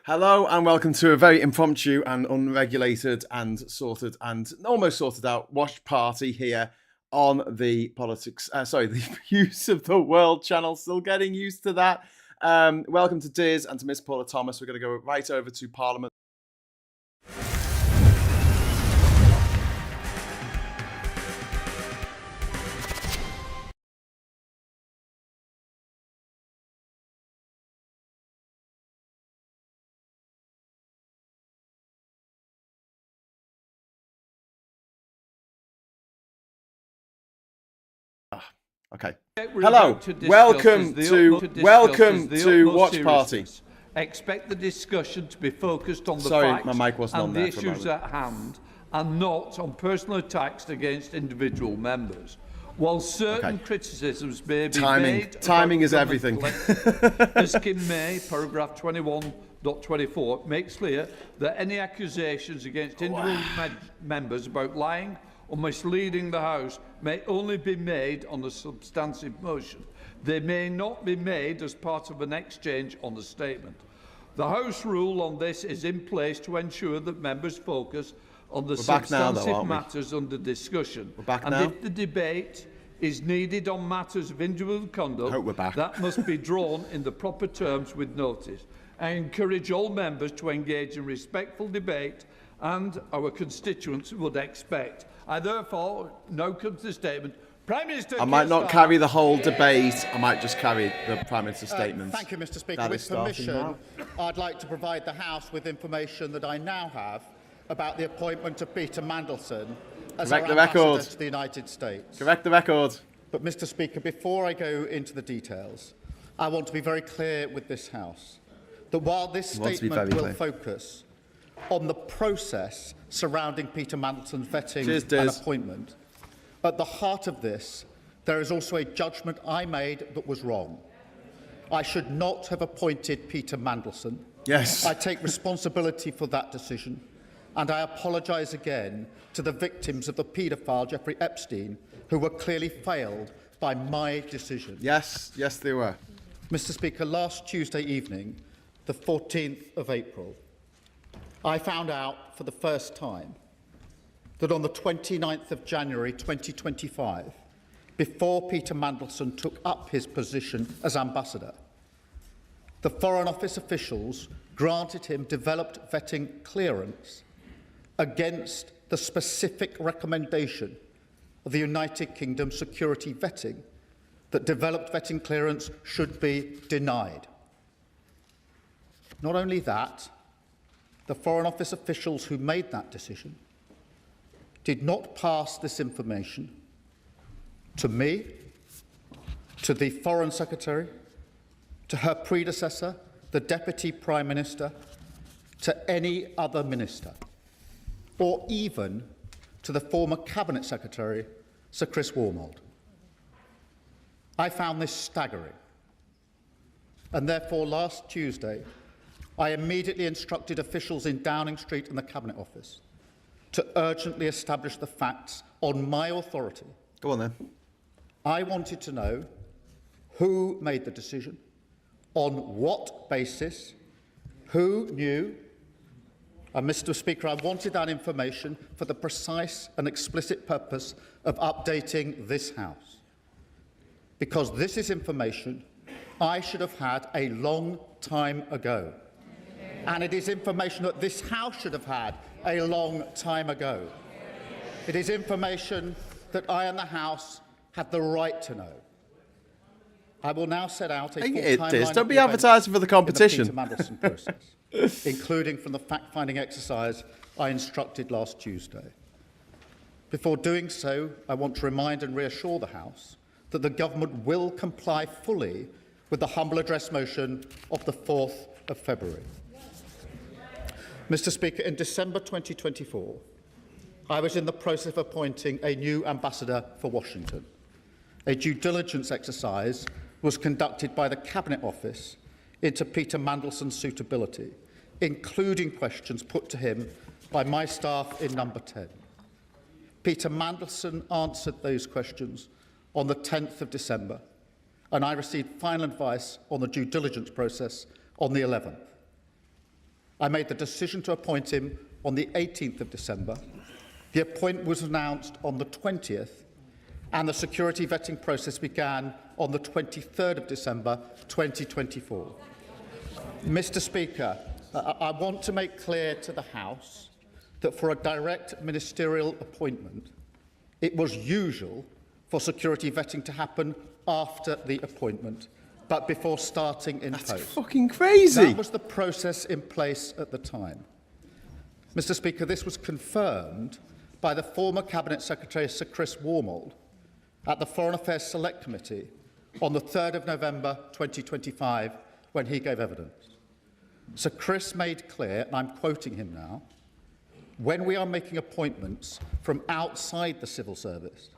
Hello and welcome to a very impromptu and unregulated and sorted and almost sorted out watch party here on the the Hughes of the World channel. Still getting used to that. Welcome to Diz and to Miss Paula Thomas. We're going to go right over to Parliament. Okay. Hello. Welcome to Watch Party. Expect the discussion to be focused on the facts my mic wasn't on and there the issues at hand, and not on personal attacks against individual members. While certain criticisms may be made, timing is everything. As Kim May, paragraph 21.24, makes clear that any accusations against individual members about lying or misleading the House may only be made on a substantive motion. They may not be made as part of an exchange on a statement. The House rule on this is in place to ensure that members focus on the substantive matters under discussion. If the debate is needed on matters of individual conduct, that must be drawn in the proper terms with notice. I encourage all members to engage in respectful debate, and our constituents would expect. I therefore note the statement. Prime Minister I might not carry the whole debate. I might just carry the Prime Minister's statement. Thank you, Mr. Speaker. With permission, I'd like to provide the House with information that I now have about the appointment of Peter Mandelson as our ambassador to the United States. Correct the record. But, Mr. Speaker, before I go into the details, I want to be very clear with this House that while this statement will focus on the process surrounding Peter Mandelson's vetting and appointment, at the heart of this, there is also a judgment I made that was wrong. I should not have appointed Peter Mandelson. Yes. I take responsibility for that decision, and I apologise again to the victims of the paedophile Jeffrey Epstein, who were clearly failed by my decision. Yes, they were. Mr. Speaker, last Tuesday evening, the 14th of April, I found out for the first time that on the 29th of January 2025, before Peter Mandelson took up his position as ambassador, the Foreign Office officials granted him developed vetting clearance against the specific recommendation of the United Kingdom Security Vetting that developed vetting clearance should be denied. Not only that, the Foreign Office officials who made that decision did not pass this information to me, to the Foreign Secretary, to her predecessor, the Deputy Prime Minister, to any other minister, or even to the former Cabinet Secretary, Sir Chris Wormold. I found this staggering, and therefore last Tuesday I immediately instructed officials in Downing Street and the Cabinet Office to urgently establish the facts on my authority. Go on then. I wanted to know who made the decision, on what basis, who knew, and Mr. Speaker, I wanted that information for the precise and explicit purpose of updating this House. Because this is information I should have had a long time ago. And it is information that this House should have had a long time ago. It is information that I and the House had the right to know. I will now set out a full timeline. Don't be advertising for the competition. In the Peter Mandelson process, including from the fact-finding exercise I instructed last Tuesday. Before doing so, I want to remind and reassure the House that the Government will comply fully with the humble address motion of the 4th of February. Mr. Speaker, in December 2024, I was in the process of appointing a new ambassador for Washington. A due diligence exercise was conducted by the Cabinet Office into Peter Mandelson's suitability, including questions put to him by my staff in Number 10. Peter Mandelson answered those questions on the 10th of December, and I received final advice on the due diligence process on the 11th. I made the decision to appoint him on the 18th of December. The appointment was announced on the 20th, and the security vetting process began on the 23rd of December 2024. Mr. Speaker, I want to make clear to the House that for a direct ministerial appointment, it was usual for security vetting to happen after the appointment, but before starting in post. That's fucking crazy. That was the process in place at the time. Mr. Speaker, this was confirmed by the former Cabinet Secretary Sir Chris Wormold at the Foreign Affairs Select Committee on the 3rd of November 2025 when he gave evidence. Sir Chris made clear, and I'm quoting him now, when we are making appointments from outside the civil service,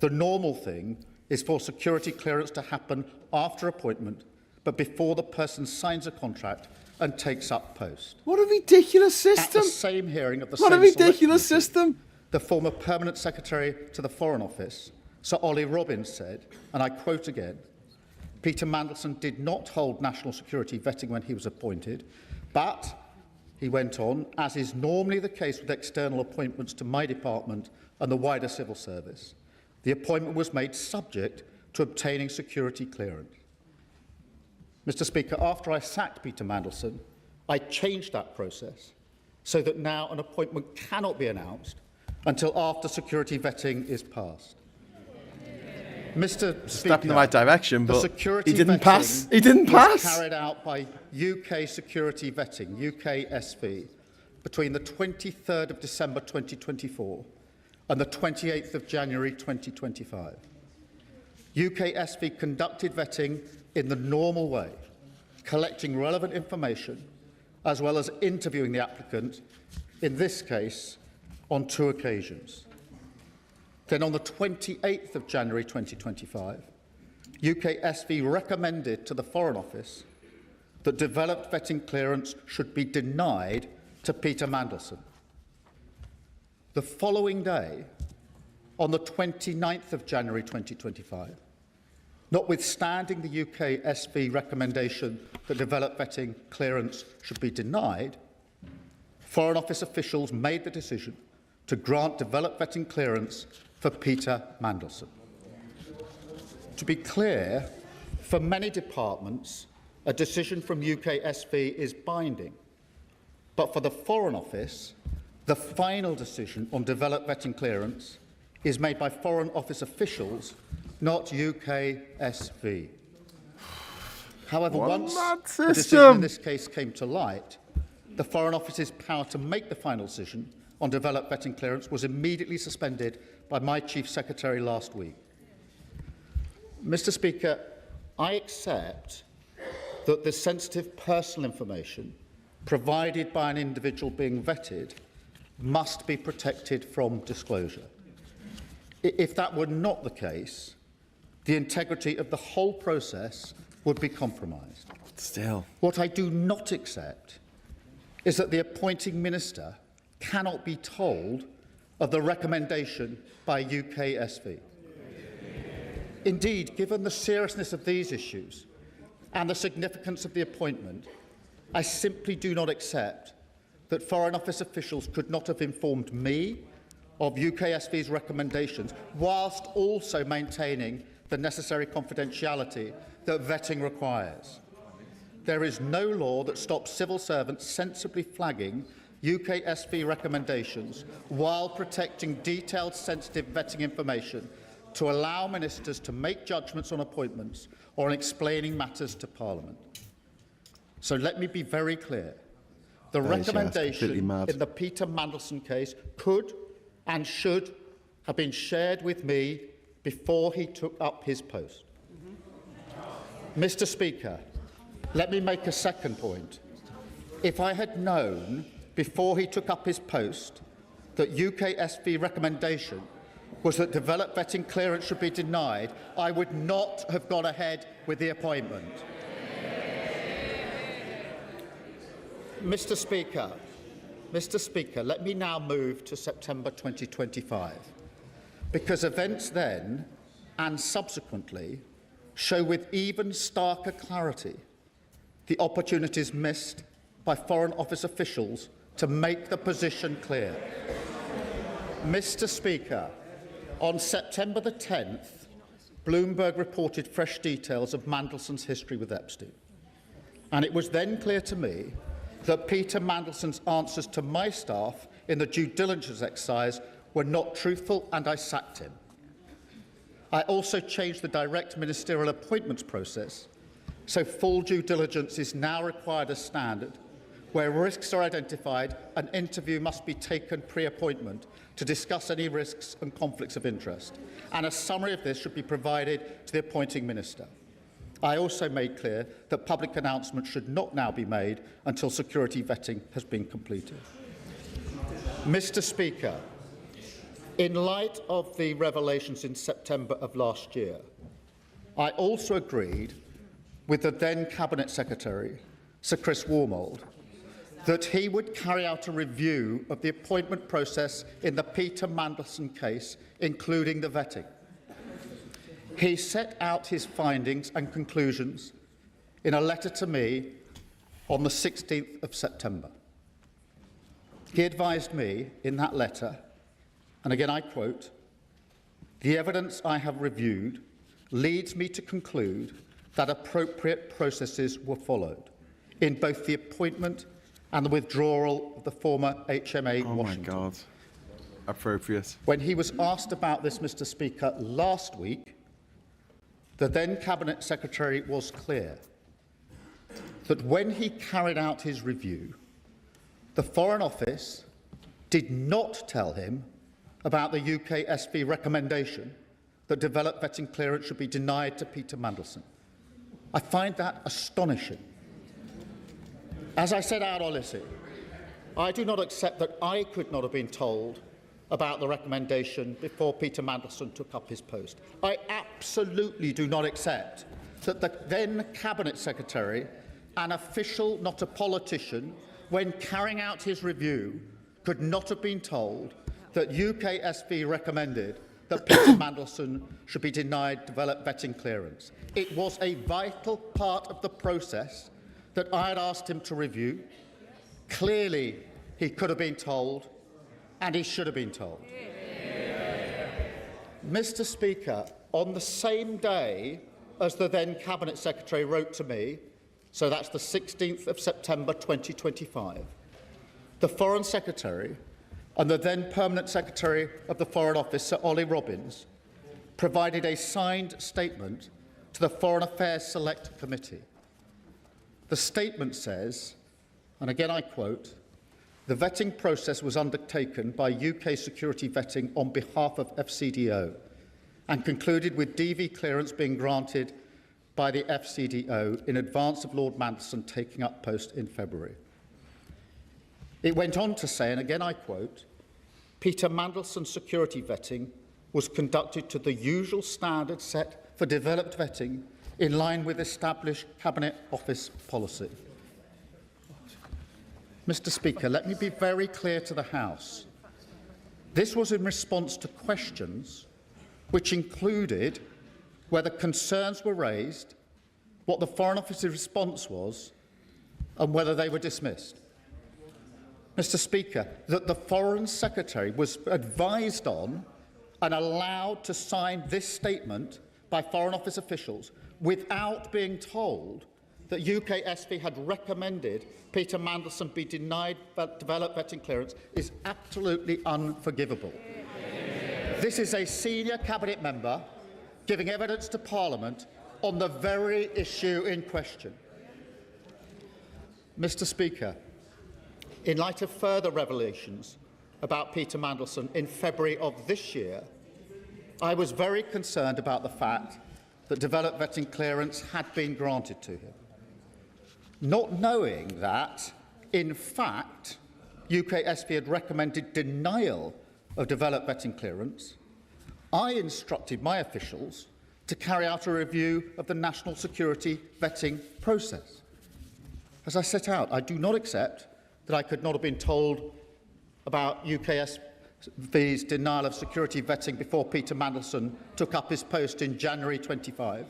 the normal thing is for security clearance to happen after appointment, but before the person signs a contract and takes up post. What a ridiculous system. At the same hearing of the What a same ridiculous select committee, system. the former Permanent Secretary to the Foreign Office, Sir Olly Robbins, said, and I quote again, Peter Mandelson did not hold national security vetting when he was appointed, but, he went on, as is normally the case with external appointments to my department and the wider civil service, the appointment was made subject to obtaining security clearance. Mr. Speaker, after I sacked Peter Mandelson, I changed that process so that now an appointment cannot be announced until after security vetting is passed. Mr. Speaker, Step in the right direction, but security he didn't vetting pass. He didn't was pass. carried out by UK Security Vetting, UKSV, between the 23rd of December 2024 and the 28th of January 2025. UKSV conducted vetting in the normal way, collecting relevant information, as well as interviewing the applicant, in this case, on 2 occasions. Then on the 28th of January 2025, UKSV recommended to the Foreign Office that developed vetting clearance should be denied to Peter Mandelson. The following day, on the 29th of January 2025, notwithstanding the UKSV recommendation that developed vetting clearance should be denied, Foreign Office officials made the decision to grant developed vetting clearance for Peter Mandelson. To be clear, for many departments, a decision from UKSV is binding, but for the Foreign Office, the final decision on developed vetting clearance is made by Foreign Office officials, not UKSV. However, once the decision in this case came to light, the Foreign Office's power to make the final decision on developed vetting clearance was immediately suspended by my Chief Secretary last week. Mr. Speaker, I accept that the sensitive personal information provided by an individual being vetted must be protected from disclosure. If that were not the case, the integrity of the whole process would be compromised. Still. What I do not accept is that the appointing minister cannot be told of the recommendation by UKSV. Indeed, given the seriousness of these issues and the significance of the appointment, I simply do not accept that Foreign Office officials could not have informed me of UKSV's recommendations whilst also maintaining the necessary confidentiality that vetting requires. There is no law that stops civil servants sensibly flagging UKSV recommendations while protecting detailed sensitive vetting information to allow ministers to make judgments on appointments or on explaining matters to Parliament. So let me be very clear. The recommendation in the Peter Mandelson case could and should have been shared with me before he took up his post. Mr. Speaker, let me make a second point. If I had known before he took up his post that UKSV recommendation was that developed vetting clearance should be denied, I would not have gone ahead with the appointment. Mr. Speaker, let me now move to September 2025, because events then and subsequently show with even starker clarity the opportunities missed by Foreign Office officials to make the position clear. Mr. Speaker, on September the 10th, Bloomberg reported fresh details of Mandelson's history with Epstein. And it was then clear to me that Peter Mandelson's answers to my staff in the due diligence exercise were not truthful, and I sacked him. I also changed the direct ministerial appointments process, so full due diligence is now required as standard. Where risks are identified, an interview must be taken pre-appointment to discuss any risks and conflicts of interest, and a summary of this should be provided to the appointing minister. I also made clear that public announcements should not now be made until security vetting has been completed. Mr. Speaker, in light of the revelations in September of last year, I also agreed with the then Cabinet Secretary, Sir Chris Wormold, that he would carry out a review of the appointment process in the Peter Mandelson case, including the vetting. He set out his findings and conclusions in a letter to me on the 16th of September. He advised me in that letter, and again I quote, "The evidence I have reviewed leads me to conclude that appropriate processes were followed in both the appointment and the withdrawal of the former HMA Washington." Oh my God. Appropriate. When he was asked about this, Mr. Speaker, last week, the then Cabinet Secretary was clear that when he carried out his review, the Foreign Office did not tell him about the UK SV recommendation that developed vetting clearance should be denied to Peter Mandelson. I find that astonishing. As I said out Odyssey, I do not accept that I could not have been told about the recommendation before Peter Mandelson took up his post. I absolutely do not accept that the then Cabinet Secretary, an official, not a politician, when carrying out his review, could not have been told that UKSV recommended that Peter Mandelson should be denied developed vetting clearance. It was a vital part of the process that I had asked him to review. Clearly, he could have been told, and he should have been told. Mr. Speaker, on the same day as the then Cabinet Secretary wrote to me, so that's the 16th of September 2025, the Foreign Secretary and the then Permanent Secretary of the Foreign Office, Sir Olly Robbins, provided a signed statement to the Foreign Affairs Select Committee. The statement says, and again I quote, "The vetting process was undertaken by UK security vetting on behalf of FCDO and concluded with DV clearance being granted by the FCDO in advance of Lord Mandelson taking up post in February." It went on to say, and again I quote, "Peter Mandelson's security vetting was conducted to the usual standard set for developed vetting in line with established Cabinet Office policy." Mr. Speaker, let me be very clear to the House. This was in response to questions which included whether concerns were raised, what the Foreign Office's response was, and whether they were dismissed. Mr. Speaker, that the Foreign Secretary was advised on and allowed to sign this statement by Foreign Office officials without being told that UKSV had recommended Peter Mandelson be denied developed vetting clearance is absolutely unforgivable. This is a senior Cabinet member giving evidence to Parliament on the very issue in question. Mr. Speaker, in light of further revelations about Peter Mandelson in February of this year, I was very concerned about the fact that developed vetting clearance had been granted to him. Not knowing that, in fact, UKSV had recommended denial of developed vetting clearance, I instructed my officials to carry out a review of the national security vetting process. As I set out, I do not accept that I could not have been told about UKSV's denial of security vetting before Peter Mandelson took up his post in January 25.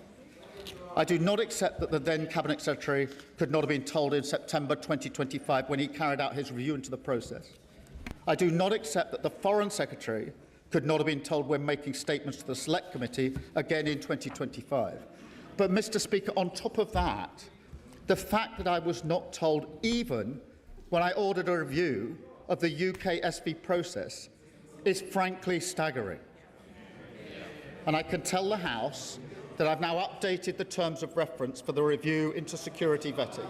I do not accept that the then Cabinet Secretary could not have been told in September 2025 when he carried out his review into the process. I do not accept that the Foreign Secretary could not have been told when making statements to the Select Committee again in 2025. But, Mr. Speaker, on top of that, the fact that I was not told even when I ordered a review of the UK SV process is frankly staggering. And I can tell the House that I've now updated the terms of reference for the review into security vetting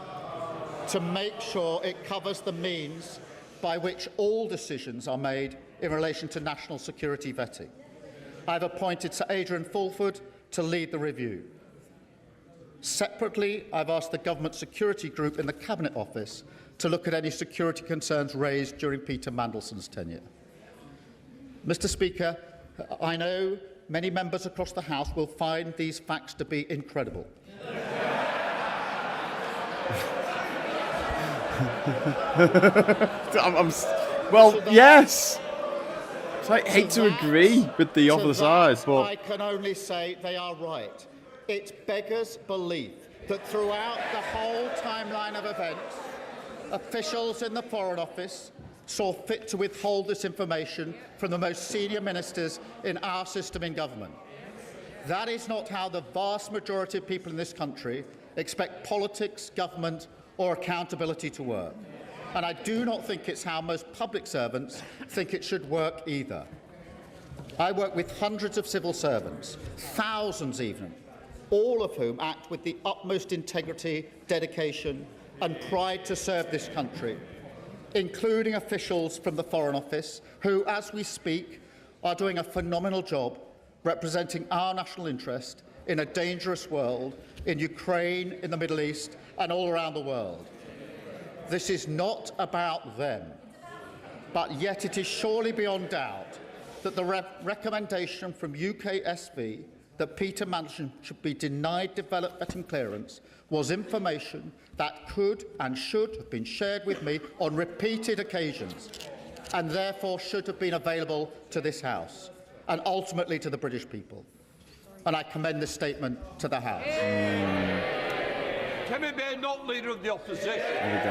to make sure it covers the means by which all decisions are made in relation to national security vetting. I've appointed Sir Adrian Fulford to lead the review. Separately, I've asked the Government Security Group in the Cabinet Office to look at any security concerns raised during Peter Mandelson's tenure. Mr. Speaker, I know many members across the House will find these facts to be incredible. Yes. So I hate to agree with the other side, but I can only say they are right. It beggars belief that throughout the whole timeline of events, officials in the Foreign Office saw fit to withhold this information from the most senior ministers in our system in government. That is not how the vast majority of people in this country expect politics, government or accountability to work. And I do not think it's how most public servants think it should work either. I work with hundreds of civil servants, thousands even, all of whom act with the utmost integrity, dedication and pride to serve this country, including officials from the Foreign Office who, as we speak, are doing a phenomenal job representing our national interest in a dangerous world, in Ukraine, in the Middle East and all around the world. This is not about them, but yet it is surely beyond doubt that the recommendation from UK SV that Peter Mandelson should be denied developed vetting clearance was information that could and should have been shared with me on repeated occasions and therefore should have been available to this House and ultimately to the British people. And I commend this statement to the House. Can we be not Leader of the Opposition? There we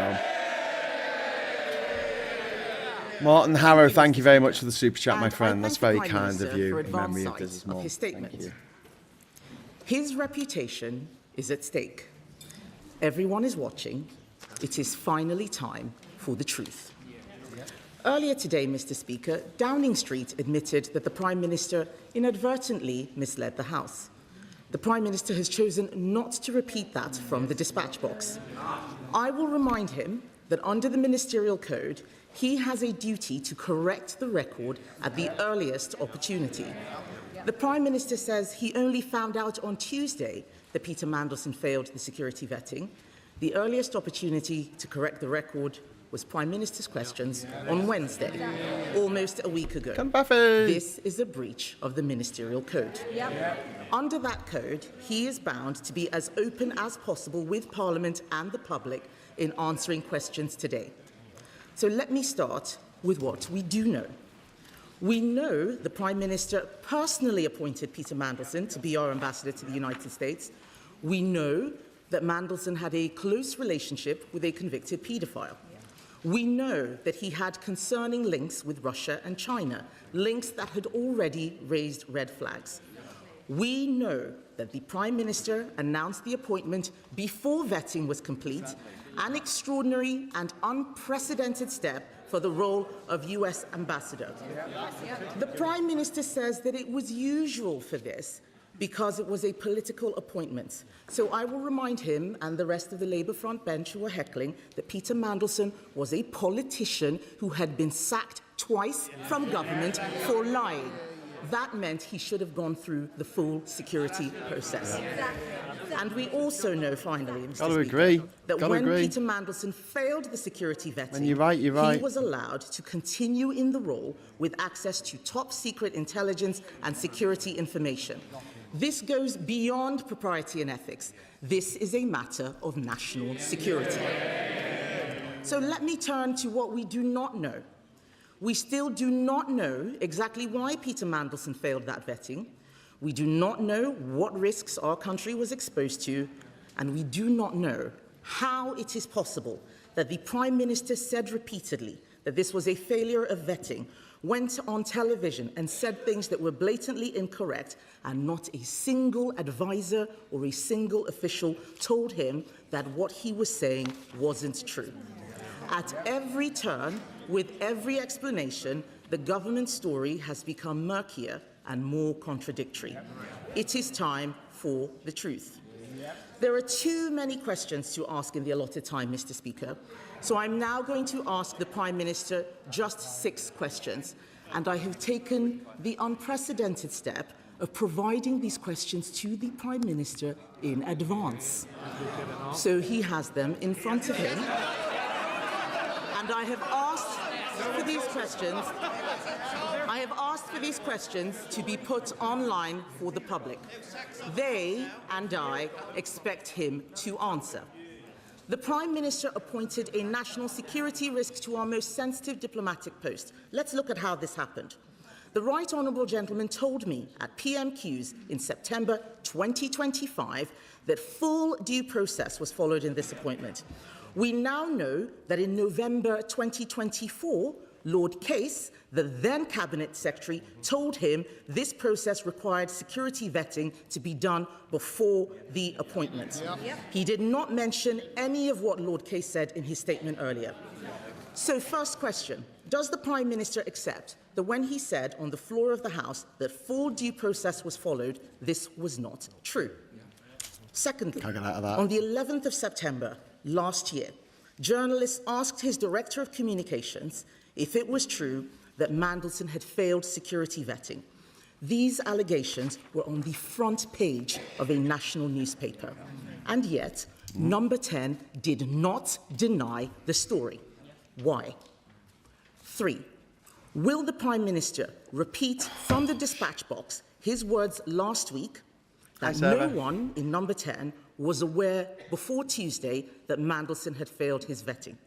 go. Martin Harrow, thank you very much for the super chat, my friend. That's very kind of you. In memory of this his statement. His reputation is at stake. Everyone is watching. It is finally time for the truth. Earlier today, Mr. Speaker, Downing Street admitted that the Prime Minister inadvertently misled the House. The Prime Minister has chosen not to repeat that from the dispatch box. I will remind him that under the Ministerial Code, he has a duty to correct the record at the earliest opportunity. The Prime Minister says he only found out on Tuesday that Peter Mandelson failed the security vetting. The earliest opportunity to correct the record was Prime Minister's questions on Wednesday, almost a week ago. This is a breach of the Ministerial Code. Under that code, he is bound to be as open as possible with Parliament and the public in answering questions today. So let me start with what we do know. We know the Prime Minister personally appointed Peter Mandelson to be our ambassador to the United States. We know that Mandelson had a close relationship with a convicted paedophile. We know that he had concerning links with Russia and China, links that had already raised red flags. We know that the Prime Minister announced the appointment before vetting was complete, an extraordinary and unprecedented step for the role of US ambassador. The Prime Minister says that it was usual for this because it was a political appointment. So I will remind him and the rest of the Labour front bench who are heckling that Peter Mandelson was a politician who had been sacked twice from government for lying. That meant he should have gone through the full security process. And we also know, finally, Mr. Speaker, that when Peter Mandelson failed the security vetting, he was allowed to continue in the role with access to top-secret intelligence and security information. This goes beyond propriety and ethics. This is a matter of national security. So let me turn to what we do not know. We still do not know exactly why Peter Mandelson failed that vetting. We do not know what risks our country was exposed to, and we do not know how it is possible that the Prime Minister said repeatedly that this was a failure of vetting, went on television and said things that were blatantly incorrect, and not a single advisor or a single official told him that what he was saying wasn't true. At every turn, with every explanation, the government story has become murkier and more contradictory. It is time for the truth. There are too many questions to ask in the allotted time, Mr. Speaker, so I'm now going to ask the Prime Minister just 6 questions, and I have taken the unprecedented step of providing these questions to the Prime Minister in advance. So he has them in front of him, and I have asked for these questions to be put online for the public. They and I expect him to answer. The Prime Minister appointed a national security risk to our most sensitive diplomatic post. Let's look at how this happened. The Right Honourable Gentleman told me at PMQs in September 2025 that full due process was followed in this appointment. We now know that in November 2024, Lord Case, the then Cabinet Secretary, told him this process required security vetting to be done before the appointment. He did not mention any of what Lord Case said in his statement earlier. So, first question, does the Prime Minister accept that when he said on the floor of the House that full due process was followed, this was not true? Secondly, on the 11th of September last year, journalists asked his Director of Communications if it was true that Mandelson had failed security vetting. These allegations were on the front page of a national newspaper. And yet, Number 10 did not deny the story. Why? 3. Will the Prime Minister repeat from the dispatch box his words last week that no one in Number 10 was aware before Tuesday that Mandelson had failed his vetting?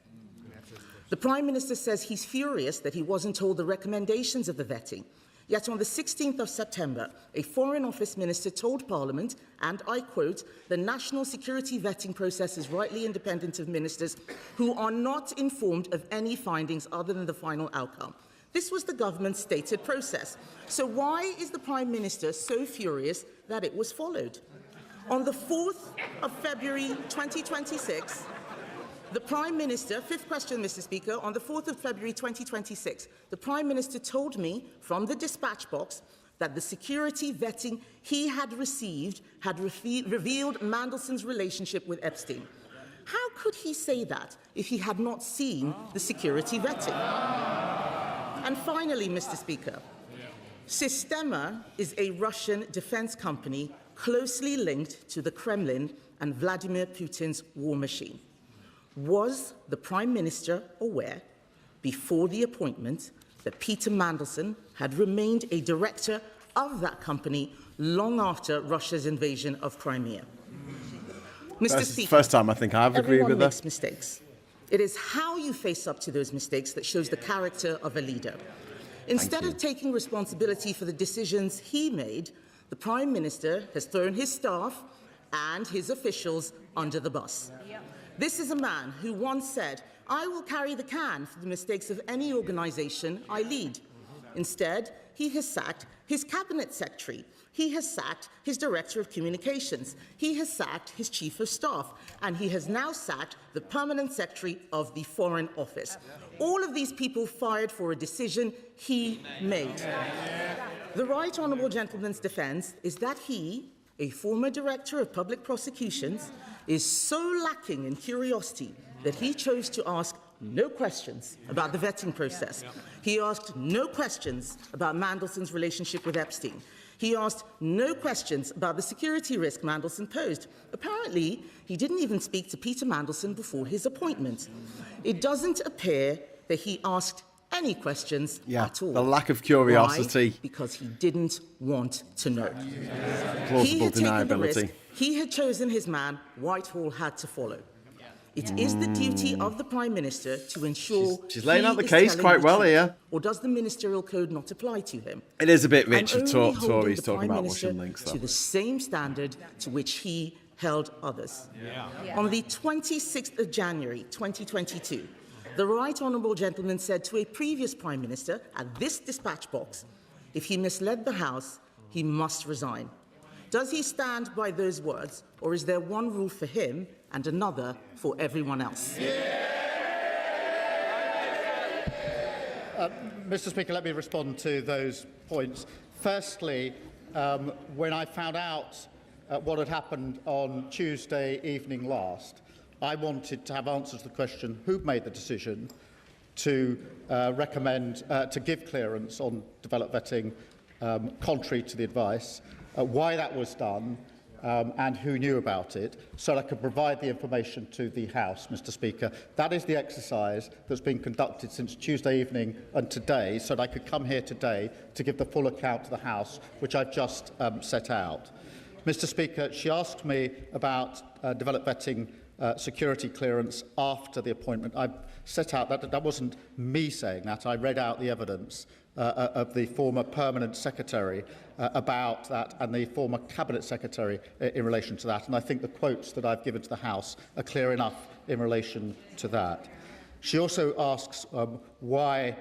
The Prime Minister says he's furious that he wasn't told the recommendations of the vetting. Yet on the 16th of September, a Foreign Office Minister told Parliament, and I quote, "The national security vetting process is rightly independent of ministers who are not informed of any findings other than the final outcome." This was the government's stated process. So why is the Prime Minister so furious that it was followed? On the 4th of February 2026, the Prime Minister, 5th question, Mr. Speaker, on the 4th of February 2026, the Prime Minister told me from the dispatch box that the security vetting he had received had revealed Mandelson's relationship with Epstein. How could he say that if he had not seen the security vetting? And finally, Mr. Speaker, Sistema is a Russian defense company closely linked to the Kremlin and Vladimir Putin's war machine. Was the Prime Minister aware, before the appointment, that Peter Mandelson had remained a director of that company long after Russia's invasion of Crimea? Mr. Speaker, first time I think I've agreed with that. Everyone makes mistakes. It is how you face up to those mistakes that shows the character of a leader. Instead of taking responsibility for the decisions he made, the Prime Minister has thrown his staff and his officials under the bus. This is a man who once said, "I will carry the can for the mistakes of any organisation I lead." Instead, he has sacked his Cabinet Secretary. He has sacked his Director of Communications. He has sacked his Chief of Staff. And he has now sacked the Permanent Secretary of the Foreign Office. All of these people fired for a decision he made. The Right Honourable Gentleman's defence is that he, a former Director of Public Prosecutions, is so lacking in curiosity that he chose to ask no questions about the vetting process. He asked no questions about Mandelson's relationship with Epstein. He asked no questions about the security risk Mandelson posed. Apparently, he didn't even speak to Peter Mandelson before his appointment. It doesn't appear that he asked any questions at all. The lack of curiosity. Why? Because he didn't want to know. Plausible deniability. He had chosen his man. Whitehall had to follow. It is the duty of the Prime Minister to ensure she's laying out the he is case telling quite the well truth. here. Or does the ministerial code not apply to him? It is a bit I'm rich of only holding Tories the talking Prime about Minister Russian links, though. to the same standard to which he held others. On the 26th of January 2022, the Right Honourable Gentleman said to a previous Prime Minister at this dispatch box, if he misled the House, he must resign. Does he stand by those words, or is there one rule for him and another for everyone else? Mr. Speaker, let me respond to those points. Firstly, when I found out what had happened on Tuesday evening last, I wanted to have answers to the question who made the decision to recommend, to give clearance on developed vetting contrary to the advice, why that was done, and who knew about it, so that I could provide the information to the House, Mr. Speaker. That is the exercise that's been conducted since Tuesday evening and today, so that I could come here today to give the full account to the House, which I've just set out. Mr. Speaker, she asked me about developed vetting security clearance after the appointment. I set out that wasn't me saying that. I read out the evidence of the former Permanent Secretary about that and the former Cabinet Secretary in relation to that. And I think the quotes that I've given to the House are clear enough in relation to that. She also asks why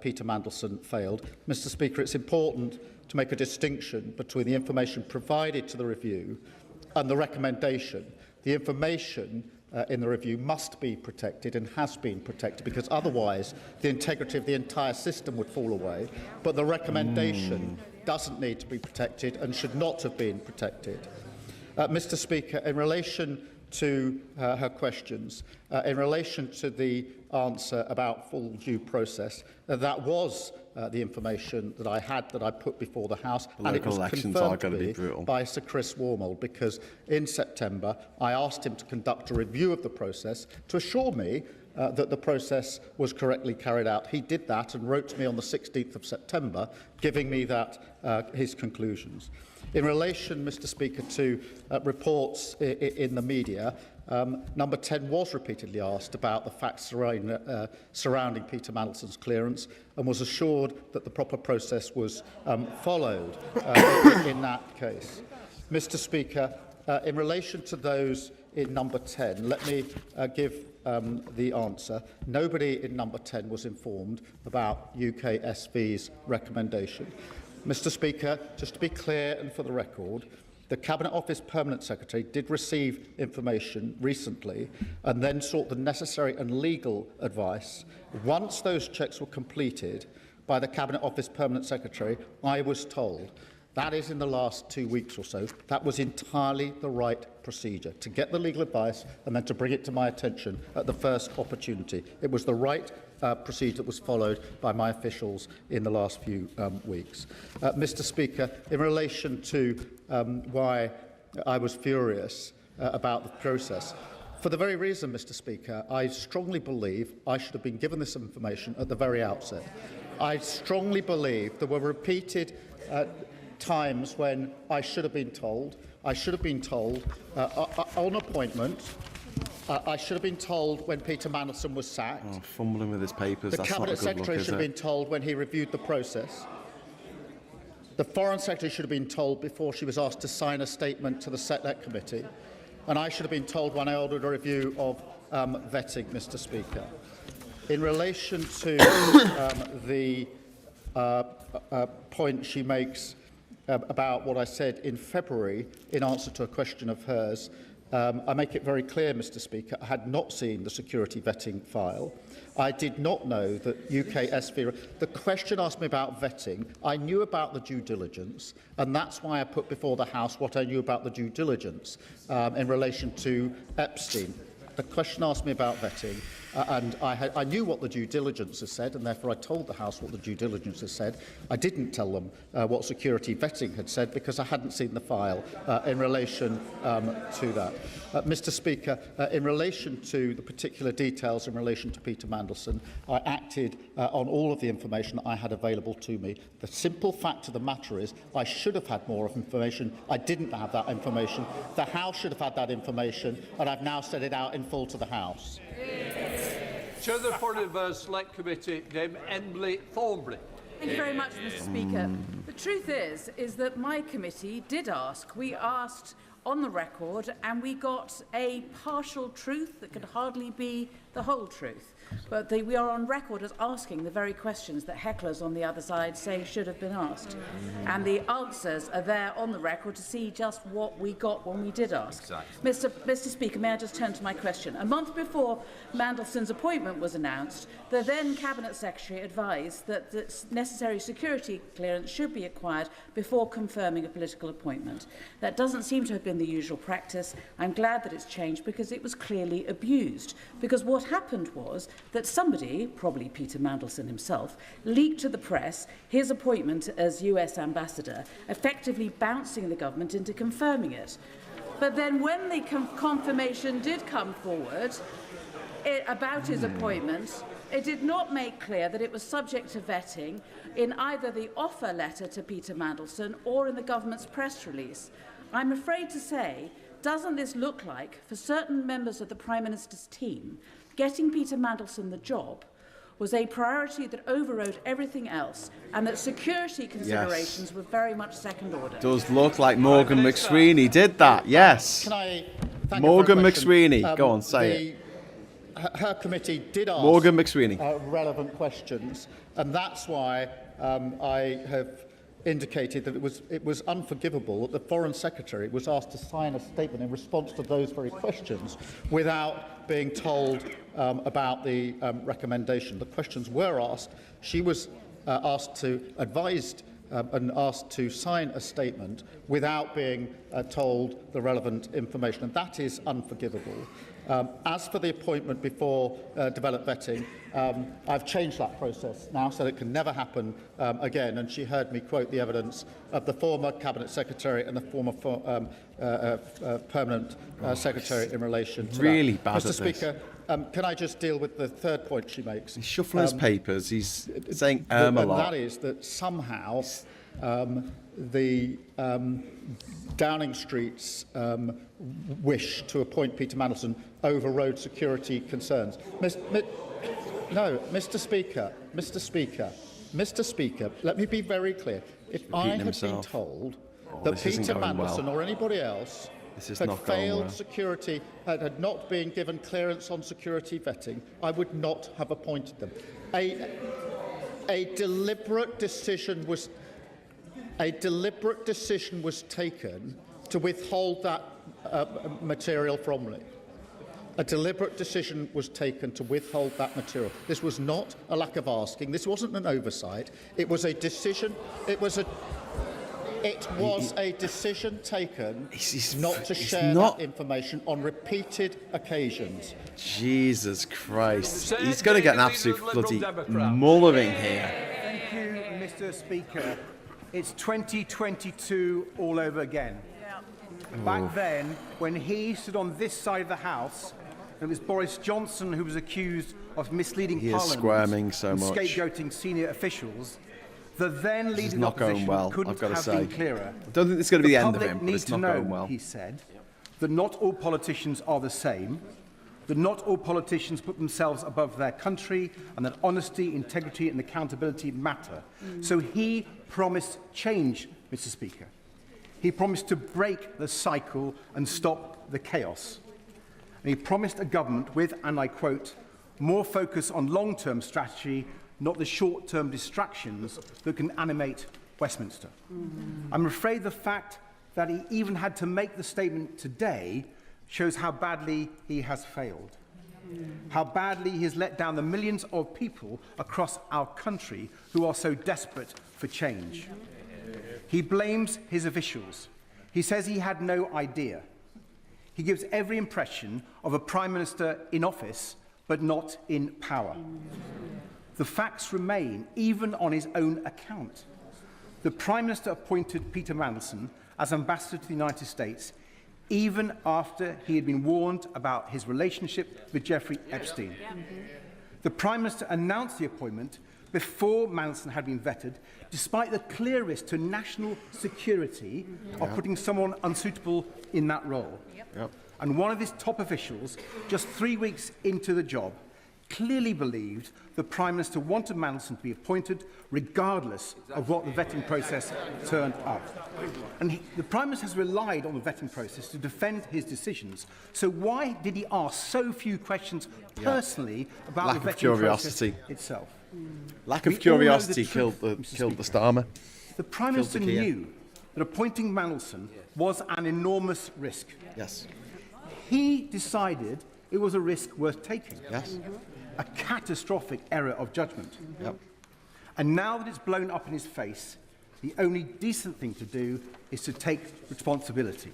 Peter Mandelson failed. Mr. Speaker, it's important to make a distinction between the information provided to the review and the recommendation. The information in the review must be protected and has been protected, because otherwise the integrity of the entire system would fall away. But the recommendation doesn't need to be protected and should not have been protected. Mr. Speaker, in relation to her questions, in relation to the answer about full due process, that was the information that I had, that I put before the House, and it was confirmed to me by Sir Chris Wormald, because in September I asked him to conduct a review of the process to assure me that the process was correctly carried out. He did that and wrote to me on the 16th of September, giving me that his conclusions. In relation, Mr. Speaker, to reports in the media, Number 10 was repeatedly asked about the facts surrounding Peter Mandelson's clearance and was assured that the proper process was followed in that case. Mr. Speaker, in relation to those in number 10, let me give the answer. Nobody in number 10 was informed about UK SV's recommendation. Mr. Speaker, just to be clear and for the record, the Cabinet Office Permanent Secretary did receive information recently and then sought the necessary and legal advice. Once those checks were completed by the Cabinet Office Permanent Secretary, I was told, that is in the last 2 weeks or so, that was entirely the right procedure, to get the legal advice and then to bring it to my attention at the first opportunity. It was the right procedure that was followed by my officials in the last few weeks. Mr. Speaker, in relation to why I was furious about the process, for the very reason, Mr. Speaker, I strongly believe I should have been given this information at the very outset. I strongly believe there were repeated times when I should have been told. I should have been told on appointment. I should have been told when Peter Mandelson was sacked. Oh, fumbling with his papers. The That's Cabinet not a good Secretary look, should have been told when he reviewed the process. The Foreign Secretary should have been told before she was asked to sign a statement to the Select Committee. And I should have been told when I ordered a review of vetting, Mr. Speaker. In relation to the point she makes about what I said in February in answer to a question of hers, I make it very clear, Mr. Speaker, I had not seen the security vetting file. I did not know that UK SV... The question asked me about vetting. I knew about the due diligence, and that's why I put before the House what I knew about the due diligence in relation to Epstein. The question asked me about vetting, and I knew what the due diligence has said, and therefore I told the House what the due diligence has said. I didn't tell them what security vetting had said because I hadn't seen the file in relation to that. Mr. Speaker, in relation to the particular details in relation to Peter Mandelson, I acted on all of the information I had available to me. The simple fact of the matter is I should have had more information. I didn't have that information. The House should have had that information, and I've now set it out in full to the House. To the Foreign Affairs Select Committee, Dame Emily Thornbury. Thank you very much, Mr. Speaker. The truth is that my committee did ask. We asked on the record, and we got a partial truth that could hardly be the whole truth. But we are on record as asking the very questions that hecklers on the other side say should have been asked. And the answers are there on the record to see just what we got when we did ask. Exactly. Mr. Speaker, may I just turn to my question? A month before Mandelson's appointment was announced, the then Cabinet Secretary advised that the necessary security clearance should be acquired before confirming a political appointment. That doesn't seem to have been the usual practice. I'm glad that it's changed because it was clearly abused. Because what happened was that somebody, probably Peter Mandelson himself, leaked to the press his appointment as US ambassador, effectively bouncing the government into confirming it. But then when the confirmation did come forward about his appointment, it did not make clear that it was subject to vetting in either the offer letter to Peter Mandelson or in the government's press release. I'm afraid to say, doesn't this look like, for certain members of the Prime Minister's team, getting Peter Mandelson the job was a priority that overrode everything else, and that security considerations were very much second order? Does look like Morgan McSweeney did that, yes. Can I thank Morgan her for a question? McSweeney, go on, say it. Her committee did ask Morgan McSweeney. Relevant questions, and that's why I have indicated that it was unforgivable that the Foreign Secretary was asked to sign a statement in response to those very questions without being told about the recommendation. The questions were asked. She was asked to advised and asked to sign a statement without being told the relevant information, and that is unforgivable. As for the appointment before developed vetting, I've changed that process now so that it can never happen again, and she heard me quote the evidence of the former Cabinet Secretary and the former Permanent Secretary in relation to really that. Bad Mr. at Speaker, can I just deal with the third point she makes? He's shuffling his papers, he's saying a lot. And that is that somehow the Downing Street's wish to appoint Peter Mandelson overrode security concerns. No, Mr. Speaker, let me be very clear. If I had been told that Peter Mandelson or anybody else had failed security, had not been given clearance on security vetting, I would not have appointed them. A deliberate decision was taken to withhold that material from me. A deliberate decision was taken to withhold that material. This was not a lack of asking. This wasn't an oversight. It was a decision. It was a decision taken not to share that information on repeated occasions. Jesus Christ. He's going to get an absolute bloody mulling here. Thank you, Mr. Speaker. It's 2022 all over again. Back then, when he stood on this side of the House, it was Boris Johnson who was accused of misleading Parliament squirming so and much. scapegoating senior officials. The then leading not going opposition well, couldn't I've got to have say. been clearer. I don't think it's going to be the end of him, but Need it's to not know, going well. he said, that not all politicians are the same, that not all politicians put themselves above their country, and that honesty, integrity and accountability matter. So he promised change, Mr. Speaker. He promised to break the cycle and stop the chaos. And he promised a government with, and I quote, more focus on long-term strategy, not the short-term distractions that can animate Westminster. I'm afraid the fact that he even had to make the statement today shows how badly he has failed, how badly he has let down the millions of people across our country who are so desperate for change. He blames his officials. He says he had no idea. He gives every impression of a Prime Minister in office but not in power. The facts remain, even on his own account. The Prime Minister appointed Peter Mandelson as ambassador to the United States even after he had been warned about his relationship with Jeffrey Epstein. The Prime Minister announced the appointment before Mandelson had been vetted, despite the clear risk to national security of putting someone unsuitable in that role. And one of his top officials, just 3 weeks into the job, clearly believed the Prime Minister wanted Mandelson to be appointed regardless of what the vetting process turned up. And the Prime Minister has relied on the vetting process to defend his decisions. So why did he ask so few questions personally about the vetting process itself? Lack of curiosity killed the Starmer. The Prime Minister knew that appointing Mandelson was an enormous risk. Yes. He decided it was a risk worth taking. Yes. A catastrophic error of judgment. And now that it's blown up in his face, the only decent thing to do is to take responsibility.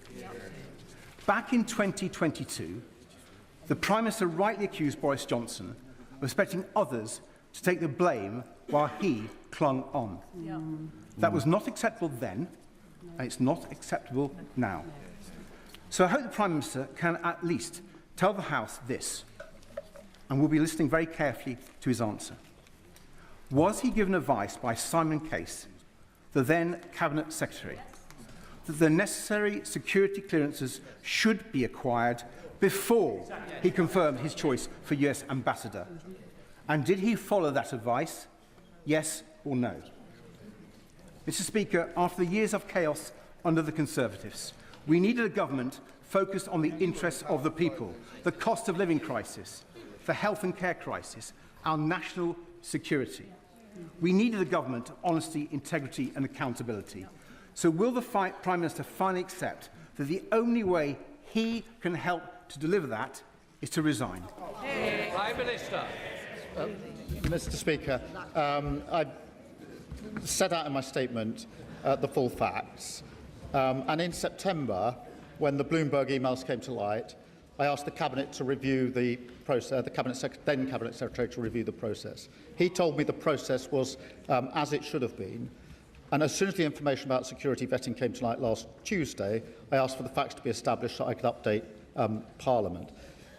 Back in 2022, the Prime Minister rightly accused Boris Johnson of expecting others to take the blame while he clung on. That was not acceptable then, and it's not acceptable now. So I hope the Prime Minister can at least tell the House this, and we'll be listening very carefully to his answer. Was he given advice by Simon Case, the then Cabinet Secretary, that the necessary security clearances should be acquired before he confirmed his choice for US Ambassador? And did he follow that advice? Yes or no? Mr. Speaker, after the years of chaos under the Conservatives, we needed a government focused on the interests of the people, the cost of living crisis, the health and care crisis, our national security. We needed a government of honesty, integrity and accountability. So will the Prime Minister finally accept that the only way he can help to deliver that is to resign? Prime Minister. Mr. Speaker, I set out in my statement the full facts. And in September, when the Bloomberg emails came to light, I asked the Cabinet to review the process, then Cabinet Secretary to review the process. He told me the process was as it should have been. And as soon as the information about security vetting came to light last Tuesday, I asked for the facts to be established so I could update Parliament.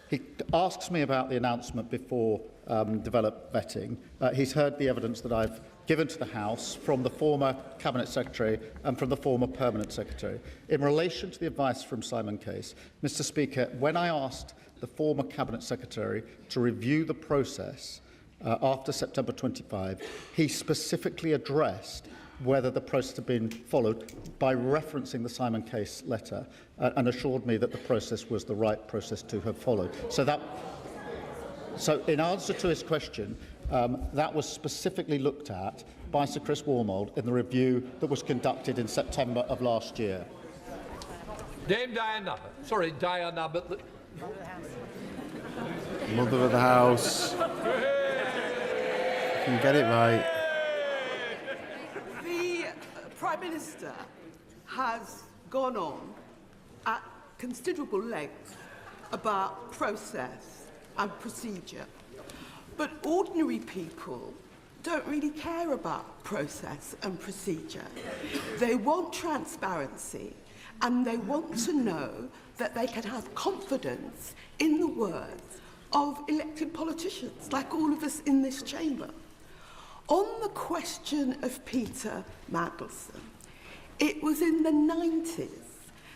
He asks me about the announcement before developed vetting. He's heard the evidence that I've given to the House from the former Cabinet Secretary and from the former Permanent Secretary. In relation to the advice from Simon Case, Mr. Speaker, when I asked the former Cabinet Secretary to review the process after September 25, he specifically addressed whether the process had been followed by referencing the Simon Case letter and assured me that the process was the right process to have followed. So in answer to his question, that was specifically looked at by Sir Chris Wormold in the review that was conducted in September of last year. Dame Diana. Sorry, Diana, but... Mother of the House. You can get it right. The Prime Minister has gone on at considerable length about process and procedure. But ordinary people don't really care about process and procedure. They want transparency and they want to know that they can have confidence in the words of elected politicians, like all of us in this chamber. On the question of Peter Mandelson, it was in the 90s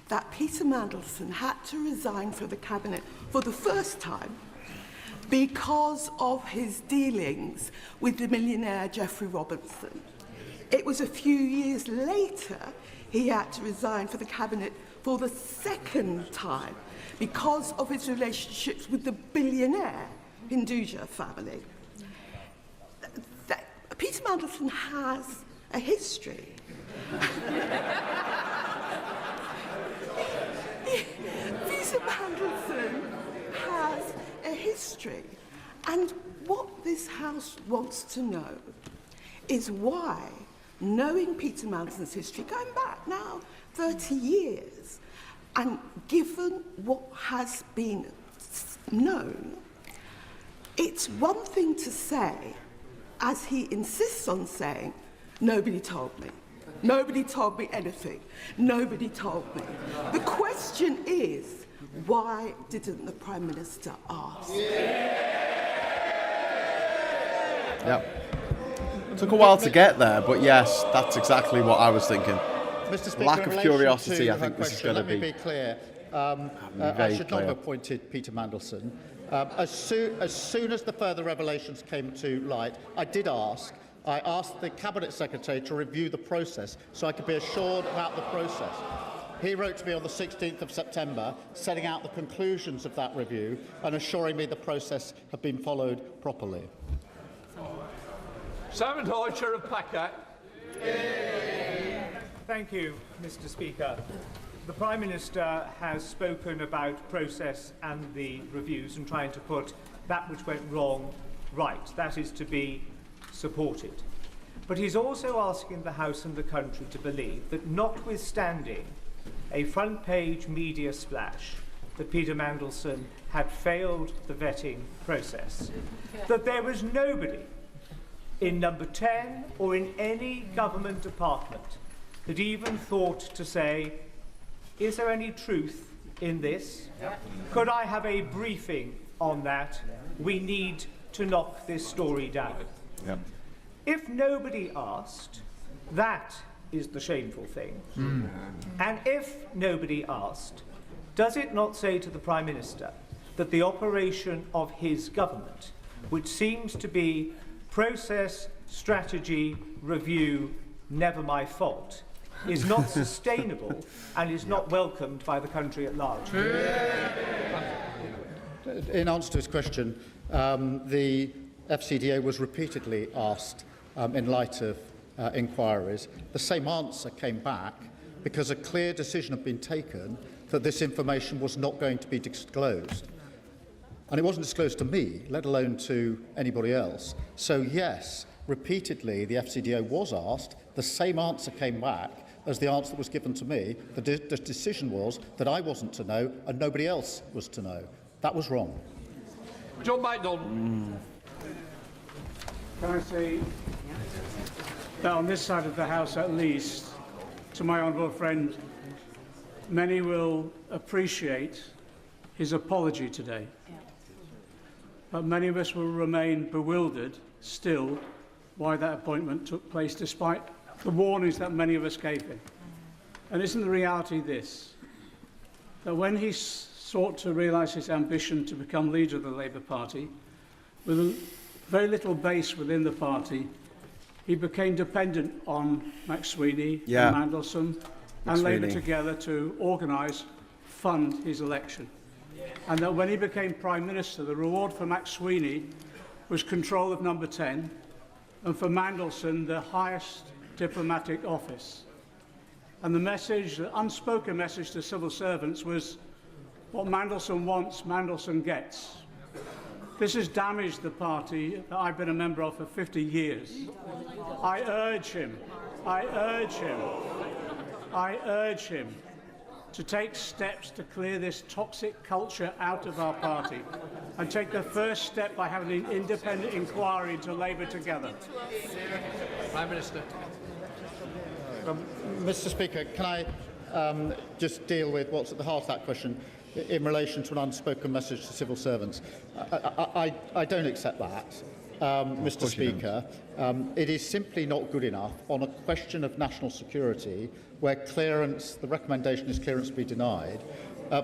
that Peter Mandelson had to resign from the Cabinet for the first time because of his dealings with the millionaire Jeffrey Robinson. It was a few years later he had to resign for the Cabinet for the second time because of his relationships with the billionaire Hinduja family. Peter Mandelson has a history. Peter Mandelson has a history. And what this House wants to know is why, knowing Peter Mandelson's history, going back now 30 years, and given what has been known, It's one thing to say, as he insists on saying, nobody told me. Nobody told me anything. Nobody told me. The question is, why didn't the Prime Minister ask? Yeah. Took a while to get there, but yes, that's exactly what I was thinking. Mr. Speaker, Lack of curiosity, to I think this is going to be. Let me be clear. I should not have appointed Peter Mandelson. As soon as the further revelations came to light, I asked the Cabinet Secretary to review the process so I could be assured about the process. He wrote to me on the 16th of September, setting out the conclusions of that review and assuring me the process had been followed properly. Simon Hoy, Chair of PACA. Thank you, Mr. Speaker. The Prime Minister has spoken about process and the reviews and trying to put that which went wrong right. That is to be supported. But he's also asking the House and the country to believe that, notwithstanding a front-page media splash that Peter Mandelson had failed the vetting process, that there was nobody in Number 10 or in any government department that even thought to say, is there any truth in this? Could I have a briefing on that? We need to knock this story down. Yep. If nobody asked, that is the shameful thing. And if nobody asked, does it not say to the Prime Minister that the operation of his government, which seems to be process, strategy, review, never my fault, is not sustainable and is not welcomed by the country at large? In answer to his question, the FCDA was repeatedly asked in light of inquiries. The same answer came back because a clear decision had been taken that this information was not going to be disclosed. And it wasn't disclosed to me, let alone to anybody else. So yes, repeatedly the FCDA was asked, the same answer came back as the answer that was given to me. The decision was that I wasn't to know and nobody else was to know. That was wrong. John MacDonald. Can I say that on this side of the House, at least, to my honourable friend, many will appreciate his apology today. But many of us will remain bewildered still why that appointment took place, despite the warnings that many of us gave him. And isn't the reality this, that when he sought to realise his ambition to become leader of the Labour Party, with very little base within the party, he became dependent on McSweeney and Mandelson and Labour together to organise, fund his election. And that when he became Prime Minister, the reward for McSweeney was control of Number 10, and for Mandelson, the highest diplomatic office. And the message, the unspoken message to civil servants was, what Mandelson wants, Mandelson gets. This has damaged the party that I've been a member of for 50 years. I urge him to take steps to clear this toxic culture out of our party and take the first step by having an independent inquiry into Labour together. Prime Minister. Mr. Speaker, can I just deal with what's at the heart of that question in relation to an unspoken message to civil servants? I don't accept that, Mr. Speaker. It is simply not good enough on a question of national security where clearance, the recommendation is clearance be denied,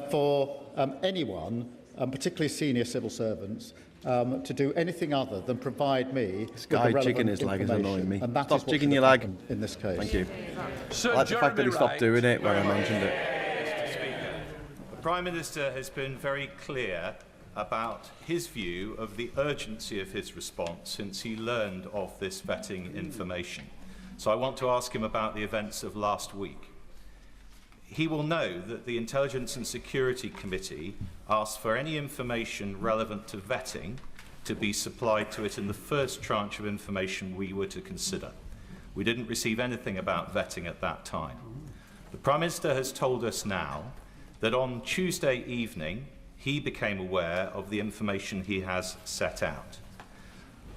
for anyone, particularly senior civil servants, to do anything other than provide me this guy with the jigging relevant his leg is annoying me. And that Stop is what jigging should your have leg. happened in this case. Thank you. Sir I like the fact that he stopped doing it when I mentioned it. Mr. Speaker, the Prime Minister has been very clear about his view of the urgency of his response since he learned of this vetting information. So I want to ask him about the events of last week. He will know that the Intelligence and Security Committee asked for any information relevant to vetting to be supplied to it in the first tranche of information we were to consider. We didn't receive anything about vetting at that time. The Prime Minister has told us now that on Tuesday evening, he became aware of the information he has set out.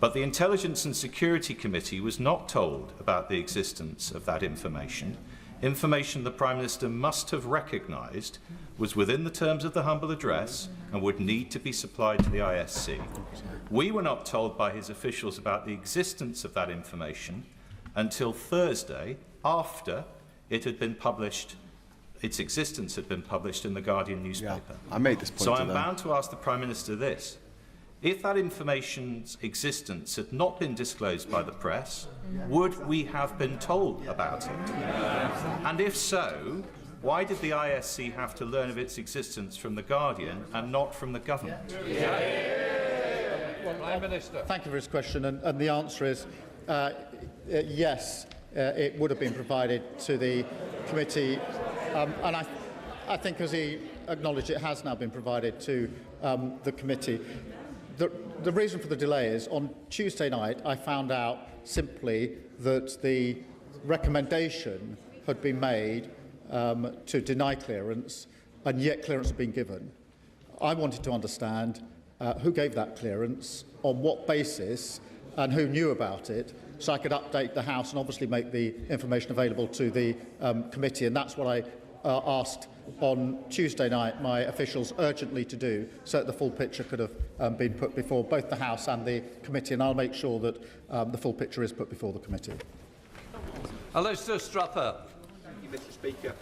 But the Intelligence and Security Committee was not told about the existence of that information the Prime Minister must have recognised was within the terms of the humble address and would need to be supplied to the ISC. We were not told by his officials about the existence of that information until Thursday, after it had been published, its existence had been published in the Guardian newspaper. Yeah, I made this point. So I'm bound to ask the Prime Minister this. If that information's existence had not been disclosed by the press, would we have been told about it? And if so, why did the ISC have to learn of its existence from the Guardian and not from the government? Prime Minister. Thank you for his question, and the answer is yes, it would have been provided to the committee, and I think, as he acknowledged, it has now been provided to the committee. The reason for the delay is, on Tuesday night, I found out simply that the recommendation had been made to deny clearance, and yet clearance had been given. I wanted to understand who gave that clearance, on what basis, and who knew about it, so I could update the House and obviously make the information available to the committee. And that's what I asked on Tuesday night my officials urgently to do, so that the full picture could have been put before both the House and the committee, and I'll make sure that the full picture is put before the committee. Alistair Strapper. Thank you, Mr. Speaker.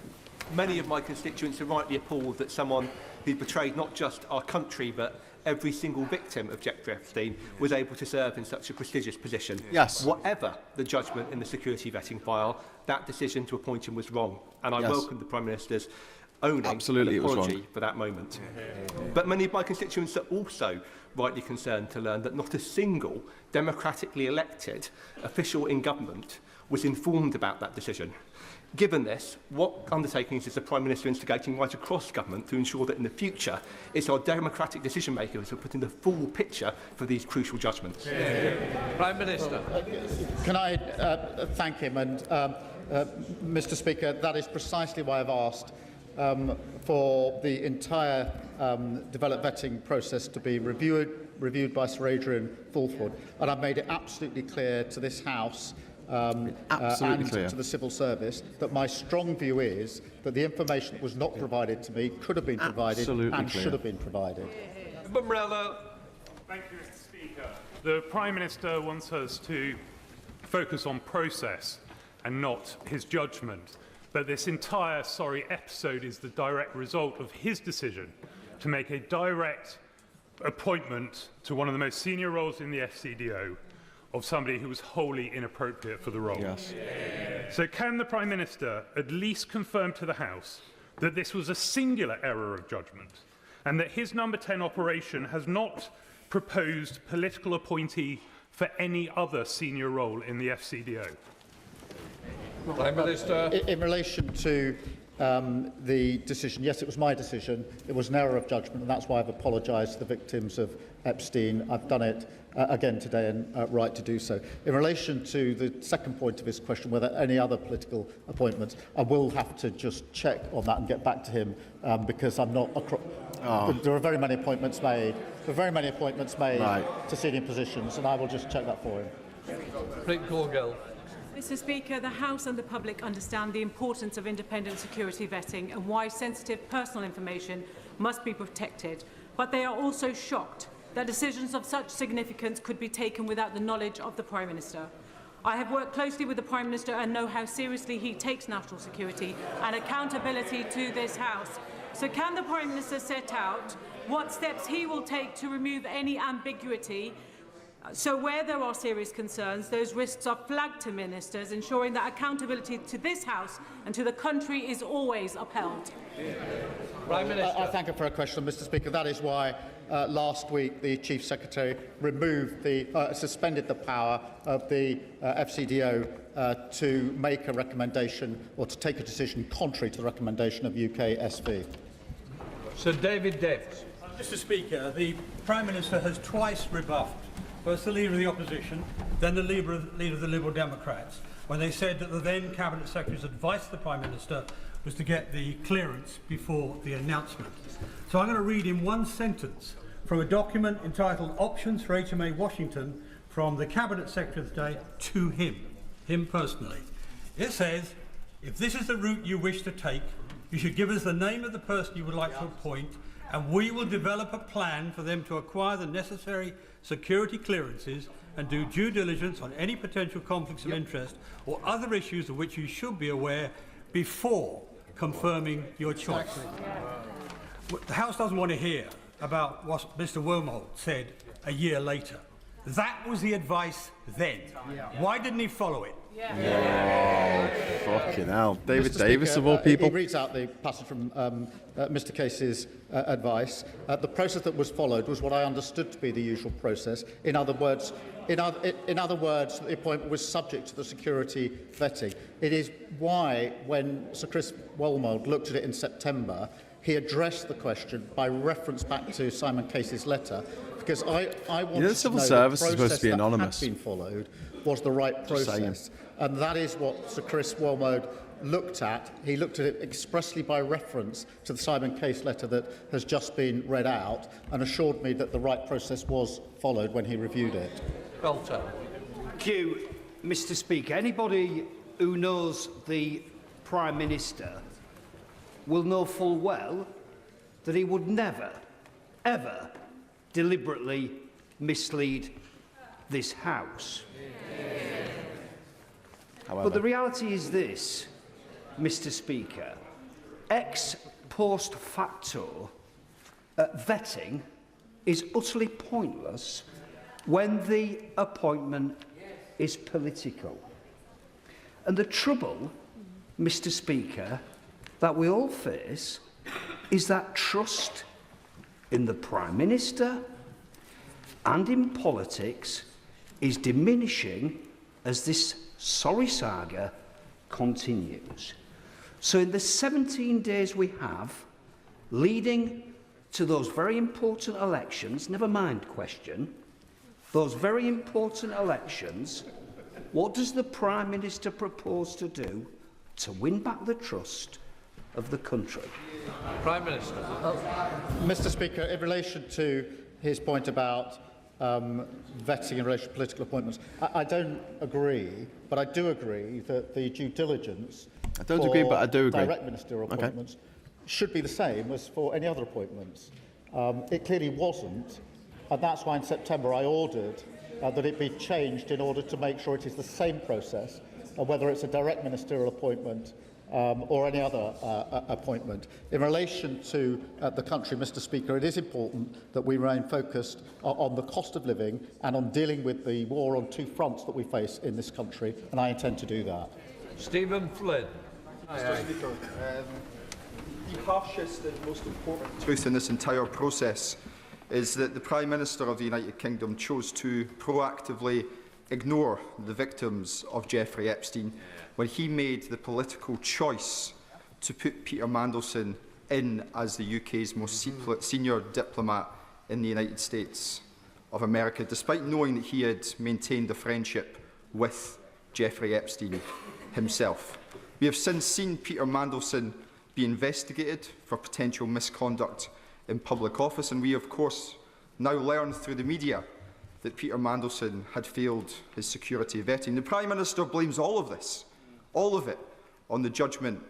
Many of my constituents are rightly appalled that someone who betrayed not just our country but every single victim of Jeffrey Epstein was able to serve in such a prestigious position. Yes. Whatever the judgment in the security vetting file, that decision to appoint him was wrong, and I welcome the Prime Minister's owning an apology for that moment. But many of my constituents are also rightly concerned to learn that not a single democratically elected official in government was informed about that decision. Given this, what undertakings is the Prime Minister instigating right across government to ensure that in the future it's our democratic decition makers who are putting the full picture for these crucial judgments? Prime Minister. Can I thank him? And Mr. Speaker, that is precisely why I've asked for the entire developed vetting process to be reviewed by Sir Adrian Fulford, and I've made it absolutely clear to this House and to the civil service that my strong view is that the information that was not provided to me could have been provided and should have been provided. Bumrella. Thank you, Mr. Speaker. The Prime Minister wants us to focus on process and not his judgment. But this entire sorry episode is the direct result of his decision to make a direct appointment to one of the most senior roles in the FCDO of somebody who was wholly inappropriate for the role. Yes. So can the Prime Minister at least confirm to the House that this was a singular error of judgment and that his number 10 operation has not proposed political appointee for any other senior role in the FCDO? Prime Minister. In relation to the decision, yes, it was my decision. It was an error of judgment, and that's why I've apologised to the victims of Epstein. I've done it again today, and right to do so. In relation to the second point of his question, whether any other political appointments, I will have to just check on that and get back to him, because I'm not. There are very many appointments made. There are very many appointments made to senior positions, and I will just check that for him. Rick Corgill. Mr. Speaker, the House and the public understand the importance of independent security vetting and why sensitive personal information must be protected, but they are also shocked that decisions of such significance could be taken without the knowledge of the Prime Minister. I have worked closely with the Prime Minister and know how seriously he takes national security and accountability to this House. So can the Prime Minister set out what steps he will take to remove any ambiguity, so where there are serious concerns, those risks are flagged to ministers, ensuring that accountability to this House and to the country is always upheld? Prime Minister. I thank her for her question, Mr. Speaker. That is why last week the Chief Secretary suspended the power of the FCDO to make a recommendation or to take a decision contrary to the recommendation of UK SV. Sir David Debs. Mr. Speaker, the Prime Minister has twice rebuffed first the Leader of the Opposition, then the Leader of the Liberal Democrats, when they said that the then Cabinet Secretary's advice to the Prime Minister was to get the clearance before the announcement. So I'm going to read in one sentence from a document entitled Options for HMA Washington from the Cabinet Secretary of the day to him personally. It says, if this is the route you wish to take, you should give us the name of the person you would like to appoint, and we will develop a plan for them to acquire the necessary security clearances and do due diligence on any potential conflicts of interest or other issues of which you should be aware before confirming your choice. The House doesn't want to hear about what Mr. Wormald said a year later. That was the advice then. Why didn't he follow it? Fucking hell. David Mr. Davis, Speaker, of all people. He reads out the passage from Mr. Case's advice. The process that was followed was what I understood to be the usual process. In other words, the appointment was subject to the security vetting. It is why, when Sir Chris Wormald looked at it in September, he addressed the question by reference back to Simon Case's letter, because I wanted to know service the is supposed to be anonymous. that had been followed was the right process. And that is what Sir Chris Wormald looked at. He looked at it expressly by reference to the Simon Case letter that has just been read out, and assured me that the right process was followed when he reviewed it. Belter. Thank you, Mr. Speaker. Anybody who knows the Prime Minister will know full well that he would never, ever deliberately mislead this House. However. But the reality is this, Mr. Speaker, ex post facto vetting is utterly pointless when the appointment is political. And the trouble, Mr. Speaker, that we all face is that trust in the Prime Minister and in politics is diminishing as this sorry saga continues. So in the 17 days we have leading to those very important elections, never mind question, those very important elections, what does the Prime Minister propose to do to win back the trust of the country? Prime Minister. Mr. Speaker, in relation to his point about vetting in relation to political appointments, I don't agree, but I do agree that the due diligence direct ministerial appointments should be the same as for any other appointments. It clearly wasn't, and that's why in September I ordered that it be changed in order to make sure it is the same process, whether it's a direct ministerial appointment or any other appointment. In relation to the country, Mr. Speaker, it is important that we remain focused on the cost of living and on dealing with the war on two fronts that we face in this country, and I intend to do that. Stephen Flynn. Mr. Speaker, the harshest and most important truth in this entire process is that the Prime Minister of the United Kingdom chose to proactively ignore the victims of Jeffrey Epstein when he made the political choice to put Peter Mandelson in as the UK's most senior diplomat in the United States of America, despite knowing that he had maintained a friendship with Jeffrey Epstein himself. We have since seen Peter Mandelson be investigated for potential misconduct in public office, and we, of course, now learn through the media that Peter Mandelson had failed his security vetting. The Prime Minister blames all of this, all of it, on the judgment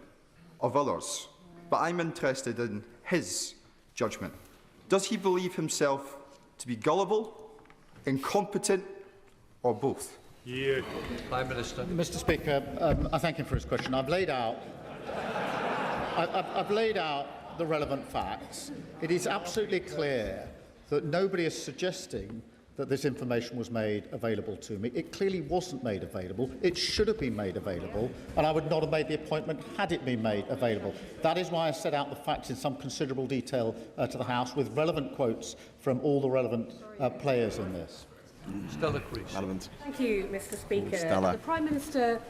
of others. But I'm interested in his judgment. Does he believe himself to be gullible, incompetent, or both? Yeah. Prime Minister. Mr. Speaker, I thank him for his question. I've laid out the relevant facts. It is absolutely clear that nobody is suggesting that this information was made available to me. It clearly wasn't made available. It should have been made available, and I would not have made the appointment had it been made available. That is why I set out the facts in some considerable detail to the House, with relevant quotes from all the relevant players in this. Stella Crease. Thank you, Mr. Speaker. Stella. The Prime Minister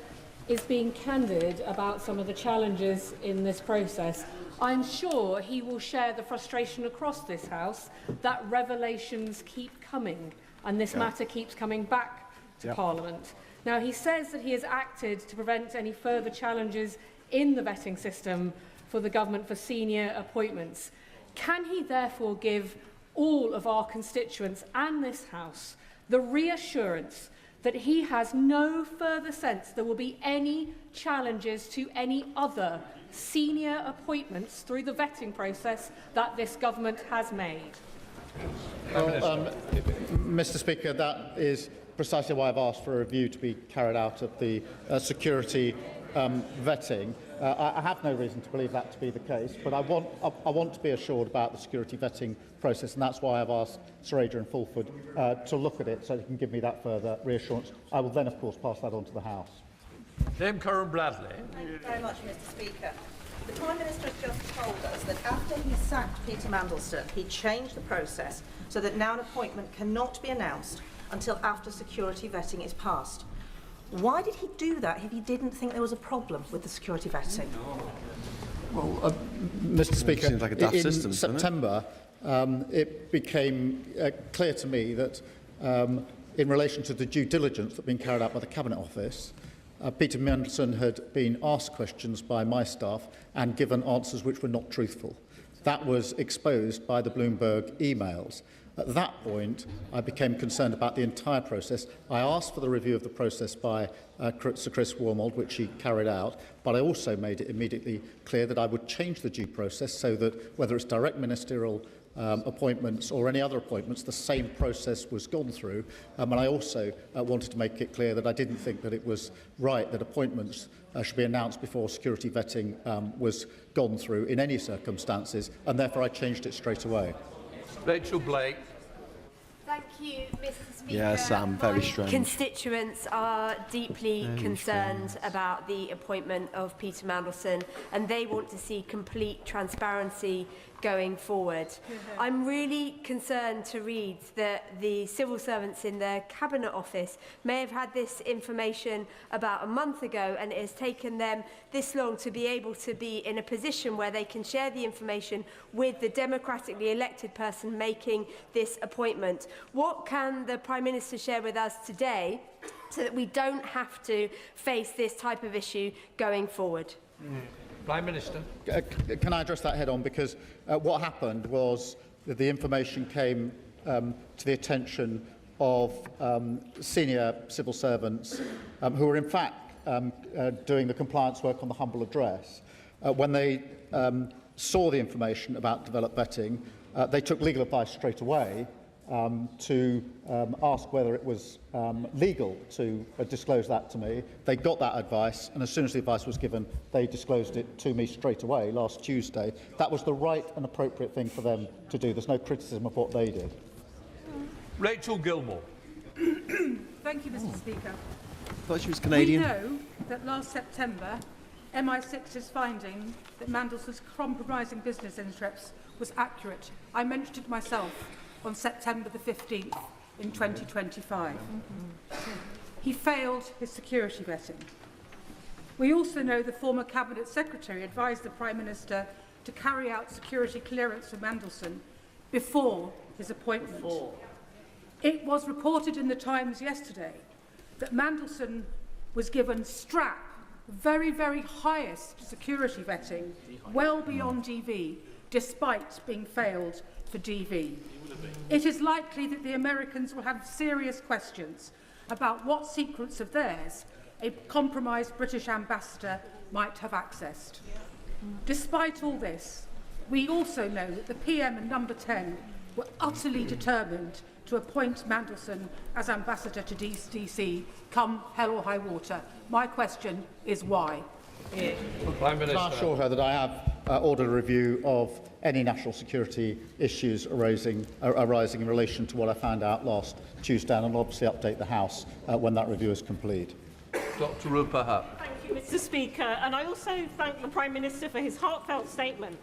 is being candid about some of the challenges in this process. I'm sure he will share the frustration across this House that revelations keep coming and this matter keeps coming back to Parliament. Now, he says that he has acted to prevent any further challenges in the vetting system for the government for senior appointments. Can he therefore give all of our constituents and this House the reassurance that he has no further sense there will be any challenges to any other senior appointments through the vetting process that this government has made? Well, Mr. Speaker, that is precisely why I've asked for a review to be carried out of the security vetting. I have no reason to believe that to be the case, but I want to be assured about the security vetting process, and that's why I've asked Sir Adrian Fulford to look at it so he can give me that further reassurance. I will then, of course, pass that on to the House. Dame Karen Bradley. Thank you very much, Mr. Speaker. The Prime Minister has just told us that after he sacked Peter Mandelson, he changed the process so that now an appointment cannot be announced until after security vetting is passed. Why did he do that if he didn't think there was a problem with the security vetting? Well, Mr. Speaker, seems like a daft in system, September, it became clear to me that in relation to the due diligence that had been carried out by the Cabinet Office, Peter Mandelson had been asked questions by my staff and given answers which were not truthful. That was exposed by the Bloomberg emails. At that point, I became concerned about the entire process. I asked for the review of the process by Sir Chris Wormold, which he carried out, but I also made it immediately clear that I would change the due process so that whether it's direct ministerial appointments or any other appointments, the same process was gone through. And I also wanted to make it clear that I didn't think that it was right that appointments should be announced before security vetting was gone through in any circumstances, and therefore I changed it straight away. Rachel Blake. Thank you, Mr. Speaker. Yeah, Sam, very strange. Constituents are deeply concerned about the appointment of Peter Mandelson, and they want to see complete transparency going forward. I'm really concerned to read that the civil servants in the Cabinet Office may have had this information about a month ago, and it has taken them this long to be able to be in a position where they can share the information with the democratically elected person making this appointment. What can the Prime Minister share with us today so that we don't have to face this type of issue going forward? Prime Minister. Can I address that head on? Because what happened was that the information came to the attention of senior civil servants who were in fact doing the compliance work on the humble address. When they saw the information about developed vetting, they took legal advice straight away to ask whether it was legal to disclose that to me. They got that advice, and as soon as the advice was given, they disclosed it to me straight away last Tuesday. That was the right and appropriate thing for them to do. There's no criticism of what they did. Rachel Gilmore. Thank you, Mr. Speaker. I thought she was Canadian. We know that last September, MI6's finding that Mandelson's compromising business interests was accurate. I mentioned it myself on September the 15th in 2025. He failed his security vetting. We also know the former Cabinet Secretary advised the Prime Minister to carry out security clearance for Mandelson before his appointment. It was reported in the Times yesterday that Mandelson was given strap, very, very highest security vetting, well beyond DV, despite being failed for DV. It is likely that the Americans will have serious questions about what secrets of theirs a compromised British ambassador might have accessed. Despite all this, we also know that the PM and Number 10 were utterly determined to appoint Mandelson as ambassador to DC, come hell or high water. My question is why? Prime Minister. Can I assure her that I have ordered a review of any national security issues arising in relation to what I found out last Tuesday, and I'll obviously update the House when that review is complete. Dr. Rupa Hutt. Thank you, Mr. Speaker. And I also thank the Prime Minister for his heartfelt statement.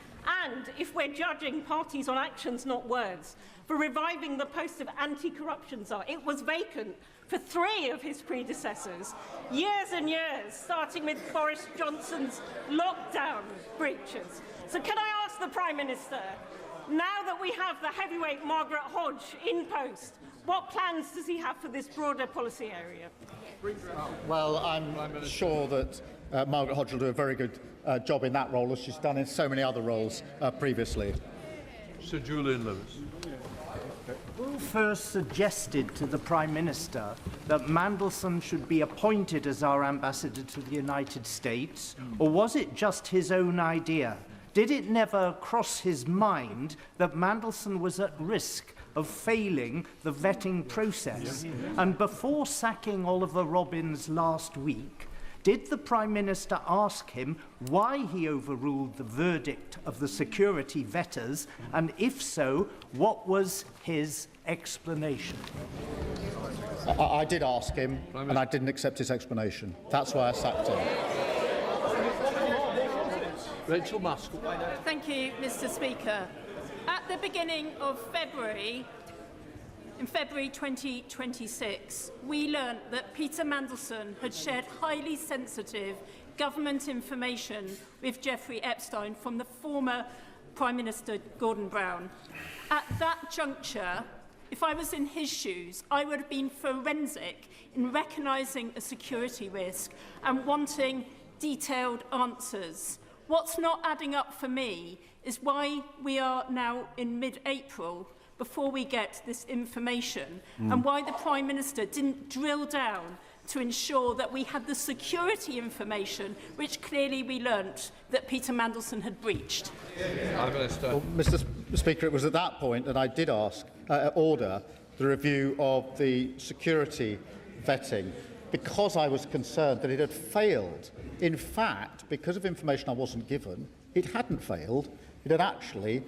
And, if we're judging parties on actions, not words, for reviving the post of anti-corruption czar. It was vacant for 3 of his predecessors, years and years, starting with Boris Johnson's lockdown breaches. So can I ask the Prime Minister, now that we have the heavyweight Margaret Hodge in post, What plans does he have for this broader policy area? Well, I'm sure that Margaret Hodge will do a very good job in that role, as she's done in so many other roles previously. Sir Julian Lewis. Who first suggested to the Prime Minister that Mandelson should be appointed as our ambassador to the United States, or was it just his own idea? Did it never cross his mind that Mandelson was at risk of failing the vetting process? And before sacking Olly Robbins last week, did the Prime Minister ask him why he overruled the verdict of the security vetters, and if so, what was his explanation? I did ask him, and I didn't accept his explanation. That's why I sacked him. Rachel Musk. Thank you, Mr. Speaker. At the beginning of February, in February 2026, we learnt that Peter Mandelson had shared highly sensitive government information with Jeffrey Epstein from the former Prime Minister Gordon Brown. At that juncture, if I was in his shoes, I would have been forensic in recognising a security risk and wanting detailed answers. What's not adding up for me is why we are now in mid-April before we get this information, and why the Prime Minister didn't drill down to ensure that we had the security information, which clearly we learnt that Peter Mandelson had breached. Well, Mr. Speaker, it was at that point that I did order the review of the security vetting, because I was concerned that it had failed. In fact, because of information I wasn't given, it hadn't failed. It had actually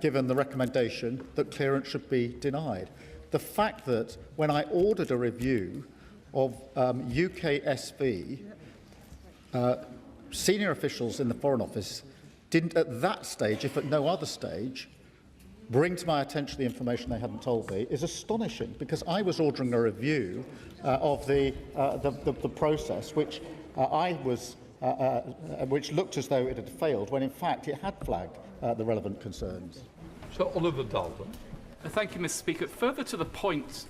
given the recommendation that clearance should be denied. The fact that when I ordered a review of UKSV, senior officials in the Foreign Office didn't at that stage, if at no other stage, bring to my attention the information they hadn't told me is astonishing, because I was ordering a review of the process, which which looked as though it had failed, when in fact it had flagged the relevant concerns. Sir Oliver Dalton. Thank you, Mr. Speaker. Further to the point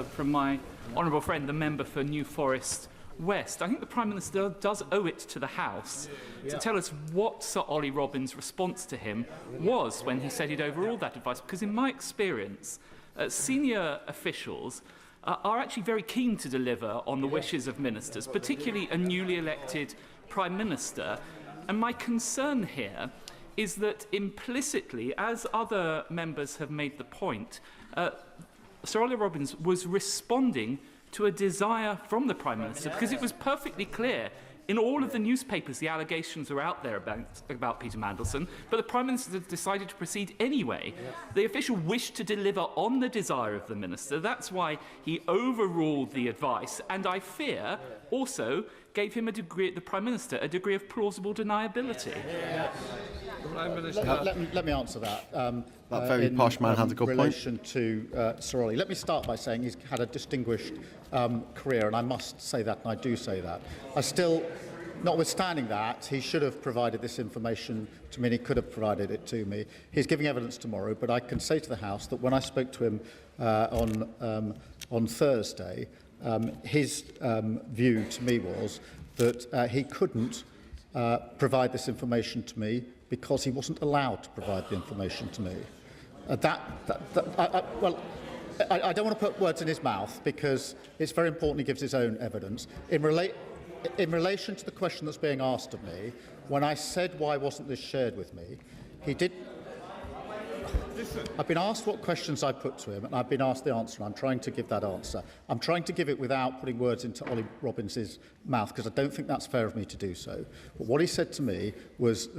from my honourable friend, the member for New Forest West, I think the Prime Minister does owe it to the House to tell us what Sir Olly Robbins' response to him was when he said he'd overruled that advice, because in my experience, senior officials are actually very keen to deliver on the wishes of ministers, particularly a newly elected Prime Minister. And my concern here is that implicitly, as other members have made the point, Sir Olly Robbins was responding to a desire from the Prime Minister, because it was perfectly clear in all of the newspapers the allegations were out there about Peter Mandelson, but the Prime Minister decided to proceed anyway. The official wished to deliver on the desire of the Minister. That's why he overruled the advice, and I fear also gave him the Prime Minister a degree of plausible deniability. Let me answer that. That very posh man had a good point. In relation to Sir Olly, let me start by saying he's had a distinguished career, and I must say that, and I do say that. I still, notwithstanding that, he should have provided this information to me, and he could have provided it to me. He's giving evidence tomorrow, but I can say to the House that when I spoke to him on Thursday, his view to me was that he couldn't provide this information to me because he wasn't allowed to provide the information to me. I don't want to put words in his mouth, because it's very important he gives his own evidence. In relation to the question that's being asked of me, when I said why wasn't this shared with me, he did. I've been asked what questions I put to him, and I've been asked the answer, and I'm trying to give that answer. I'm trying to give it without putting words into Olly Robbins' mouth, because I don't think that's fair of me to do so. But what he said to me was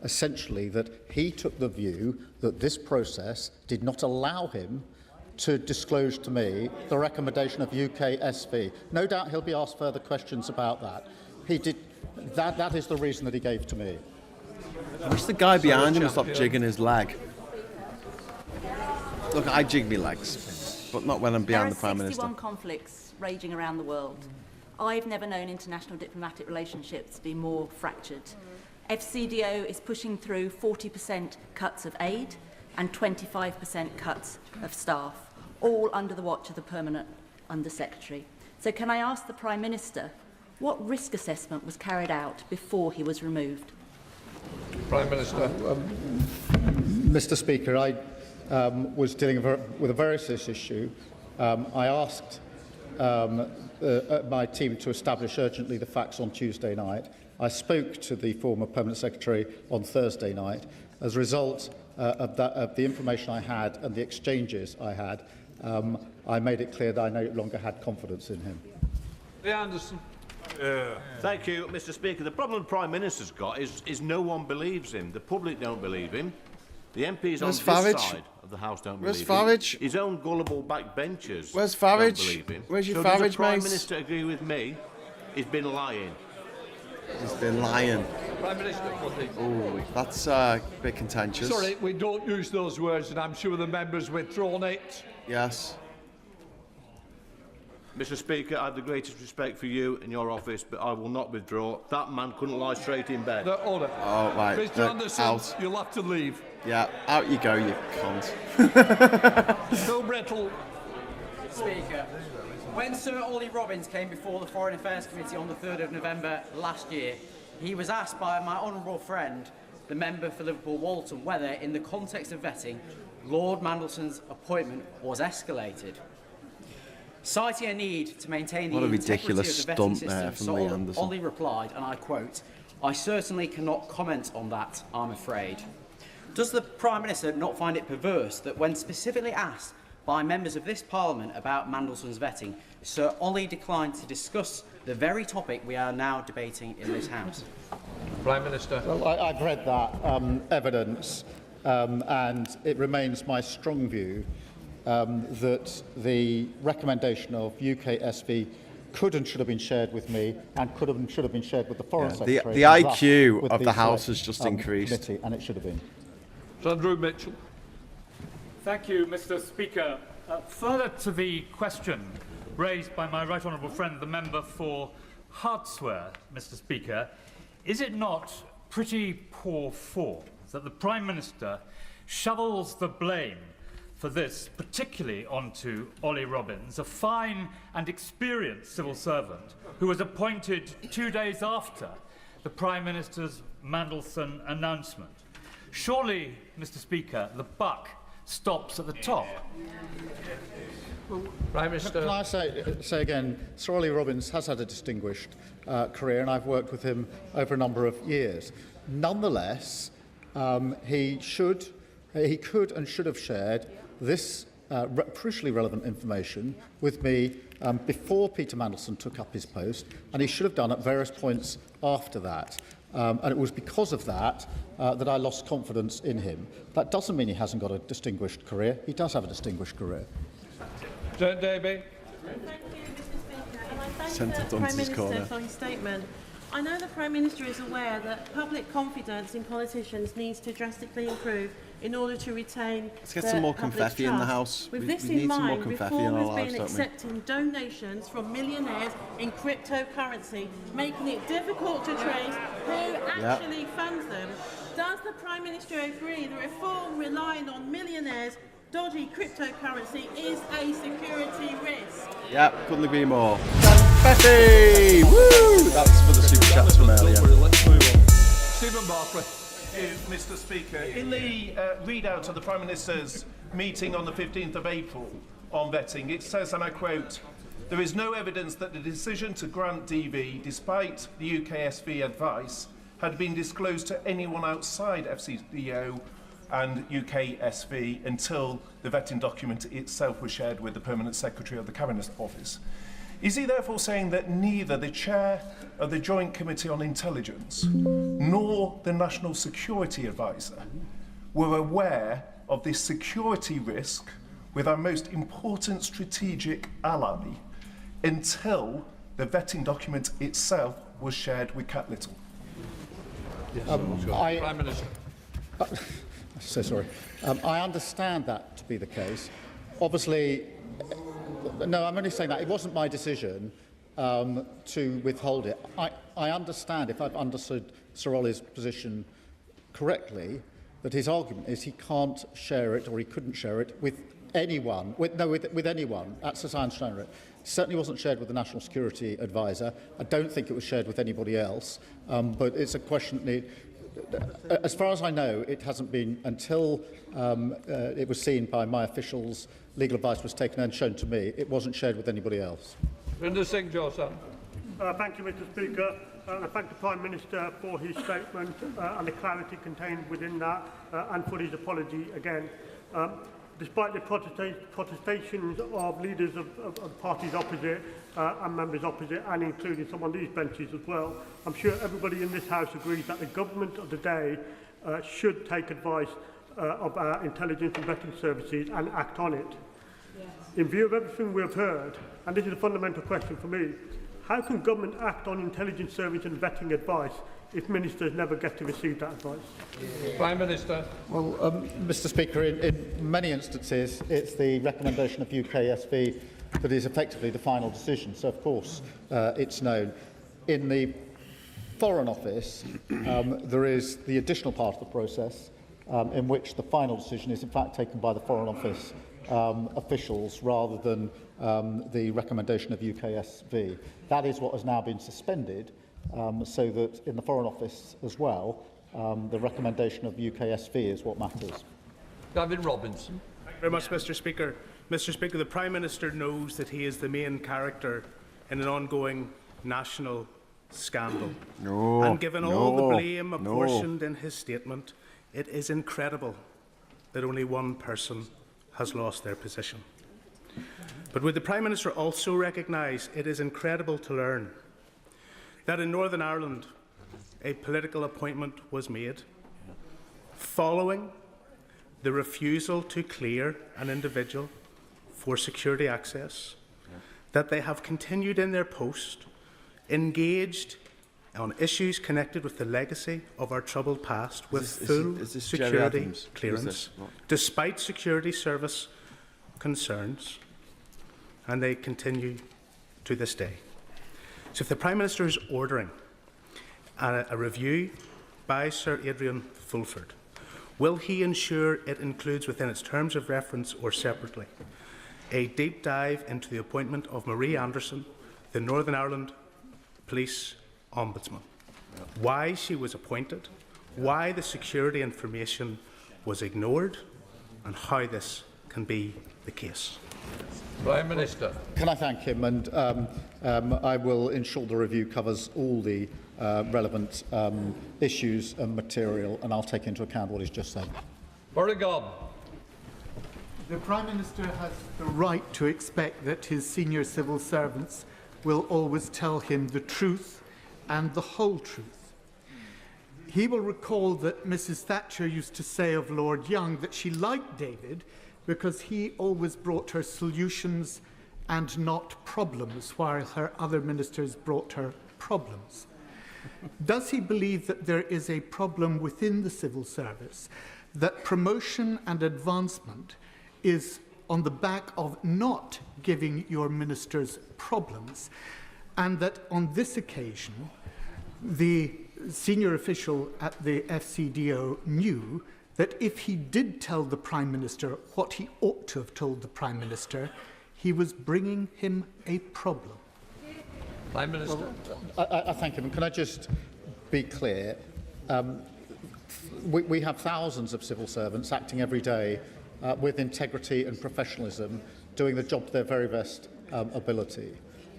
essentially that he took the view that this process did not allow him to disclose to me the recommendation of UKSV. No doubt he'll be asked further questions about that. He did. That is the reason that he gave to me. I wish the guy behind him would stop jigging his leg. Look, I jig me legs, but not when I'm behind the Prime Minister. There are 61 conflicts raging around the world. I've never known international diplomatic relationships to be more fractured. FCDO is pushing through 40% cuts of aid and 25% cuts of staff. all under the watch of the Permanent Under-Secretary. So can I ask the Prime Minister what risk assessment was carried out before he was removed? Prime Minister. Mr. Speaker, I was dealing with a very serious issue. I asked my team to establish urgently the facts on Tuesday night. I spoke to the former Permanent Secretary on Thursday night. As a result of the information I had and the exchanges I had, I made it clear that I no longer had confidence in him. Anderson. Thank you, Mr. Speaker. The problem the Prime Minister's got is no one believes him. The public don't believe him. The MPs on this side of the House don't believe him. His own gullible backbenchers don't believe him. Where's your so Farage, does the Prime mate? Minister agree with me? He's been lying. He's been lying. Prime Minister, Oh, that's a bit contentious. Sorry, we don't use those words, and I'm sure the members withdrawn it. Yes. Mr. Speaker, I have the greatest respect for you and your office, but I will not withdraw. That man couldn't lie straight in bed. Order. Oh, right. Mr. Anderson, out. you'll have to leave. Yeah, out you go, you cunt. Phil Brettle. Speaker, when Sir Olly Robbins came before the Foreign Affairs Committee on the 3rd of November last year, he was asked by my honourable friend, the member for Liverpool Walton, whether, in the context of vetting, Lord Mandelson's appointment was escalated. Citing a need to maintain the integrity of the vetting system, Sir Olly replied, and I quote, "I certainly cannot comment on that, I'm afraid." Does the Prime Minister not find it perverse that when specifically asked by members of this Parliament about Mandelson's vetting, Sir Olly declined to discuss the very topic we are now debating in this House? Prime Minister. Well, I've read that evidence, and it remains my strong view that the recommendation of UK SV could and should have been shared with me, and could have and should have been shared with the Foreign Secretary. The IQ of the House has just increased. And it should have been. Andrew Mitchell. Thank you, Mr. Speaker. Further to the question raised by my right honourable friend, the member for Hartsware, Mr. Speaker, is it not pretty poor form that the Prime Minister shovels the blame for this, particularly onto Olly Robbins, a fine and experienced civil servant who was appointed 2 days after the Prime Minister's Mandelson announcement? Surely, Mr. Speaker, the buck stops at the top. Prime Minister. Can I say again, Sir Olly Robbins has had a distinguished career, and I've worked with him over a number of years. Nonetheless, he could and should have shared this crucially relevant information with me before Peter Mandelson took up his post, and he should have done at various points after that. And it was because of that that I lost confidence in him. That doesn't mean he hasn't got a distinguished career. He does have a distinguished career. Davey. Thank you, Mr. Speaker, and I thank the Prime Minister for his statement. I know the Prime Minister is aware that public confidence in politicians needs to drastically improve in order to retain Let's get some more confetti in the House. With we this need in some more mind, confetti in Reform our has lives, been don't we? accepting donations from millionaires in cryptocurrency, making it difficult to trace who actually funds them. Does the Prime Minister agree that reform relying on millionaires' dodgy cryptocurrency is a security risk? Yeah, couldn't agree more. Confetti! Woo! That's for the super chats from earlier. Let's move on. Stephen Barclay. Mr. Speaker, in the readout of the Prime Minister's meeting on the 15th of April on vetting, it says, and I quote, "There is no evidence that the decision to grant DV, despite the UKSV advice, had been disclosed to anyone outside FCDO and UKSV until the vetting document itself was shared with the Permanent Secretary of the Cabinet Office." Is he therefore saying that neither the Chair of the Joint Committee on Intelligence nor the National Security Advisor were aware of this security risk with our most important strategic ally until the vetting document itself was shared with Cat Little? Prime Minister. So sorry. I understand that to be the case. Obviously, no, I'm only saying that it wasn't my decision to withhold it. I understand, if I've understood Sir Olly's position correctly, that his argument is he can't share it, or he couldn't share it, with anyone, with anyone, that's as I understand it. Certainly wasn't shared with the National Security Advisor. I don't think it was shared with anybody else. But it's a question. As far as I know, it hasn't been until it was seen by my officials, legal advice was taken and shown to me. It wasn't shared with anybody else. Rinder Singh Joseph. Thank you, Mr. Speaker. I thank the Prime Minister for his statement and the clarity contained within that, and for his apology again. Despite the protestations of leaders of parties opposite and members opposite, and including some on these benches as well, I'm sure everybody in this House agrees that the government of the day should take advice of our intelligence and vetting services and act on it. Yes. In view of everything we have heard, and this is a fundamental question for me, how can government act on intelligence service and vetting advice if ministers never get to receive that advice? Prime Minister. Well, Mr. Speaker, in many instances, it's the recommendation of UKSV that is effectively the final decision. So, of course, it's known. In the Foreign Office, there is the additional part of the process in which the final decision is, in fact, taken by the Foreign Office officials rather than the recommendation of UKSV. That is what has now been suspended, so that in the Foreign Office as well, the recommendation of UKSV is what matters. David Robinson. Thank you very much, Mr. Speaker. Mr. Speaker, the Prime Minister knows that he is the main character in an ongoing national scandal. And given all the blame apportioned in his statement, it is incredible that only one person has lost their position. But would the Prime Minister also recognise it is incredible to learn that in Northern Ireland a political appointment was made following the refusal to clear an individual for security access, that they have continued in their post, engaged on issues connected with the legacy of our troubled past with full security clearance, despite security service concerns, and they continue to this day. So if the Prime Minister is ordering a review by Sir Adrian Fulford, will he ensure it includes within its terms of reference or separately a deep dive into the appointment of Marie Anderson, the Northern Ireland Police Ombudsman, why she was appointed, why the security information was ignored, and how this can be the case? Prime Minister. Can I thank him? And I will ensure the review covers all the relevant issues and material, and I'll take into account what he's just said. Oregon. The Prime Minister has the right to expect that his senior civil servants will always tell him the truth and the whole truth. He will recall that Mrs. Thatcher used to say of Lord Young that she liked David because he always brought her solutions and not problems, while her other ministers brought her problems. Does he believe that there is a problem within the civil service, that promotion and advancement is on the back of not giving your ministers problems, and that on this occasion the senior official at the FCDO knew that if he did tell the Prime Minister what he ought to have told the Prime Minister, he was bringing him a problem? Prime Minister. Well, I thank him. Can I just be clear? We have thousands of civil servants acting every day with integrity and professionalism, doing the job to their very best ability.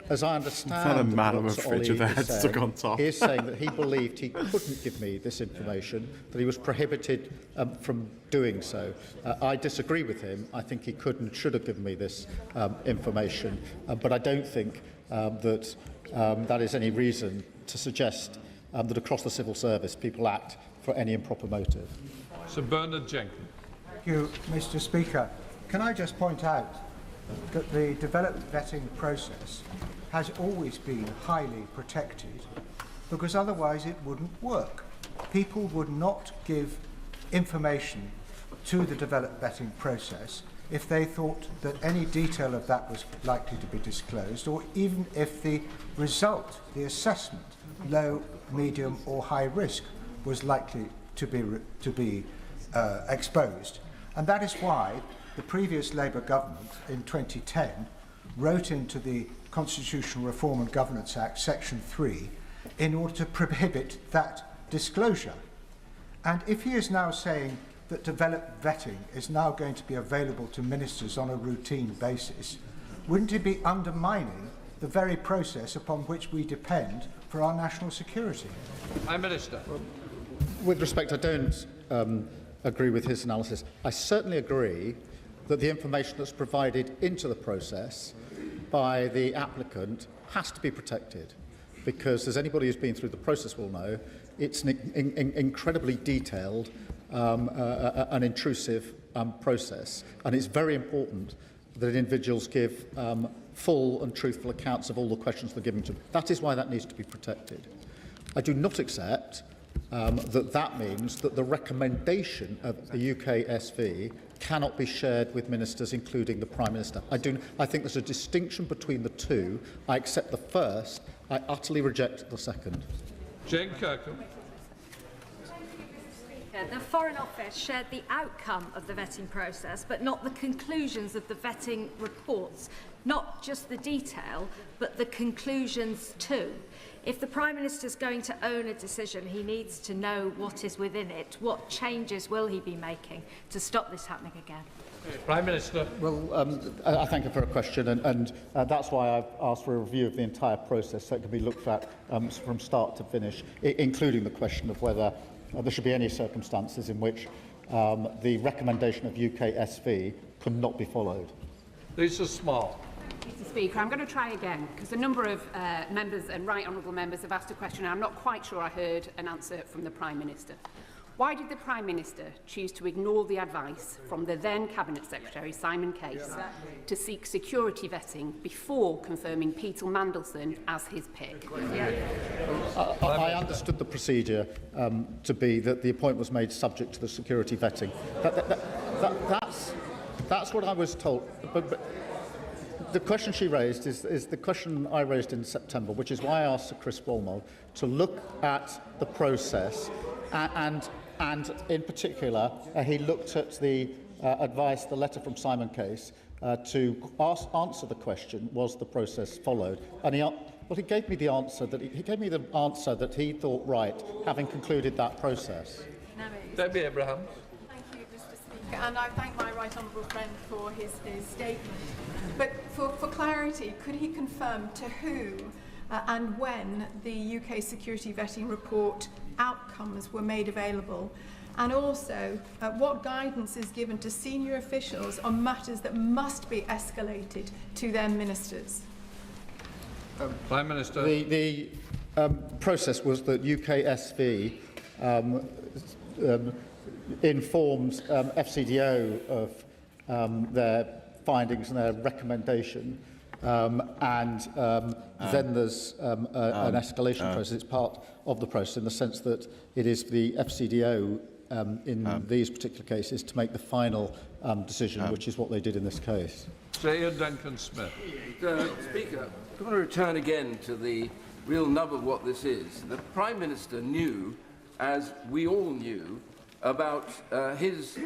As I understand what Olly is saying that he believed he couldn't give me this information, that he was prohibited from doing so. I disagree with him. I think he could and should have given me this information, but I don't think that that is any reason to suggest that across the civil service people act for any improper motive. Sir Bernard Jenkins. Thank you, Mr. Speaker. Can I just point out that the development vetting process has always been highly protected, because otherwise it wouldn't work. People would not give information to the development vetting process if they thought that any detail of that was likely to be disclosed, or even if the result, the assessment, low, medium or high risk, was likely to be exposed. And that is why the previous Labour government in 2010 wrote into the Constitutional Reform and Governance Act, Section 3, in order to prohibit that disclosure. And if he is now saying that developed vetting is now going to be available to ministers on a routine basis, wouldn't it be undermining the very process upon which we depend for our national security? Prime Minister. With respect, I don't agree with his analysis. I certainly agree that the information that's provided into the process by the applicant has to be protected, because, as anybody who's been through the process will know, it's an incredibly detailed and intrusive process, and it's very important that individuals give full and truthful accounts of all the questions they're given to them. That is why that needs to be protected. I do not accept that means that the recommendation of the UKSV cannot be shared with ministers, including the Prime Minister. I think there's a distinction between the two. I accept the first. I utterly reject the second. Jane Kirkham. The Foreign Office shared the outcome of the vetting process, but not the conclusions of the vetting reports. Not just the detail, but the conclusions too. If the Prime Minister is going to own a decision, he needs to know what is within it. What changes will he be making to stop this happening again? Prime Minister. Well, I thank you for a question, and that's why I've asked for a review of the entire process so it can be looked at from start to finish, including the question of whether there should be any circumstances in which the recommendation of UKSV could not be followed. Lisa Small. Mr Speaker, I'm going to try again, because a number of members and right honourable members have asked a question and I'm not quite sure I heard an answer from the Prime Minister. Why did the Prime Minister choose to ignore the advice from the then Cabinet Secretary, Simon Case, to seek security vetting before confirming Peter Mandelson as his pick? I understood the procedure to be that the appointment was made subject to the security vetting. That's what I was told. But the question she raised is the question I raised in September, which is why I asked Sir Chris Walmole to look at the process and in particular, he looked at the advice, the letter from Simon Case, to answer the question, was the process followed? And he gave me the answer that he thought right, having concluded that process. Debbie Abraham. Thank you, Mr Speaker, and I thank my right honourable friend for his statement. But for clarity, could he confirm to whom and when the UK security vetting report outcomes were made available, and also what guidance is given to senior officials on matters that must be escalated to their ministers? Prime Minister. The process was that UKSV informed FCDO of their findings and their recommendation. Then there's an escalation process. It's part of the process in the sense that it is the FCDO in these particular cases to make the final decision, which is what they did in this case. Ian Duncan-Smith. Speaker, I want to return again to the real nub of what this is. The Prime Minister knew, as we all knew, about his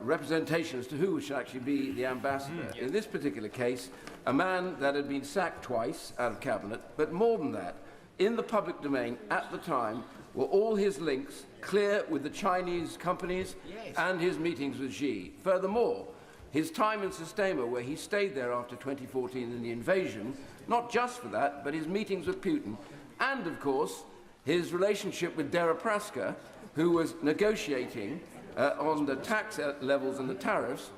representation as to who should actually be the ambassador. In this particular case, a man that had been sacked twice out of Cabinet, but more than that, in the public domain at the time were all his links clear with the Chinese companies and his meetings with Xi. Furthermore, his time in Sistema, where he stayed there after 2014 in the invasion, not just for that, but his meetings with Putin, and of course, his relationship with Deripaska, who was negotiating on the tax levels and the tariffs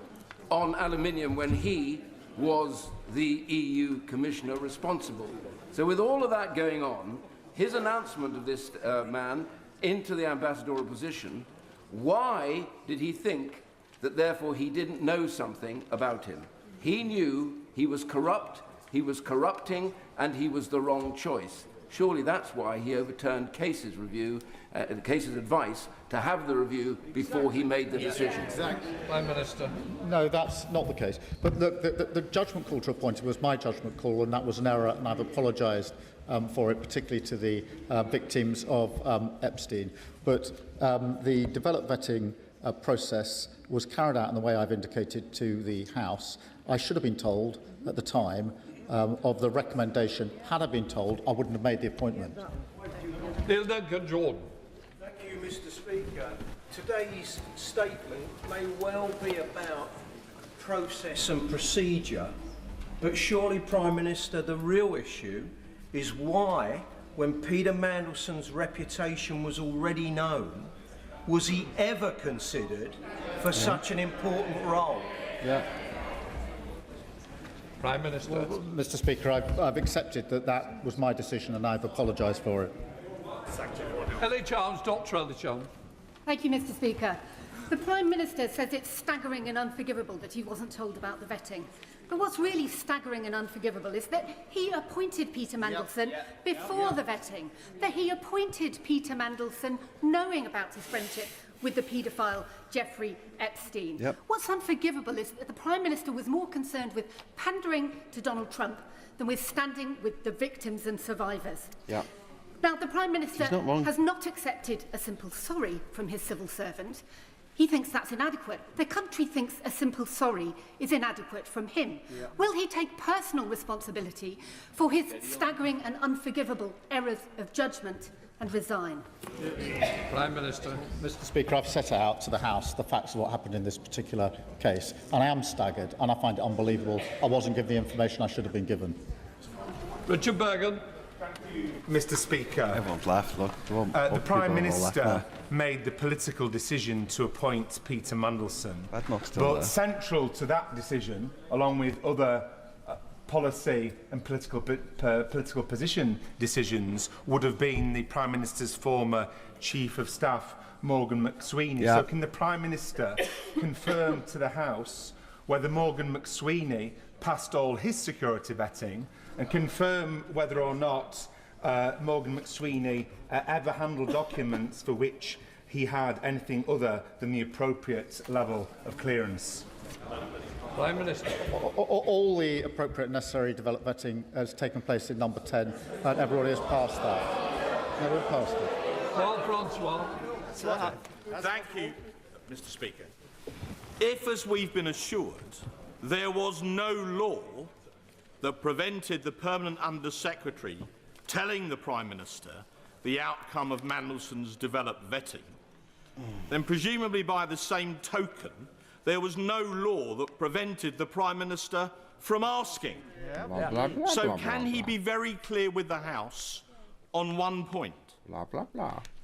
on aluminium when he was the EU Commissioner responsible. So with all of that going on, his announcement of this man into the ambassadorial position, why did he think that therefore he didn't know something about him? He knew he was corrupt, he was corrupting, and he was the wrong choice. Surely that's why he overturned Case's review, Case's advice to have the review before he made the decision. Exactly. Prime Minister. No, that's not the case. But the judgment call to appoint was my judgment call, and that was an error, and I've apologised for it, particularly to the victims of Epstein. But the developed vetting process was carried out in the way I've indicated to the House, I should have been told at the time of the recommendation. Had I been told, I wouldn't have made the appointment. Neil Duncan Jordan. Thank you, Mr. Speaker. Today's statement may well be about process and procedure, but surely, Prime Minister, the real issue is why, when Peter Mandelson's reputation was already known, was he ever considered for such an important role? Yeah. Prime Minister. Well, Mr. Speaker, I've accepted that that was my decision and I've apologised for it. Ellie Charles, Dr. Ellie Charles. Thank you, Mr. Speaker. The Prime Minister says it's staggering and unforgivable that he wasn't told about the vetting. But what's really staggering and unforgivable is that he appointed Peter Mandelson before the vetting, that he appointed Peter Mandelson knowing about his friendship with the paedophile Jeffrey Epstein. What's unforgivable is that the Prime Minister was more concerned with pandering to Donald Trump than with standing with the victims and survivors. Now, the Prime Minister has not accepted a simple sorry from his civil servant. He thinks that's inadequate. The country thinks a simple sorry is inadequate from him. Will he take personal responsibility for his staggering and unforgivable errors of judgment and resign? Prime Minister. Mr. Speaker, I've set out to the House the facts of what happened in this particular case, and I am staggered, and I find it unbelievable I wasn't given the information I should have been given. Richard Bergen. Mr. Speaker, everyone's left. Look, the Prime Minister made the political decision to appoint Peter Mandelson. But central to that decision, along with other policy and political position decisions, would have been the Prime Minister's former Chief of Staff, Morgan McSweeney. So can the Prime Minister confirm to the House whether Morgan McSweeney passed all his security vetting, and confirm whether or not Morgan McSweeney ever handled documents for which he had anything other than the appropriate level of clearance? Prime Minister. All the appropriate necessary developed vetting has taken place in number 10, and everybody has passed that. Everyone passed it. Paul Francois. Thank you, Mr. Speaker. If, as we've been assured, there was no law that prevented the Permanent Under-Secretary telling the Prime Minister the outcome of Mandelson's developed vetting, then presumably by the same token, there was no law that prevented the Prime Minister from asking. So can he be very clear with the House on one point?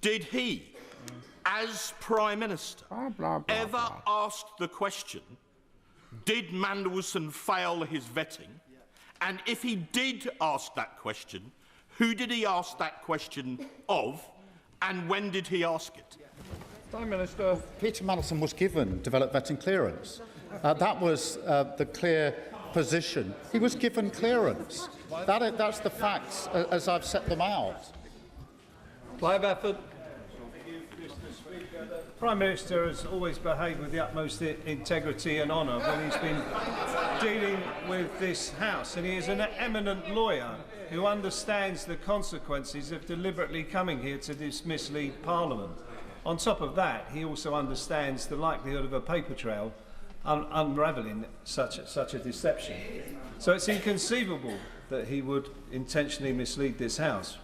Did he, as Prime Minister, ever ask the question, did Mandelson fail his vetting? And if he did ask that question, who did he ask that question of, and when did he ask it? Prime Minister. Peter Mandelson was given developed vetting clearance. That was the clear position. He was given clearance. That's the facts as I've set them out. Clive Efford. The Prime Minister has always behaved with the utmost integrity and honour when he's been dealing with this House, and he is an eminent lawyer who understands the consequences of deliberately coming here to mislead Parliament. On top of that, he also understands the likelihood of a paper trail unravelling such a deception. So it's inconceivable that he would intentionally mislead this House.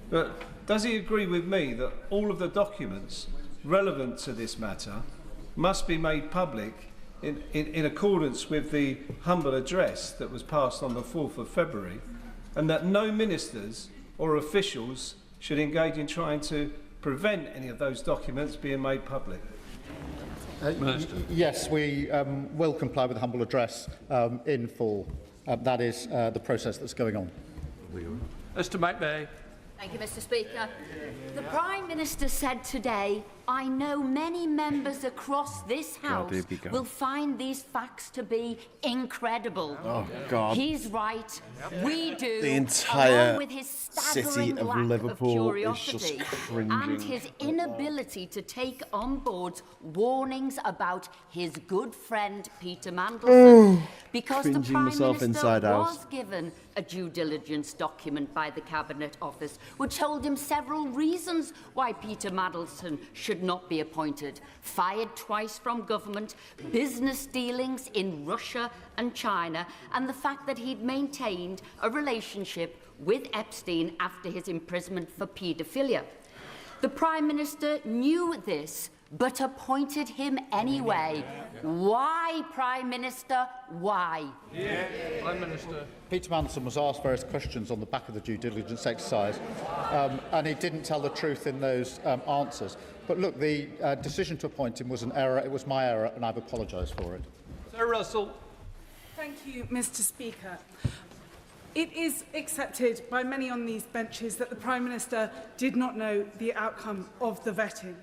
But does he agree with me that all of the documents relevant to this matter must be made public in accordance with the humble address that was passed on the 4th of February, and that no ministers or officials should engage in trying to prevent any of those documents being made public? Yes, we will comply with the humble address in full. That is the process that's going on. Mr. McVeigh. Thank you, Mr. Speaker. The Prime Minister said today, I know many members across this House will find these facts to be incredible. Oh, God. He's right. We do. The entire along with his city of lack Liverpool of is just curiosity cringing. and his inability to take on board warnings about his good friend Peter Mandelson. because the Prime Minister was given a due diligence document by the Cabinet Office, which told him several reasons why Peter Mandelson should not be appointed. Fired twice from government, business dealings in Russia and China, and the fact that he'd maintained a relationship with Epstein after his imprisonment for paedophilia. The Prime Minister knew this, but appointed him anyway. Why, Prime Minister? Why? Prime Minister. Peter Mandelson was asked various questions on the back of the due diligence exercise, and he didn't tell the truth in those answers. But look, the decision to appoint him was an error. It was my error, and I've apologised for it. Sir Russell. Thank you, Mr. Speaker. It is accepted by many on these benches that the Prime Minister did not know the outcome of the vetting.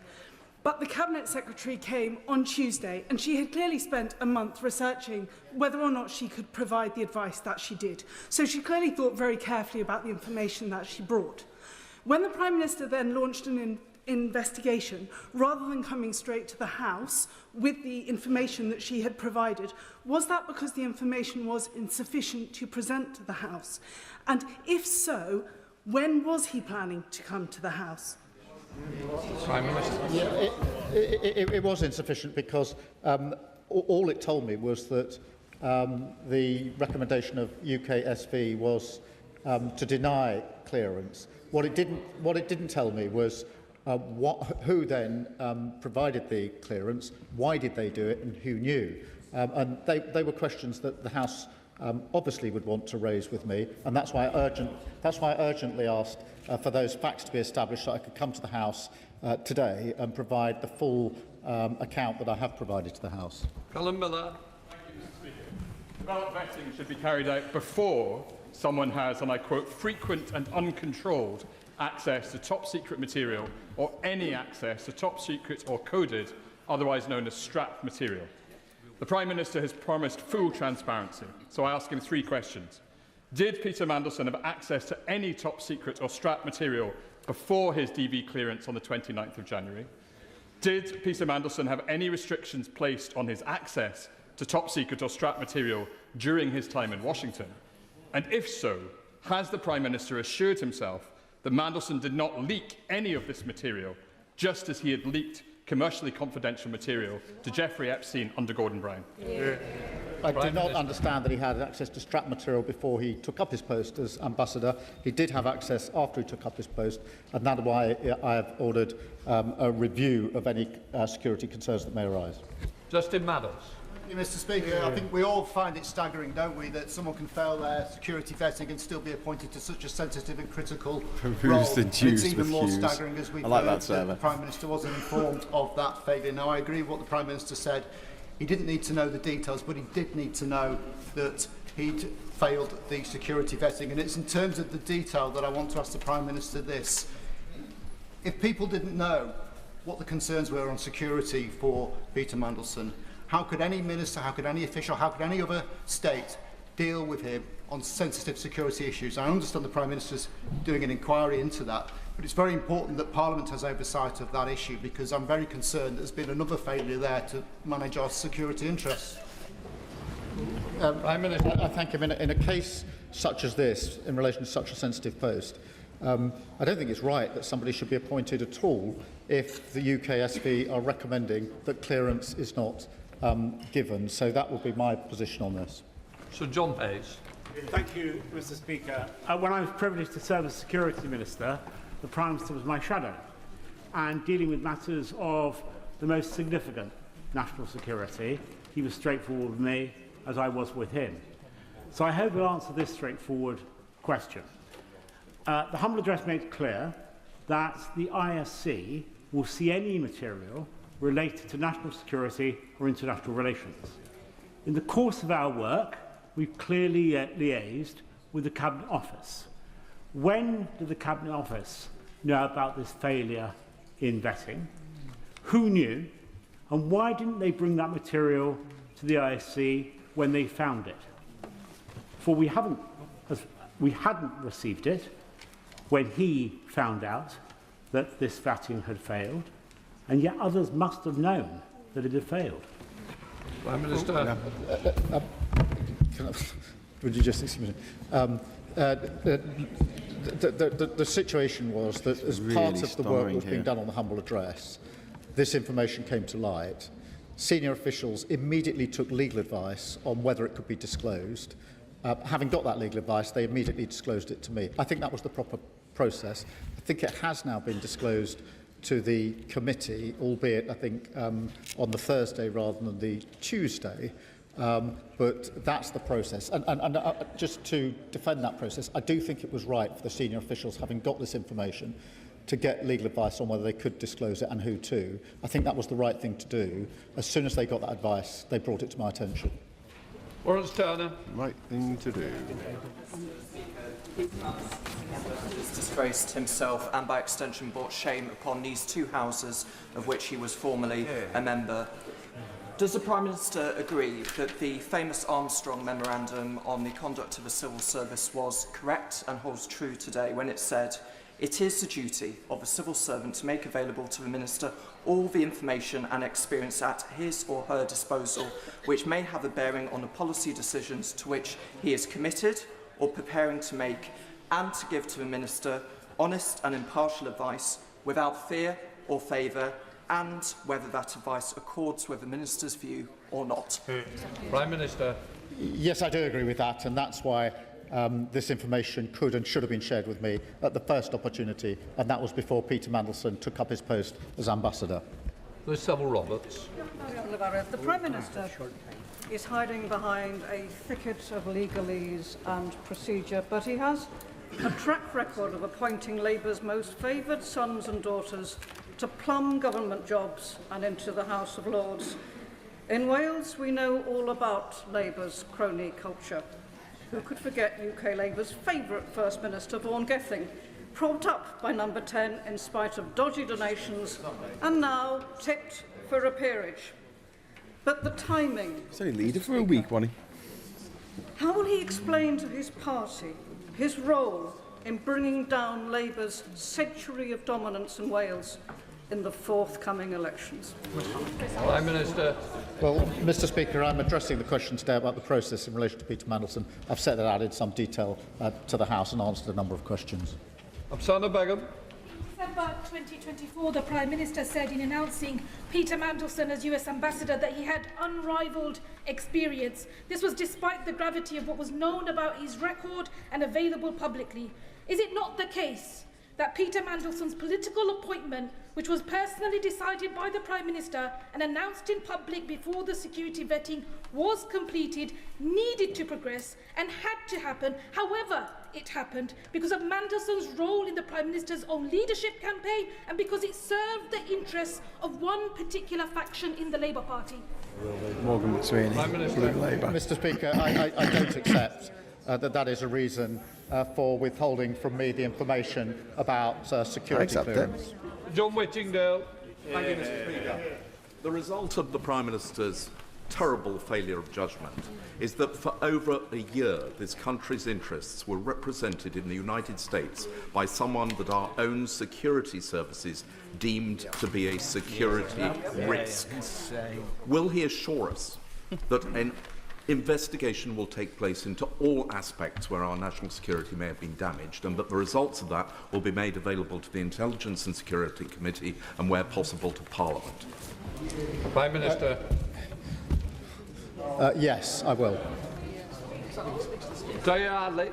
But the Cabinet Secretary came on Tuesday, and she had clearly spent a month researching whether or not she could provide the advice that she did. So she clearly thought very carefully about the information that she brought. When the Prime Minister then launched an investigation, rather than coming straight to the House with the information that she had provided, was that because the information was insufficient to present to the House? And if so, when was he planning to come to the House? Prime Minister. Yeah, it was insufficient because all it told me was that the recommendation of UKSV was to deny clearance. What it didn't tell me was who then provided the clearance, why did they do it, and who knew. And they were questions that the House obviously would want to raise with me, and that's why I urgently asked for those facts to be established so I could come to the House today and provide the full account that I have provided to the House. Callum Miller. Ballot vetting should be carried out before someone has, and I quote, frequent and uncontrolled access to top-secret material or any access to top-secret or coded, otherwise known as strapped material. The Prime Minister has promised full transparency, so I ask him three questions. Did Peter Mandelson have access to any top-secret or strapped material before his DV clearance on the 29th of January? Did Peter Mandelson have any restrictions placed on his access to top-secret or strapped material during his time in Washington? And if so, has the Prime Minister assured himself that Mandelson did not leak any of this material, just as he had leaked commercially confidential material to Jeffrey Epstein under Gordon Brown? I do not understand that he had access to strapped material before he took up his post as ambassador. He did have access after he took up his post, and that's why I have ordered a review of any security concerns that may arise. Justin Maddox. Mr. Speaker, I think we all find it staggering, don't we, that someone can fail their security vetting and still be appointed to such a sensitive and critical role. It's even more staggering as we've heard that the Prime Minister wasn't informed of that failure. Now, I agree with what the Prime Minister said. He didn't need to know the details, but he did need to know that he'd failed the security vetting. And it's in terms of the detail that I want to ask the Prime Minister this. If people didn't know what the concerns were on security for Peter Mandelson, how could any minister, how could any official, how could any other state deal with him on sensitive security issues? I understand the Prime Minister's doing an inquiry into that, but it's very important that Parliament has oversight of that issue, because I'm very concerned there's been another failure there to manage our security interests. Prime Minister, I thank him. In a case such as this, in relation to such a sensitive post, I don't think it's right that somebody should be appointed at all if the UKSV are recommending that clearance is not given. So that would be my position on this. Sir John Hayes. Thank you, Mr. Speaker. When I was privileged to serve as Security Minister, the Prime Minister was my shadow, and dealing with matters of the most significant national security, he was straightforward with me, as I was with him. So I hope he'll answer this straightforward question. The humble address makes clear that the ISC will see any material related to national security or international relations. In the course of our work, we've clearly liaised with the Cabinet Office. When did the Cabinet Office know about this failure in vetting? Who knew? And why didn't they bring that material to the ISC when they found it? For we hadn't received it when he found out that this vetting had failed, and yet others must have known that it had failed. Prime Minister. Would you just excuse me? The situation was that as part of the work that was being done on the humble address, this information came to light. Senior officials immediately took legal advice on whether it could be disclosed. Having got that legal advice, they immediately disclosed it to me. I think that was the proper process. I think it has now been disclosed to the committee, albeit, I think, on the Thursday rather than the Tuesday. But that's the process. And just to defend that process, I do think it was right for the senior officials, having got this information, to get legal advice on whether they could disclose it and who to. I think that was the right thing to do. As soon as they got that advice, they brought it to my attention. Lawrence Turner. Right thing to do. He's disgraced himself and by extension brought shame upon these two houses of which he was formerly a member. Does the Prime Minister agree that the famous Armstrong memorandum on the conduct of the civil service was correct and holds true today when it said, "It is the duty of a civil servant to make available to the Minister all the information and experience at his or her disposal which may have a bearing on the policy decisions to which he is committed or preparing to make, and to give to the Minister honest and impartial advice without fear or favour, and whether that advice accords with the Minister's view or not." Prime Minister. Yes, I do agree with that, and that's why this information could and should have been shared with me at the first opportunity, and that was before Peter Mandelson took up his post as ambassador. Lewis Roberts. The Prime Minister is hiding behind a thicket of legalese and procedure, but he has a track record of appointing Labour's most favoured sons and daughters to plumb government jobs and into the House of Lords. In Wales, we know all about Labour's crony culture. Who could forget UK Labour's favourite First Minister, Vaughan Gething, propped up by number 10 in spite of dodgy donations, and now tipped for a peerage. But the timing... He's only leader for a week, wasn't he? How will he explain to his party his role in bringing down Labour's century of dominance in Wales in the forthcoming elections? Prime Minister. Well, Mr Speaker, I'm addressing the question today about the process in relation to Peter Mandelson. I've set that out in some detail to the House and answered a number of questions. Afsana Begum. December 2024, the Prime Minister said in announcing Peter Mandelson as US Ambassador that he had unrivalled experience. This was despite the gravity of what was known about his record and available publicly. Is it not the case that Peter Mandelson's political appointment, which was personally decided by the Prime Minister and announced in public before the security vetting was completed, needed to progress and had to happen? However, it happened because of Mandelson's role in the Prime Minister's own leadership campaign and because it served the interests of one particular faction in the Labour Party. Morgan McSweeney, Labour. Mr Speaker, I don't accept that is a reason for withholding from me the information about security clearance. John Whittingdale. Thank you, Mr Speaker. The result of the Prime Minister's terrible failure of judgment is that for over a year this country's interests were represented in the United States by someone that our own security services deemed to be a security risk. Will he assure us that an investigation will take place into all aspects where our national security may have been damaged, and that the results of that will be made available to the Intelligence and Security Committee and, where possible, to Parliament? Prime Minister. Yes, I will. Dayali.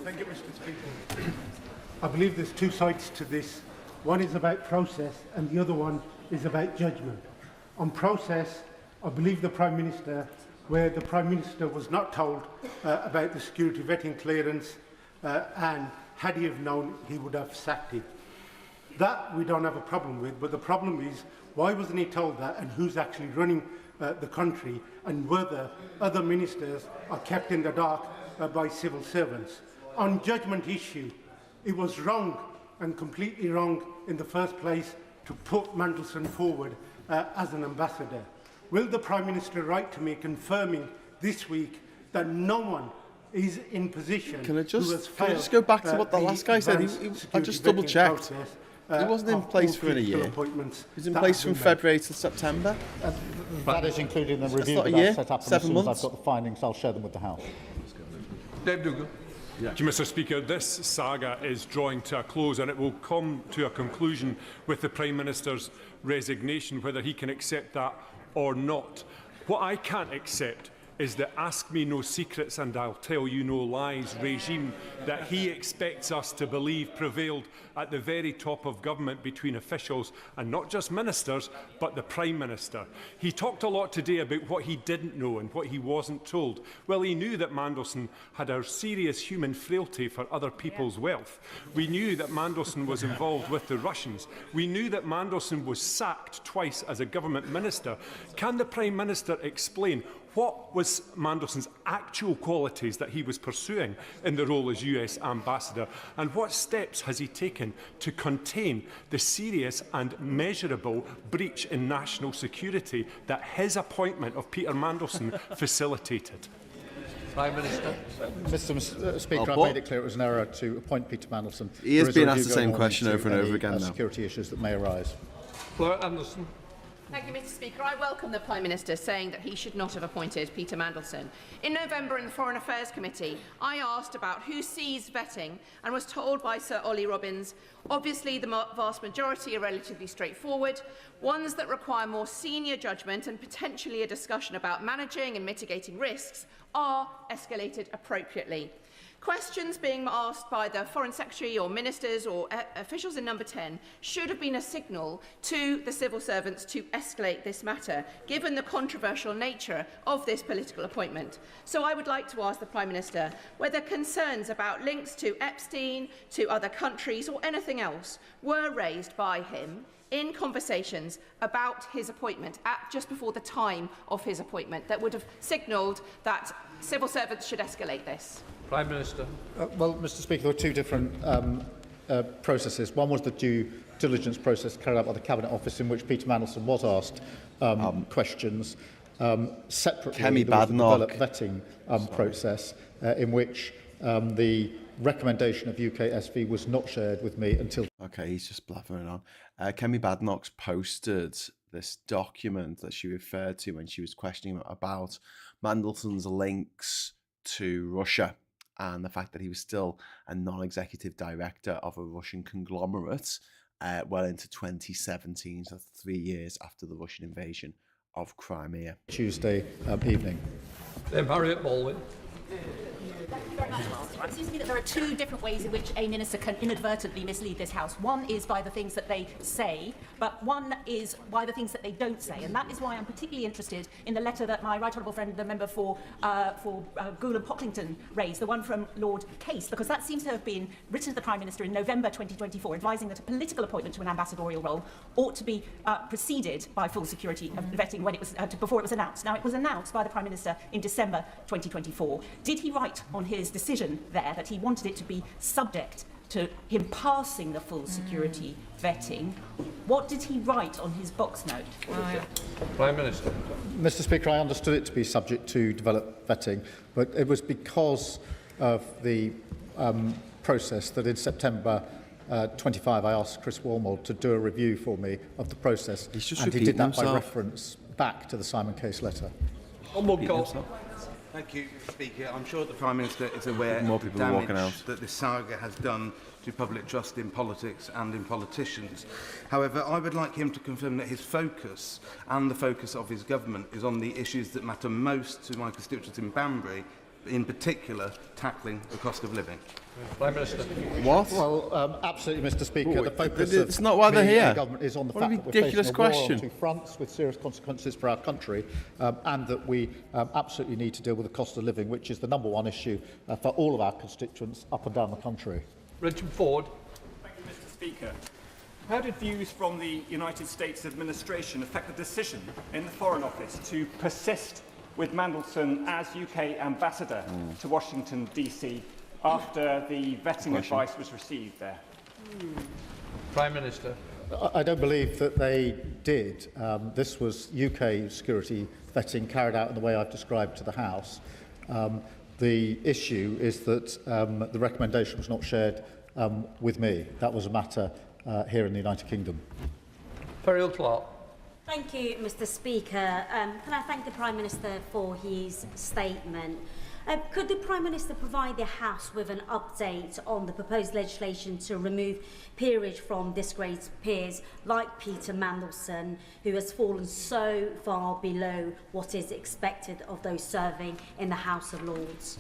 Thank you, Mr Speaker. I believe there's two sides to this. One is about process and the other one is about judgment. On process, I believe the Prime Minister, where the Prime Minister was not told about the security vetting clearance, and had he have known, he would have sacked him. That we don't have a problem with, but the problem is, why wasn't he told that, and who's actually running the country, and whether other ministers are kept in the dark by civil servants. On judgment issue, it was wrong and completely wrong in the first place to put Mandelson forward as an ambassador. Will the Prime Minister write to me confirming this week that no one is in position Can I just go back to what the last guy said? I just double-checked. It wasn't in place for a year. It was in place from February to September. That is included in the review not a that year, I've set up. And 7 as soon as months. I've got the findings, I'll share them with the House. Dave Dougal. Thank you, Mr. Speaker. This saga is drawing to a close, and it will come to a conclusion with the Prime Minister's resignation, whether he can accept that or not. What I can't accept is the ask me no secrets and I'll tell you no lies regime that he expects us to believe prevailed at the very top of government between officials, and not just ministers, but the Prime Minister. He talked a lot today about what he didn't know and what he wasn't told. Well, he knew that Mandelson had a serious human frailty for other people's wealth. We knew that Mandelson was involved with the Russians. We knew that Mandelson was sacked twice as a government minister. Can the Prime Minister explain what was Mandelson's actual qualities that he was pursuing in the role as US ambassador, and what steps has he taken to contain the serious and measurable breach in national security that his appointment of Peter Mandelson facilitated? Prime Minister. Mr. Speaker, I made it clear it was an error to appoint Peter Mandelson. He has been asked the same question over and over again now. Security issues that may arise. Fleur Anderson. Thank you, Mr. Speaker. I welcome the Prime Minister saying that he should not have appointed Peter Mandelson. In November in the Foreign Affairs Committee, I asked about who sees vetting and was told by Sir Olly Robbins, obviously the vast majority are relatively straightforward, ones that require more senior judgment and potentially a discussion about managing and mitigating risks are escalated appropriately. Questions being asked by the Foreign Secretary or ministers or officials in number 10 should have been a signal to the civil servants to escalate this matter, given the controversial nature of this political appointment. So I would like to ask the Prime Minister whether concerns about links to Epstein, to other countries or anything else were raised by him in conversations about his appointment at just before the time of his appointment that would have signalled that civil servants should escalate this. Prime Minister. Well, Mr. Speaker, there were two different processes. One was the due diligence process carried out by the Cabinet Office, in which Peter Mandelson was asked questions. Separately, there was the developed vetting process, in which the recommendation of UKSV was not shared with me until... Okay, he's just blathering on. Kemi Badenoch's posted this document that she referred to when she was questioning him about Mandelson's links to Russia and the fact that he was still a non-executive director of a Russian conglomerate well into 2017, so 3 years after the Russian invasion of Crimea. Tuesday evening. Harriet Baldwin. It seems to me that there are two different ways in which a minister can inadvertently mislead this House. One is by the things that they say, but one is by the things that they don't say. And that is why I'm particularly interested in the letter that my right honourable friend, the member for Goole and Pocklington, raised, the one from Lord Case, because that seems to have been written to the Prime Minister in November 2024, advising that a political appointment to an ambassadorial role ought to be preceded by full security vetting when it was, before it was announced. Now, it was announced by the Prime Minister in December 2024. Did he write on his decision there that he wanted it to be subject to him passing the full security vetting? What did he write on his box note? Prime Minister. Mr. Speaker, I understood it to be subject to developed vetting, but it was because of the process that in September 25 I asked Chris Wormold to do a review for me of the process, and he did that by reference back to the Simon Case letter. Thank you, Mr. Speaker. I'm sure the Prime Minister is aware More of the people walking damage out. that this saga has done to public trust in politics and in politicians. However, I would like him to confirm that his focus and the focus of his government is on the issues that matter most to my constituents in Banbury, in particular tackling the cost of living. Prime Minister. What? Well, absolutely, Mr. Speaker. The focus it's of not why they're me here. and the government is on the What a fact that we're ridiculous facing a war question. on two fronts with serious consequences for our country, and that we absolutely need to deal with the cost of living, which is the number one issue for all of our constituents up and down the country. Richard Ford. Thank you, Mr. Speaker. How did views from the United States administration affect the decision in the Foreign Office to persist with Mandelson as UK ambassador to Washington, D.C., after the vetting advice was received there? Prime Minister. I don't believe that they did. This was UK security vetting carried out in the way I've described to the House. The issue is that the recommendation was not shared with me. That was a matter here in the United Kingdom. Periel Clark. Thank you, Mr. Speaker. Can I thank the Prime Minister for his statement? Could the Prime Minister provide the House with an update on the proposed legislation to remove peerage from disgraced peers like Peter Mandelson, who has fallen so far below what is expected of those serving in the House of Lords?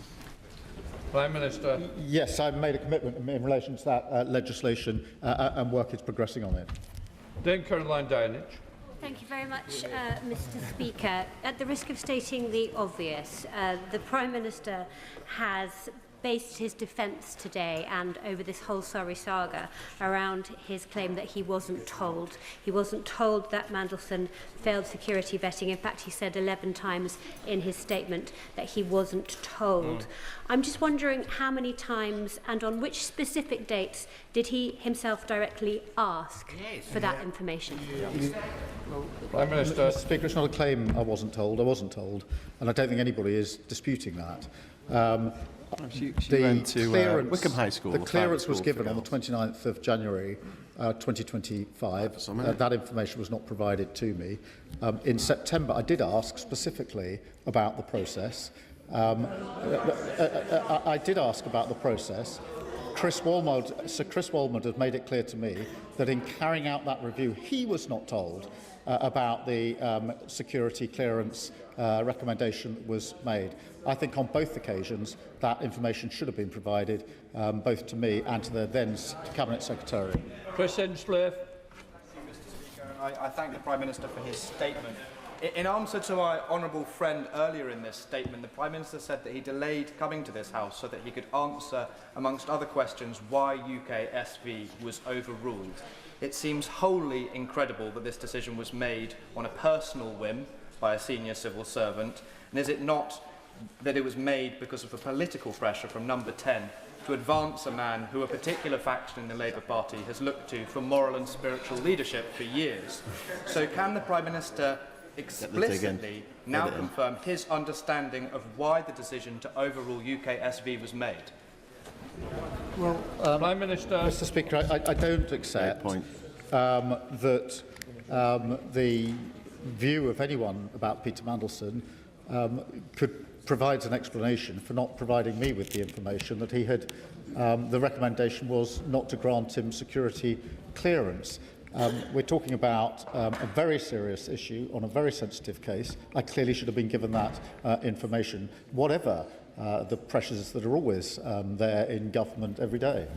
Prime Minister. Yes, I've made a commitment in relation to that legislation and work is progressing on it. Dame Caroline Downage. Thank you very much, Mr. Speaker. At the risk of stating the obvious, the Prime Minister has based his defence today and over this whole Surrey saga around his claim that he wasn't told. He wasn't told that Mandelson failed security vetting. In fact, he said 11 times in his statement that he wasn't told. I'm just wondering how many times and on which specific dates did he himself directly ask for that information? Prime Minister. Mr. Speaker, it's not a claim I wasn't told, and I don't think anybody is disputing that. She went to Wickham High School. The clearance was given on the 29th of January 2025. That information was not provided to me. In September, I did ask specifically about the process. I did ask about the process. Sir Chris Walmond has made it clear to me that in carrying out that review, he was not told about the security clearance recommendation that was made. I think on both occasions that information should have been provided both to me and to the then Cabinet Secretary. Chris Hinchcliffe. I thank the Prime Minister for his statement. In answer to my honourable friend earlier in this statement, the Prime Minister said that he delayed coming to this House so that he could answer, amongst other questions, why UK SV was overruled. It seems wholly incredible that this decision was made on a personal whim by a senior civil servant, and is it not that it was made because of the political pressure from Number 10 to advance a man who a particular faction in the Labour Party has looked to for moral and spiritual leadership for years? So can the Prime Minister explicitly now confirm his understanding of why the decision to overrule UK SV was made? Well, Prime Minister. Mr. Speaker, I don't accept that the view of anyone about Peter Mandelson provides an explanation for not providing me with the information that he had. The recommendation was not to grant him security clearance. We're talking about a very serious issue on a very sensitive case. I clearly should have been given that information, whatever the pressures that are always there in government every day.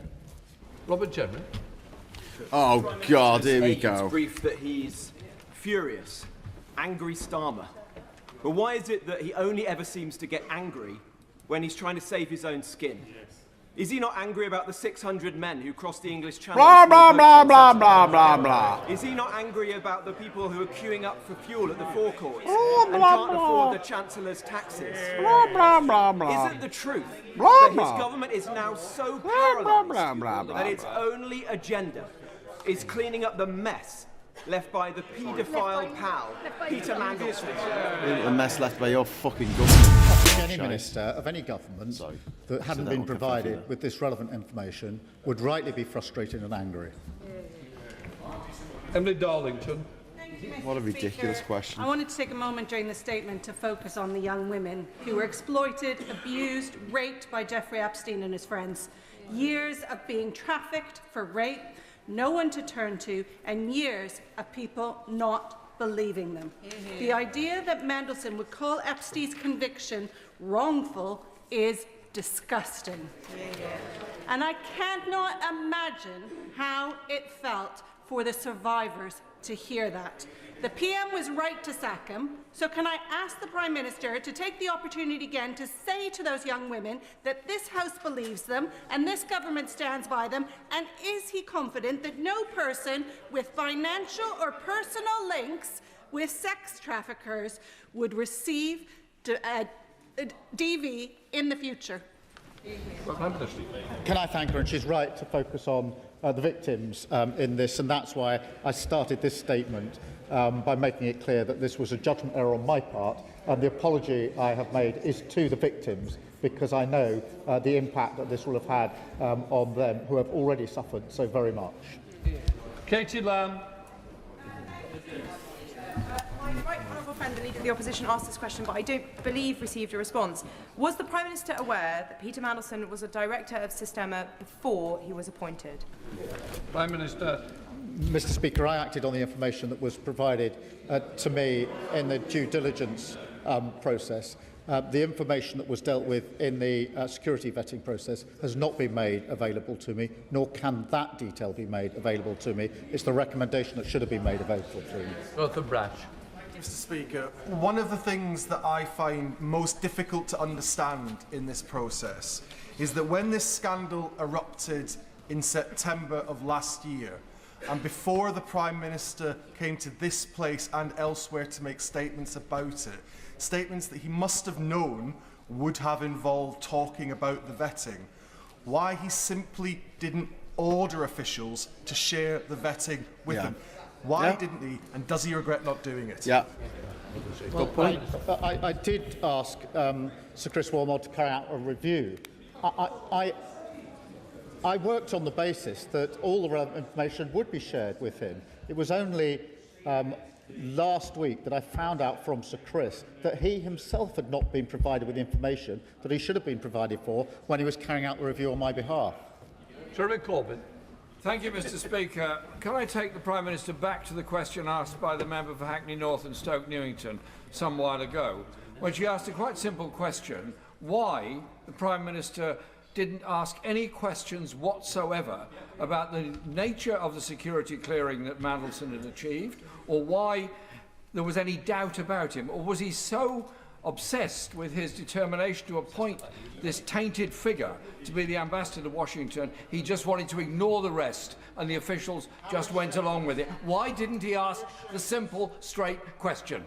Robert General. Oh, God, here we go. Brief that he's furious, angry Starmer. But why is it that he only ever seems to get angry when he's trying to save his own skin? Is he not angry about the 600 men who crossed the English Channel? Blah, blah, blah, blah, blah, blah, blah. Is he not angry about the people who are queuing up for fuel at the forecourts Blah, and blah, can't blah. afford the Chancellor's taxes? Blah, blah, blah, blah. Isn't the truth Blah, that his blah. government is now so Blah, blah, blah, paralysed blah, blah, that its blah. only agenda is cleaning up the mess left by the paedophile pal, Peter Mandelson? A mess left by your fucking government. Any minister of any government that hadn't been provided with this relevant information would rightly be frustrated and angry. Emily Darlington. What a ridiculous question. I wanted to take a moment during the statement to focus on the young women who were exploited, abused, raped by Jeffrey Epstein and his friends. Years of being trafficked for rape, no one to turn to, and years of people not believing them. The idea that Mandelson would call Epstein's conviction wrongful is disgusting. And I cannot imagine how it felt for the survivors to hear that. The PM was right to sack him, so can I ask the Prime Minister to take the opportunity again to say to those young women that this House believes them and this government stands by them, and is he confident that no person with financial or personal links with sex traffickers would receive DV in the future? Can I thank her? And she's right to focus on the victims in this, and that's why I started this statement by making it clear that this was a judgment error on my part, and the apology I have made is to the victims, because I know the impact that this will have had on them, who have already suffered so very much. Katie Lamb. My right honourable friend, the Leader of the Opposition, asked this question, but I don't believe received a response. Was the Prime Minister aware that Peter Mandelson was a director of Systema before he was appointed? Prime Minister. Mr. Speaker, I acted on the information that was provided to me in the due diligence process. The information that was dealt with in the security vetting process has not been made available to me, nor can that detail be made available to me. It's the recommendation that should have been made available to me. Arthur Brash. Mr. Speaker, one of the things that I find most difficult to understand in this process is that when this scandal erupted in September of last year, and before the Prime Minister came to this place and elsewhere to make statements about it, statements that he must have known would have involved talking about the vetting, why he simply didn't order officials to share the vetting with them. Why didn't he, and does he regret not doing it? Well, I did ask Sir Chris Wilmot to carry out a review. I worked on the basis that all the relevant information would be shared with him. It was only last week that I found out from Sir Chris that he himself had not been provided with information that he should have been provided for when he was carrying out the review on my behalf. Jeremy Corbyn. Thank you, Mr. Speaker. Can I take the Prime Minister back to the question asked by the member for Hackney North and Stoke Newington some while ago, when she asked a quite simple question: why the Prime Minister didn't ask any questions whatsoever about the nature of the security clearing that Mandelson had achieved, or why there was any doubt about him, or was he so obsessed with his determination to appoint this tainted figure to be the ambassador to Washington, he just wanted to ignore the rest and the officials just went along with it? Why didn't he ask the simple, straight question?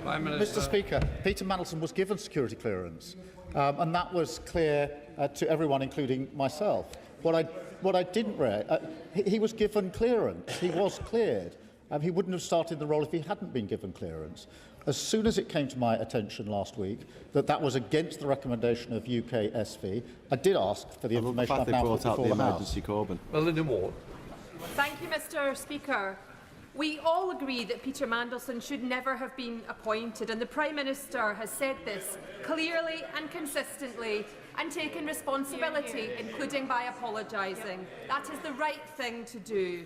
Mr. Speaker, Peter Mandelson was given security clearance, and that was clear to everyone, including myself. What I didn't read, he was given clearance. He was cleared. He wouldn't have started the role if he hadn't been given clearance. As soon as it came to my attention last week that that was against the recommendation of UK SV, I did ask for the information I've now put before the House. Melinda Ward. Thank you, Mr. Speaker. We all agree that Peter Mandelson should never have been appointed, and the Prime Minister has said this clearly and consistently and taken responsibility, including by apologising. That is the right thing to do.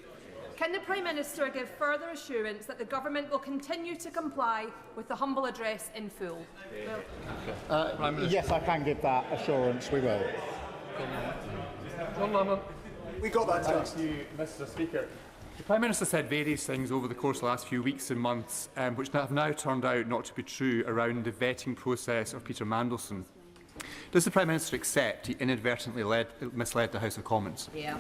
Can the Prime Minister give further assurance that the Government will continue to comply with the humble address in full? Yes, I can give that assurance. We will. John Lamont. We got that. Thank you, Mr. Speaker. The Prime Minister said various things over the course of the last few weeks and months, which have now turned out not to be true around the vetting process of Peter Mandelson. Does the Prime Minister accept he inadvertently misled the House of Commons? Yeah.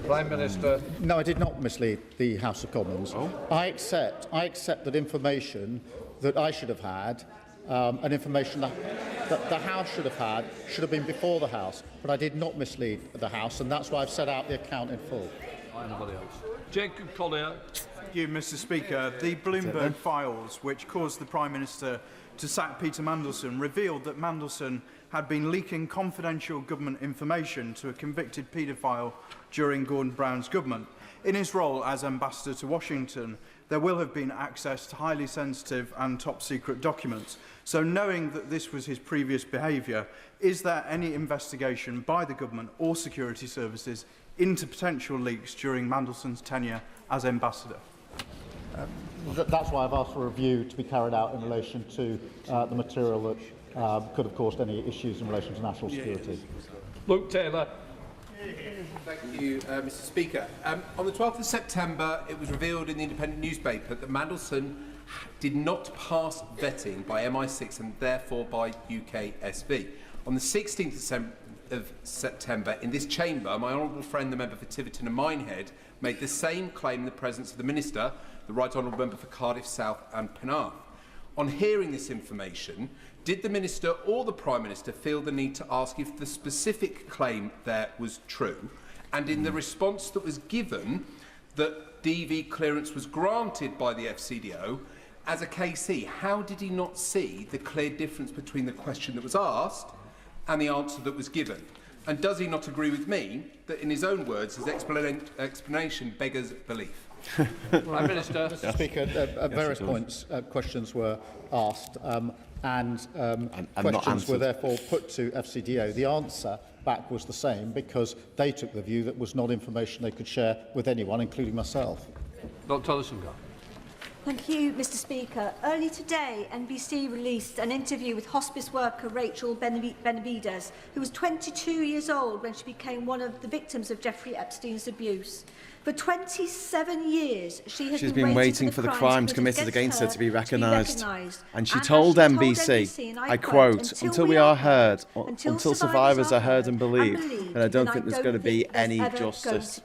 Prime Minister. No, I did not mislead the House of Commons. I accept that information that I should have had, and information that the House should have been before the House, but I did not mislead the House, and that's why I've set out the account in full. Anybody else? Jacob Collier. Thank you, Mr. Speaker. The Bloomberg files, which caused the Prime Minister to sack Peter Mandelson, revealed that Mandelson had been leaking confidential government information to a convicted paedophile during Gordon Brown's government. In his role as ambassador to Washington, there will have been access to highly sensitive and top-secret documents. So knowing that this was his previous behaviour, is there any investigation by the government or security services into potential leaks during Mandelson's tenure as ambassador? That's why I've asked for a review to be carried out in relation to the material that could have caused any issues in relation to national security. Luke Taylor. Thank you, Mr. Speaker. On the 12th of September, it was revealed in the Independent newspaper that Mandelson did not pass vetting by MI6 and therefore by UK SV. On the 16th of September, in this chamber, my honourable friend, the member for Tiverton and Minehead, made the same claim in the presence of the Minister, the Right Honourable Member for Cardiff South and Penarth. On hearing this information, did the Minister or the Prime Minister feel the need to ask if the specific claim there was true? And in the response that was given, that DV clearance was granted by the FCDO, as a KC, how did he not see the clear difference between the question that was asked and the answer that was given? And does he not agree with me that, in his own words, his explanation beggars belief? Prime Minister. Mr. Speaker, at various points, questions were asked and questions were therefore put to FCDO. The answer back was the same because they took the view that was not information they could share with anyone, including myself. Dr. Ollisonga. Thank you, Mr. Speaker. Early today, NBC released an interview with hospice worker Rachel Benavides, who was 22 years old when she became one of the victims of Jeffrey Epstein's abuse. For 27 years, she's been waiting for the crimes committed against her to be recognised. And she told NBC, and I quote, until we are heard, until survivors are heard and believed, and I don't think there's going to be any justice.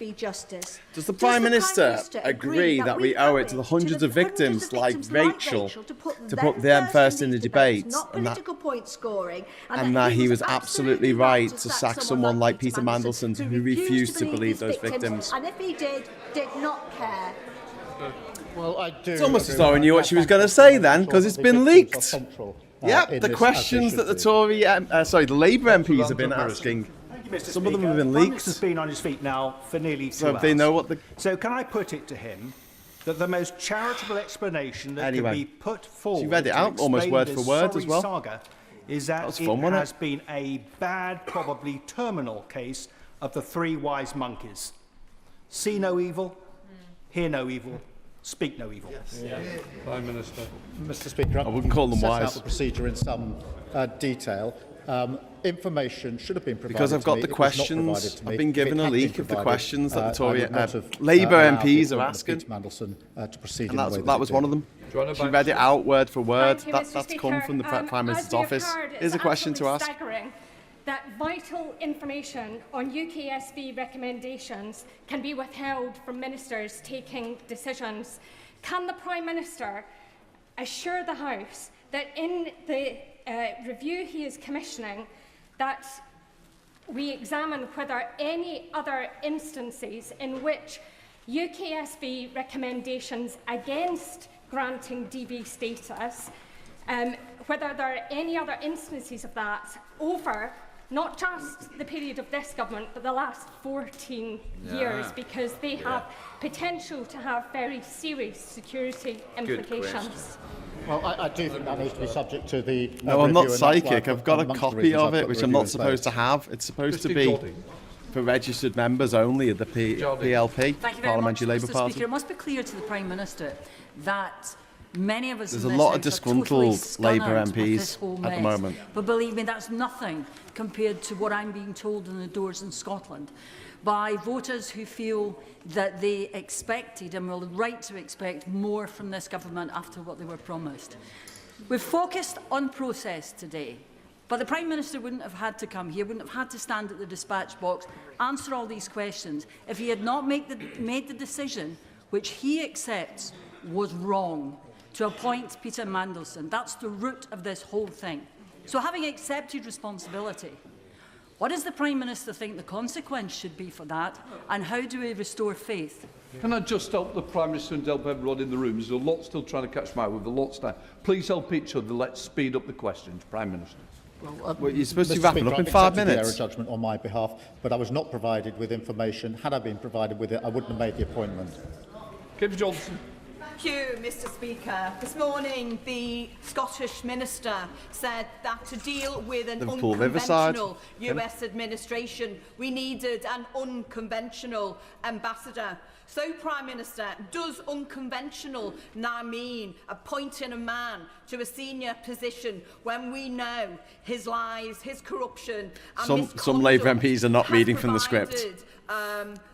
Does the Prime Minister agree that we owe it to the hundreds of victims like Rachel to put them first in the debate, and that he was absolutely right to sack someone like Peter Mandelson who refused to believe those victims? And if he did not care. Well, I do. It's almost as though I knew what she was going to say then, because it's been leaked. Yep, the questions that the the Labour MPs have been asking. Some of them have been leaked. Has been on his feet now for nearly 2 hours. They know what the. So can I put it to him that the most charitable explanation that can be put forward? She read it out almost word for word as well. Saga is that it has been a bad, probably terminal case of the three wise monkeys. See no evil, hear no evil, speak no evil. Yes. Prime Minister. Mr. Speaker, I wouldn't call them set wise. out the procedure in some detail. Information should have been provided because I've got to me. the questions. I've been given a leak of the questions that the Tory Labour MPs are asking. Peter Mandelson to proceed And in the way that was one of them. She read it out word for word. That's come from the Prime Minister's office. Here's a question to ask. That vital information on UKSB recommendations can be withheld from ministers taking decisions. Can the Prime Minister assure the House that in the review he is commissioning, that we examine whether any other instances in which UKSB recommendations against granting DV status, whether there are any other instances of that over not just the period of this government, but the last 14 years, because they have potential to have very serious security implications. Well, I do think that needs to be subject to the. No, I'm not psychic. I've got a copy of it, which I'm not supposed to have. It's supposed to be for registered members only of the PLP, Parliamentary Labour Party. Speaker, it must be clear to the Prime Minister that many of us There's in a this lot of House are disgruntled totally Labour scunnered with this MPs whole at the mess. moment. But believe me, that's nothing compared to what I'm being told in the doors in Scotland by voters who feel that they expected and were right to expect more from this government after what they were promised. We've focused on process today, but the Prime Minister wouldn't have had to come here, wouldn't have had to stand at the dispatch box, answer all these questions if he had not made the decision which he accepts was wrong, to appoint Peter Mandelson. That's the root of this whole thing. So having accepted responsibility, what does the Prime Minister think the consequence should be for that, and how do we restore faith? Can I just help the Prime Minister and help everyone in the room? There's a lot still trying to catch my eye with a lot now. Please help each other. Let's speed up the questions. Prime Minister. Well, you're supposed to be Mr. wrapping Speaker, up in I've 5 accepted minutes. the error judgment on my behalf, but I was not provided with information. Had I been provided with it, I wouldn't have made the appointment. Kim Johnson. Thank you, Mr. Speaker. This morning, the Scottish Minister said that to deal with an unconventional US administration, we needed an unconventional ambassador. So, Prime Minister, does unconventional now mean appointing a man to a senior position when we know his lies, his corruption and some Labour MPs are not reading from the script.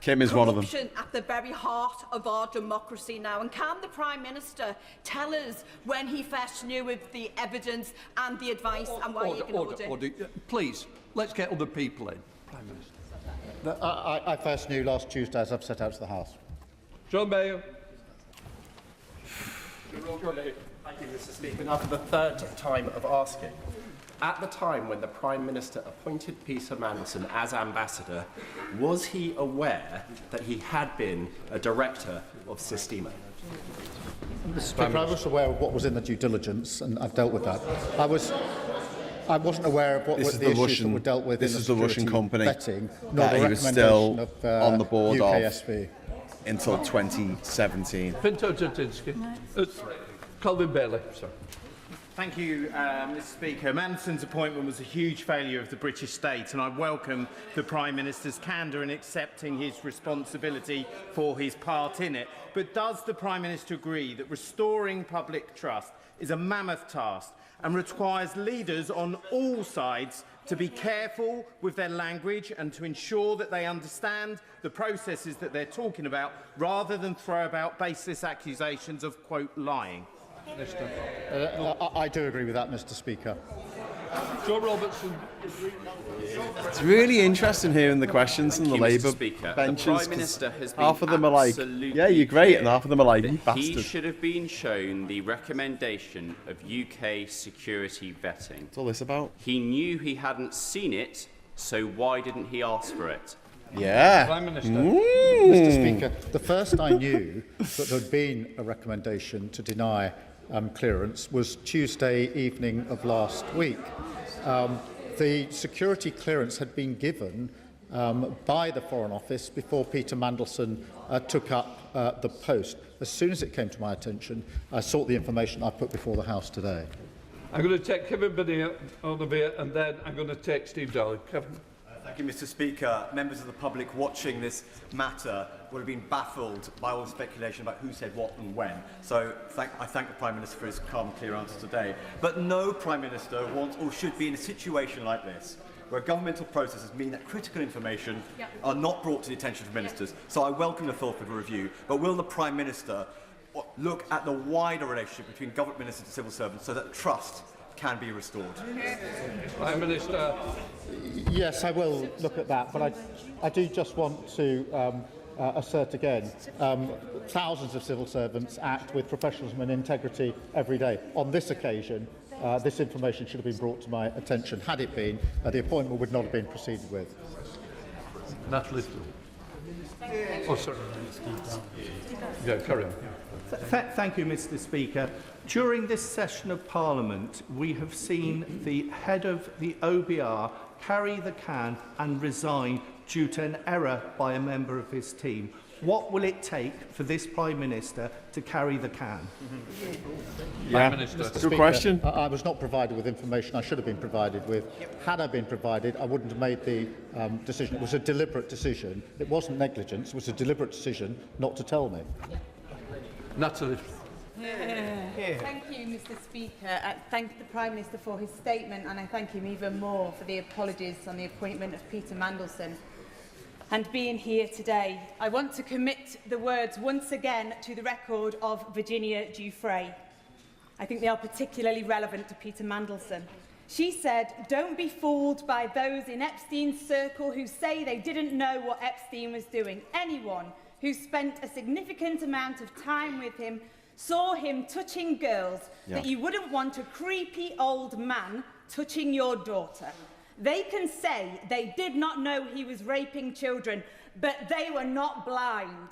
Kim is one of them. Corruption at the very heart of our democracy now. And can the Prime Minister tell us when he first knew of the evidence and the advice and why he ignored it? Please, let's get other people in. Prime Minister. I first knew last Tuesday, as I've set out to the House. John Mayo. Thank you, Mr. Speaker. Now for the third time of asking. At the time when the Prime Minister appointed Peter Mandelson as ambassador, was he aware that he had been a director of Sistema? Mr. Speaker, I was aware of what was in the due diligence, and I've dealt with that. I was I wasn't aware of what This were is the the issues Russian. that were dealt with This in the is the Russian security company vetting, not that the he was still recommendation of, on the board UKSV. of until 2017. Pinto Jatinsky. Colvin Bailey, sorry. Thank you, Mr Speaker. Mandelson's appointment was a huge failure of the British state, and I welcome the Prime Minister's candour in accepting his responsibility for his part in it. But does the Prime Minister agree that restoring public trust is a mammoth task and requires leaders on all sides to be careful with their language and to ensure that they understand the processes that they're talking about, rather than throw about baseless accusations of, quote, lying? I do agree with that, Mr Speaker. Joe Robertson. It's really interesting hearing the questions from the Labour benches. The Prime Minister has been half of them are like, yeah, you're great, and half of them are like, you bastard. He should have been shown the recommendation of UK security vetting. What's all this about? He knew he hadn't seen it, so why didn't he ask for it? Yeah. Prime Minister. Mr Speaker, the first I knew that there had been a recommendation to deny clearance was Tuesday evening of last week. The security clearance had been given by the Foreign Office before Peter Mandelson took up the post. As soon as it came to my attention, I sought the information I put before the House today. I'm going to take Kevin Binney on the bit, and then I'm going to take Steve Darling. Kevin. Thank you, Mr Speaker. Members of the public watching this matter would have been baffled by all the speculation about who said what and when. So I thank the Prime Minister for his calm, clear answer today. But no Prime Minister wants or should be in a situation like this, where governmental processes mean that critical information are not brought to the attention of ministers. So I welcome the Fulford review, but will the Prime Minister look at the wider relationship between government ministers and civil servants so that trust can be restored? Prime Minister. Yes, I will look at that, but I do just want to assert again, thousands of civil servants act with professionalism and integrity every day. On this occasion, this information should have been brought to my attention. Had it been, the appointment would not have been proceeded with. Natalie. Oh, sorry. Yeah, carry on. Thank you, Mr Speaker. During this session of Parliament, we have seen the head of the OBR carry the can and resign due to an error by a member of his team. What will it take for this Prime Minister to carry the can? Yeah, Mr. good question. I was not provided with information I should have been provided with. Had I been provided, I wouldn't have made the decision. It was a deliberate decision. It wasn't negligence. It was a deliberate decision not to tell me. Natalie. Thank you, Mr Speaker. I thank the Prime Minister for his statement, and I thank him even more for the apologies on the appointment of Peter Mandelson and being here today. I want to commit the words once again to the record of Virginia Giuffre. I think they are particularly relevant to Peter Mandelson. She said, "Don't be fooled by those in Epstein's circle who say they didn't know what Epstein was doing. Anyone who spent a significant amount of time with him saw him touching girls that you wouldn't want a creepy old man touching your daughter. They can say they did not know he was raping children, but they were not blind."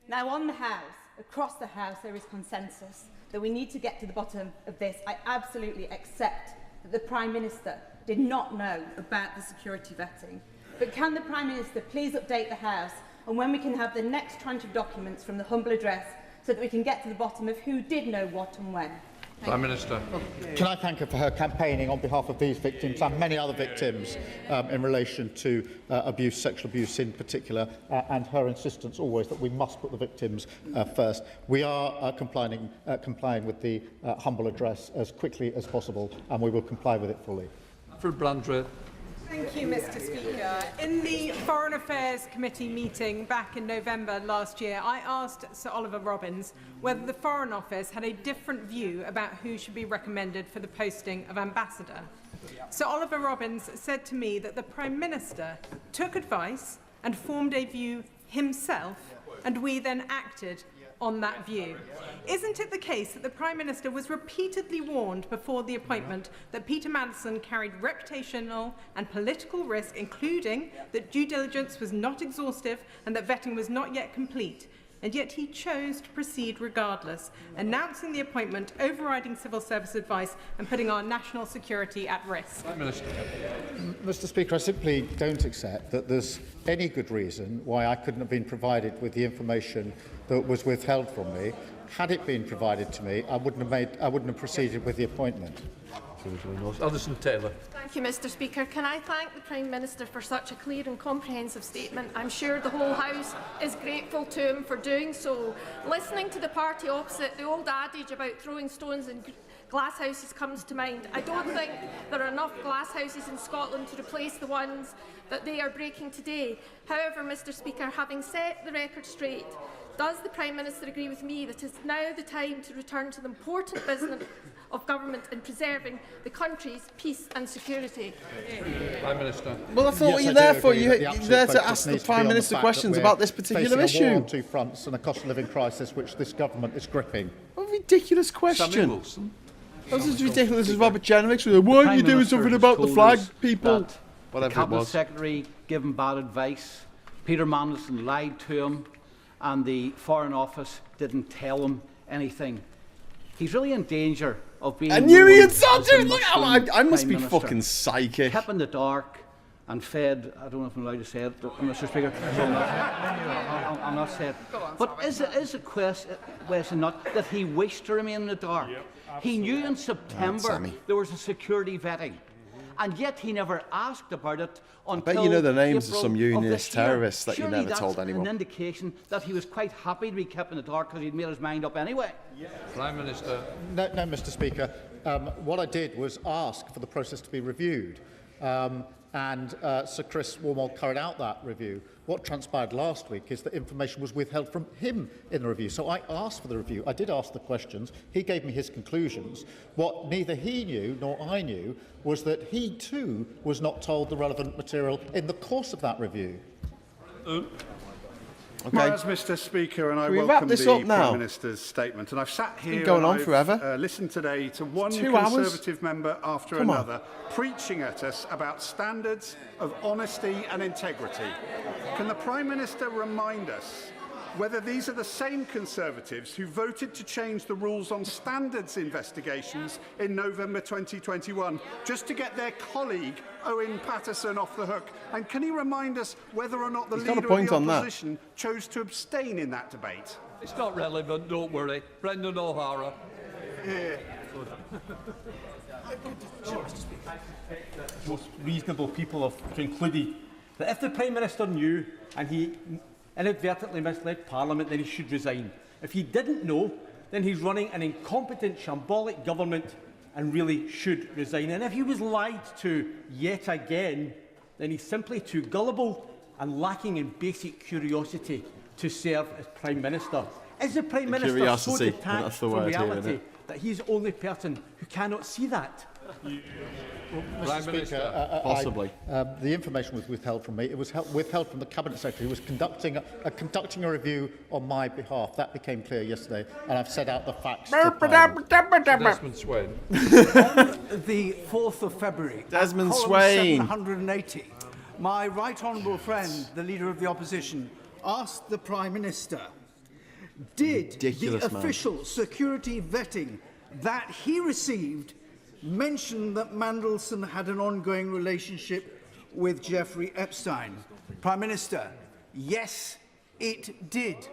Now, on the House, across the House, there is consensus that we need to get to the bottom of this. I absolutely accept that the Prime Minister did not know about the security vetting. But can the Prime Minister please update the House on when we can have the next tranche of documents from the humble address, so that we can get to the bottom of who did know what and when? Prime Minister. Can I thank her for her campaigning on behalf of these victims and many other victims in relation to abuse, sexual abuse in particular, and her insistence always that we must put the victims first. We are complying with the humble address as quickly as possible, and we will comply with it fully. For Blandred. Thank you, Mr Speaker. In the Foreign Affairs Committee meeting back in November last year, I asked Sir Olly Robbins whether the Foreign Office had a different view about who should be recommended for the posting of ambassador. Sir Olly Robbins said to me that the Prime Minister took advice and formed a view himself, and we then acted on that view. Isn't it the case that the Prime Minister was repeatedly warned before the appointment that Peter Mandelson carried reputational and political risk, including that due diligence was not exhaustive and that vetting was not yet complete? and yet he chose to proceed regardless, announcing the appointment, overriding civil service advice and putting our national security at risk. Prime Minister. Mr. Speaker, I simply don't accept that there's any good reason why I couldn't have been provided with the information that was withheld from me. Had it been provided to me, I wouldn't have proceeded with the appointment. Alison Taylor. Thank you, Mr. Speaker. Can I thank the Prime Minister for such a clear and comprehensive statement? I'm sure the whole House is grateful to him for doing so. Listening to the party opposite, the old adage about throwing stones in glass houses comes to mind. I don't think there are enough glass houses in Scotland to replace the ones that they are breaking today. However, Mr. Speaker, having set the record straight, does the Prime Minister agree with me that it is now the time to return to the important business of government in preserving the country's peace and security? Prime Minister. Well, that's not what you're there for. You're there to ask the Prime Minister questions about this particular issue. Facing a war on two fronts and a cost of living crisis which this government is gripping. What a ridiculous question. Samuel Wilson. That was as ridiculous as Robert Jenrick's. Why aren't you doing something about the flag, people? Whatever the Cabinet it was. Secretary gave him bad advice. Peter Mandelson lied to him, and the Foreign Office didn't tell him anything. He's really in danger of being. I knew he had something. Look, I must be fucking psychic. Kept in the dark and fed. I don't know if I'm allowed to say it, Mr. Speaker. I'm not saying it. But is a question not that he wished to remain in the dark? He knew in September there was a security vetting, and yet he never asked about it until I bet you know the names of April some unionist this year. terrorists that Surely you never that's told anyone. an indication that he was quite happy to be kept in the dark because he'd made his mind up anyway. Prime Minister. No, Mr. Speaker. What I did was ask for the process to be reviewed, and Sir Chris Warmold carried out that review. What transpired last week is that information was withheld from him in the review. So I asked for the review. I did ask the questions. He gave me his conclusions. What neither he knew nor I knew was that he too was not told the relevant material in the course of that review. Okay. As Mr. Speaker, and I we welcome wrap this the up now? Prime Minister's statement. And I've sat here going and on I've, forever. Listened today to one 2 hours? Conservative member after Come on. another preaching at us about standards of honesty and integrity. Can the Prime Minister remind us whether these are the same Conservatives who voted to change the rules on standards investigations in November 2021 just to get their colleague Owen Paterson off the hook? And can he remind us whether or not the He's got a Leader point of on the that. Opposition chose to abstain in that debate? It's not relevant, don't worry. Brendan O'Hara. Most reasonable people have concluded that if the Prime Minister knew and he inadvertently misled Parliament, then he should resign. If he didn't know, then he's running an incompetent, shambolic government and really should resign. And if he was lied to yet again, then he's simply too gullible and lacking in basic curiosity to serve as Prime Minister. Is the Prime Minister so detached from reality that he's the only person who cannot see that? Mr. Speaker, possibly. The information was withheld from me. It was withheld from the Cabinet Secretary who was conducting a review on my behalf. That became clear yesterday, and I've set out the facts. Desmond Swain. On the 4th of February, Desmond at Swain. 780, my right honourable friend, the Leader of the Opposition, asked the Prime Minister, did Ridiculous, the man. official security vetting that he received mention that Mandelson had an ongoing relationship with Jeffrey Epstein? Prime Minister, yes, it did.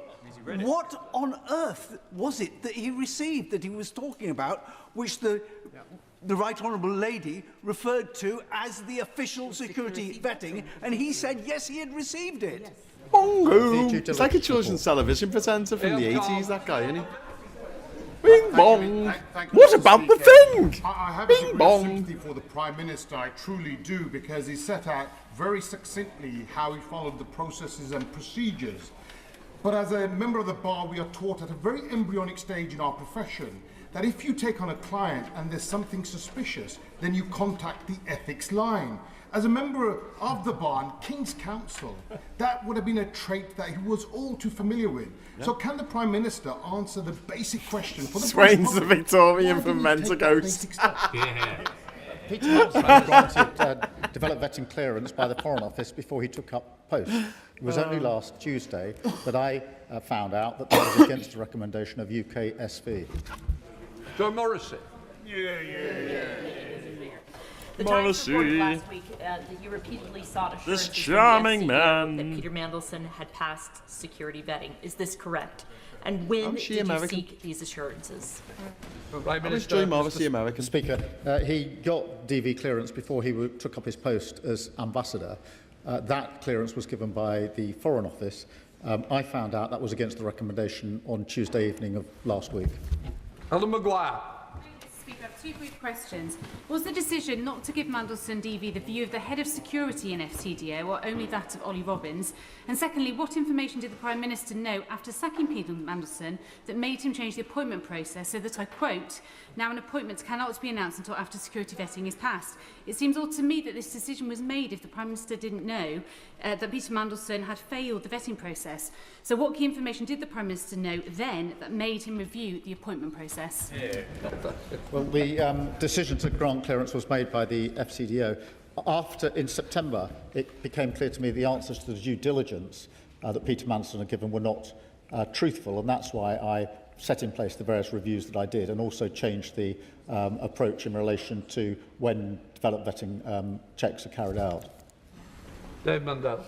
What on earth was it that he received that he was talking about, which the Right Honourable Lady referred to as the official security vetting, and he said yes, he had received it? Bongo! It's like a children's television presenter from the 80s, that guy, isn't he? Bing bong! What about the thing? I have Bing a degree of bong! sympathy for the Prime Minister, I truly do, because he set out very succinctly how he followed the processes and procedures. But as a member of the bar, we are taught at a very embryonic stage in our profession that if you take on a client and there's something suspicious, then you contact the ethics line. As a member of the bar and King's Counsel, that would have been a trait that he was all too familiar with. Yep. So can the Prime Minister answer the basic question for the Swain's the Victorian from Mentor Ghost. Peter Mandelson granted developed vetting clearance by the Foreign Office before he took up post. It was only last Tuesday that I found out that that was against the recommendation of UK SV. Joe Morrissey. The Times reported last week that you repeatedly sought assurances This charming from the SCO man. that Peter Mandelson had passed security vetting. Is this correct? And when did you seek these assurances? Is Joe Morrissey American? Speaker, he got DV clearance before he took up his post as ambassador. That clearance was given by the Foreign Office. I found out that was against the recommendation on Tuesday evening of last week. Helen Maguire. Speaker, I have two brief questions. Was the decision not to give Mandelson DV the view of the head of security in FCDO or only that of Olly Robbins? And secondly, what information did the Prime Minister know after sacking Peter Mandelson that made him change the appointment process so that, I quote, now an appointment cannot be announced until after security vetting is passed? It seems odd to me that this decision was made if the Prime Minister didn't know that Peter Mandelson had failed the vetting process. So what key information did the Prime Minister know then that made him review the appointment process? Well, the decision to grant clearance was made by the FCDO. In September, it became clear to me the answers to the due diligence that Peter Mandelson had given were not truthful, and that's why I set in place the various reviews that I did, and also changed the approach in relation to when developed vetting checks are carried out. Dave Mandel.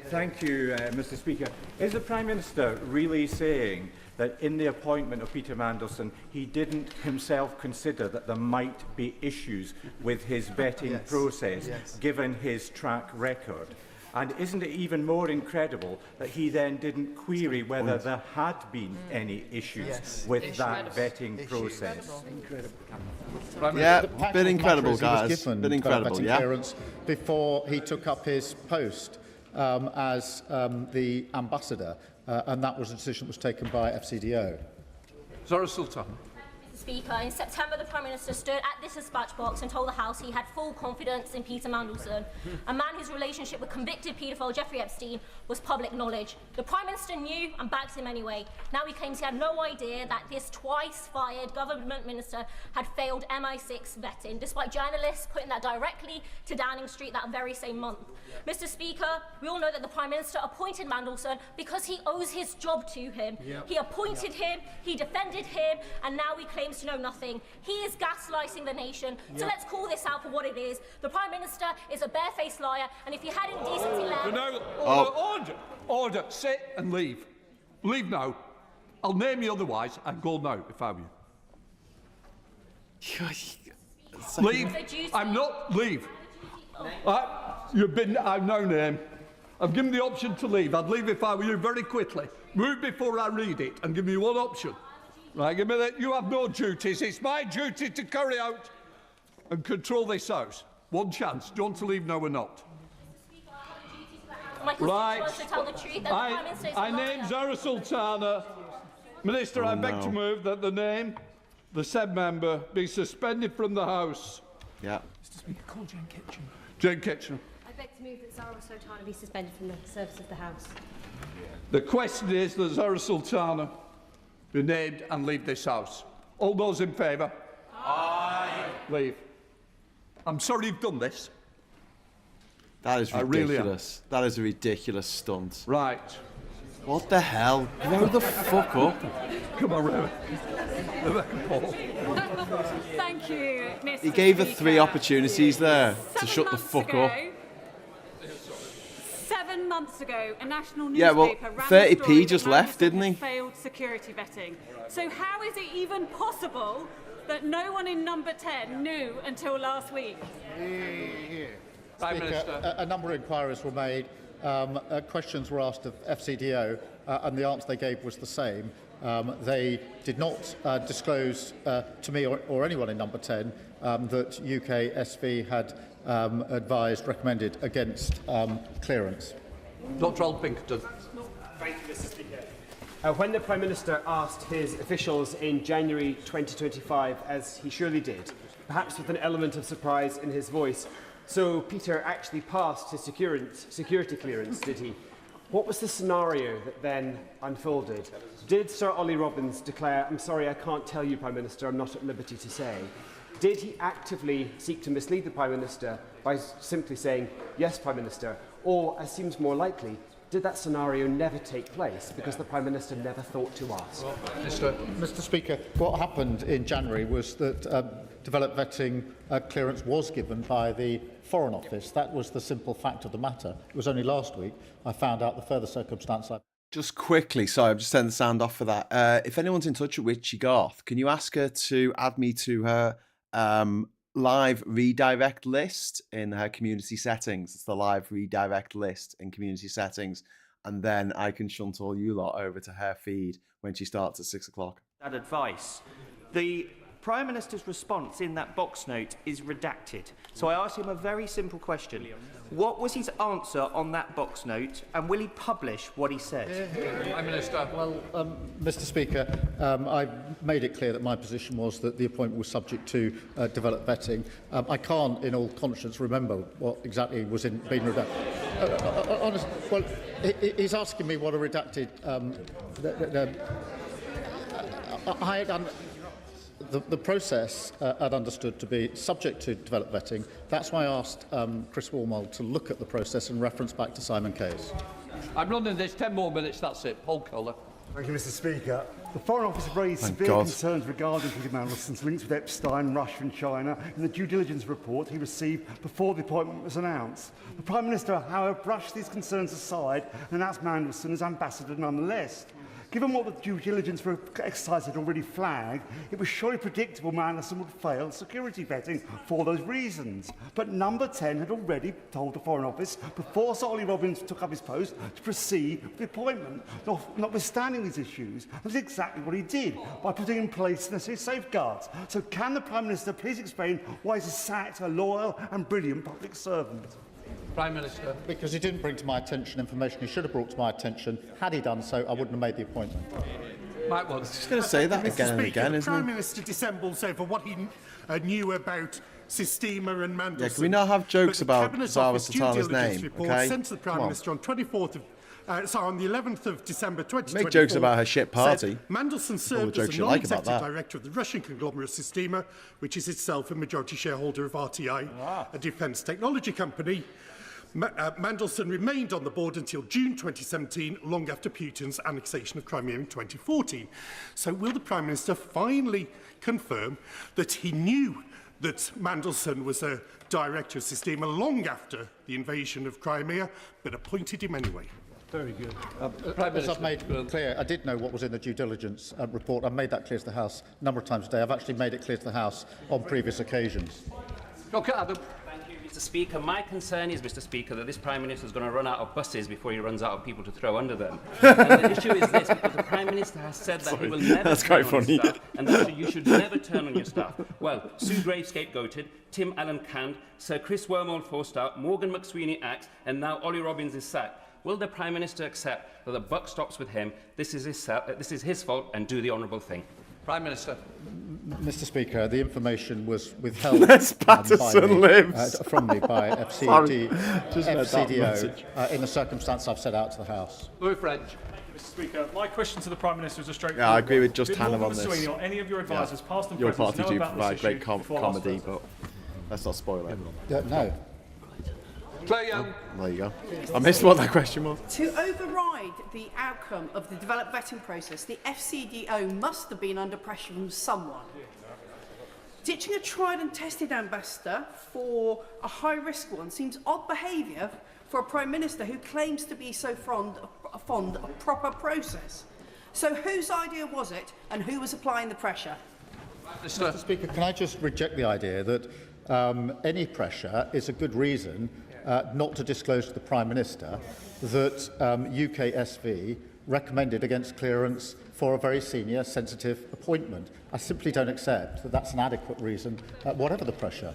Thank you, Mr. Speaker. Is the Prime Minister really saying that in the appointment of Peter Mandelson, he didn't himself consider that there might be issues with his vetting process, given his track record? And isn't it even more incredible that he then didn't query whether there had been any issues with that vetting process? Yeah, bit incredible, guys. Bit incredible, yeah. Clearance before he took up his post as the ambassador, and that was a decision that was taken by FCDO. Zara Sultan. Speaker, in September, the Prime Minister stood at this dispatch box and told the House he had full confidence in Peter Mandelson, a man whose relationship with convicted paedophile Jeffrey Epstein was public knowledge. The Prime Minister knew and backed him anyway. Now he claims he had no idea that this twice-fired government minister had failed MI6 vetting, despite journalists putting that directly to Downing Street that very same month. Mr. Speaker, we all know that the Prime Minister appointed Mandelson because he owes his job to him. He appointed him, he defended him, and now he claims to know nothing. He is gaslighting the nation. So let's call this out for what it is. The Prime Minister is a barefaced liar, and if he had any decency left... Order. Sit and leave. Leave now. I'll name you otherwise. I'd go now if I were you. Leave. I'm not. Leave. I've no name. I've given the option to leave. I'd leave if I were you very quickly. Move before I read it and give me one option. Right, give me that. You have no duties. It's my duty to carry out and control this House. One chance. Do you want to leave now or not? Right. I name Zara Sultana. Minister, I beg to move that the said member be suspended from the House. Yeah. Mr. Speaker, call Jane Kitchener. Jane Kitchener. I beg to move that Zara Sultana be suspended from the service of the House. The question is that Zara Sultana be named and leave this House. All those in favour? Aye. Leave. I'm sorry you've done this. That is ridiculous. That is a ridiculous stunt. Right. What the hell? Grow the fuck up. Come on, Rebecca Paul. Thank you, Mr. He gave her Speaker. 3 opportunities there to shut the fuck up. 7 months ago, a national Yeah, well, newspaper ran 30p the story just that left, Mandelson didn't he? had failed security vetting. So how is it even possible that no one in number 10 knew until last week? Prime Minister. A number of inquiries were made. Questions were asked of FCDO, and the answer they gave was the same. They did not disclose to me or anyone in number 10 that UK SV had recommended against clearance. Dr. Al Pinkerton. Thank you, Mr. Speaker. When the Prime Minister asked his officials in January 2025, as he surely did, perhaps with an element of surprise in his voice, so Peter actually passed his security clearance, did he? What was the scenario that then unfolded? Did Sir Olly Robbins declare, "I'm sorry, I can't tell you, Prime Minister, I'm not at liberty to say"? Did he actively seek to mislead the Prime Minister by simply saying, yes, Prime Minister? Or, as seems more likely, did that scenario never take place because the Prime Minister never thought to ask? Mr. Speaker, what happened in January was that developed vetting clearance was given by the Foreign Office. That was the simple fact of the matter. It was only last week I found out the further circumstance. Just quickly, sorry, I'm just turning the sound off for that. If anyone's in touch with Richie Garth, can you ask her to add me to her live redirect list in her community settings? It's the live redirect list in community settings, and then I can shunt all you lot over to her feed when she starts at 6 o'clock. That advice. The Prime Minister's response in that box note is redacted. So I asked him a very simple question. What was his answer on that box note, and will he publish what he said? Prime Minister. Well, Mr. Speaker, I made it clear that my position was that the appointment was subject to developed vetting. I can't, in all conscience, remember what exactly was being redacted. Honestly, well, he's asking me what a redacted. I had the process I'd understood to be subject to developed vetting. That's why I asked Chris Warmold to look at the process and reference back to Simon Case. I'm running this 10 more minutes, that's it. Paul Kohler. Thank you, Mr. Speaker. The Foreign Office raised severe concerns regarding Peter Mandelson's links with Epstein, Russia and China in the due diligence report he received before the appointment was announced. The Prime Minister, however, brushed these concerns aside and announced Mandelson as ambassador nonetheless. Given what the due diligence exercise had already flagged, it was surely predictable Mandelson would fail security vetting for those reasons. But Number 10 had already told the Foreign Office, before Sir Olly Robbins took up his post, to proceed with the appointment. Notwithstanding these issues, that's exactly what he did, by putting in place necessary safeguards. So can the Prime Minister please explain why he's sacked a loyal and brilliant public servant? Prime Minister. Because he didn't bring to my attention information he should have brought to my attention. Had he done so, I wouldn't have made the appointment. Mike Wallace. Just going to say that again and again, the isn't Prime he? Minister dissembles over what he knew about Sistema and Mandelson. Yeah, can we not have jokes about Zara Cabinet Sultana's name? report Okay? sent to the Prime Minister on 24th of on the 11th of December 2024. Make jokes about her shit party. Mandelson served as a non-executive director of the Russian conglomerate Sistema, which is itself a majority shareholder of RTI, a defence technology company. Mandelson remained on the board until June 2017, long after Putin's annexation of Crimea in 2014. So will the Prime Minister finally confirm that he knew that Mandelson was a director of Sistema long after the invasion of Crimea, but appointed him anyway? Very good. As I've made clear, I did know what was in the due diligence report. I've made that clear to the House a number of times today. I've actually made it clear to the House on previous occasions. Okay, Adam. Mr. Speaker, my concern is, Mr. Speaker, that this Prime Minister is going to run out of buses before he runs out of people to throw under them. And the issue is this, because the Prime Minister has said that he will never turn on his staff, and that you should never turn on your staff. Well, Sue Gray scapegoated, Tim Allen canned, Sir Chris Wormald forced out, Morgan McSweeney axed, and now Olly Robbins is sacked. Will the Prime Minister accept that the buck stops with him, this is his fault, and do the honourable thing? Prime Minister. Mr. Speaker, the information was withheld from me by FCDO in the circumstance I've set out to the House. Louis French. Mr. Speaker, my question to the Prime Minister is a straightforward Yeah, I agree with just Did Hannah Morgan on this. Or any of your advisors, past and Your present, party know do about provide this great issue before last comedy, Thursday? but let's not spoil it. No. Claire Young. There you go. I missed what that question was. To override the outcome of the developed vetting process, the FCDO must have been under pressure from someone. Ditching a tried and tested ambassador for a high-risk one seems odd behaviour for a Prime Minister who claims to be so fond of proper process. So whose idea was it, and who was applying the pressure? Mr. Speaker, can I just reject the idea that any pressure is a good reason not to disclose to the Prime Minister that UKSV recommended against clearance for a very senior, sensitive appointment. I simply don't accept that that's an adequate reason, whatever the pressure.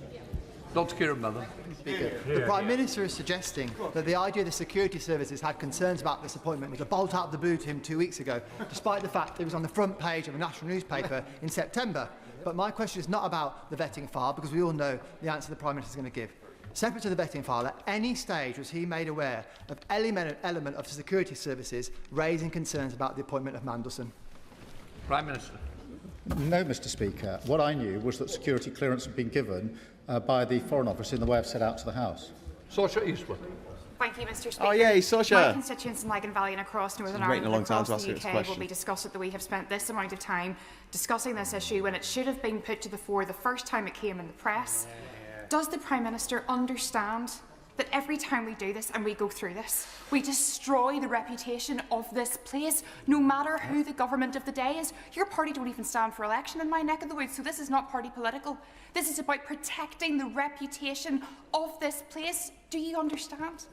Dr. Kieran Mother. The Prime Minister is suggesting that the idea the security services had concerns about this appointment was a bolt out of the blue to him 2 weeks ago, despite the fact that it was on the front page of a national newspaper in September. But my question is not about the vetting file, because we all know the answer the Prime Minister is going to give. Separate to the vetting file, at any stage was he made aware of element of the security services raising concerns about the appointment of Mandelson? Prime Minister. No, Mr Speaker. What I knew was that security clearance had been given by the Foreign Office in the way I've set out to the House. Saoirse Eastwood. Thank you, Mr Speaker. Oh, yay, Saoirse. My constituents in Lagan Valley and across Northern Ireland and across to ask the this UK question. will be disgusted that we have spent this amount of time discussing this issue when it should have been put to the fore the first time it came in the press. Does the Prime Minister understand that every time we do this and we go through this, we destroy the reputation of this place, no matter who the government of the day is? Your party don't even stand for election in my neck of the woods, so this is not party political. This is about protecting the reputation of this place. Do you understand?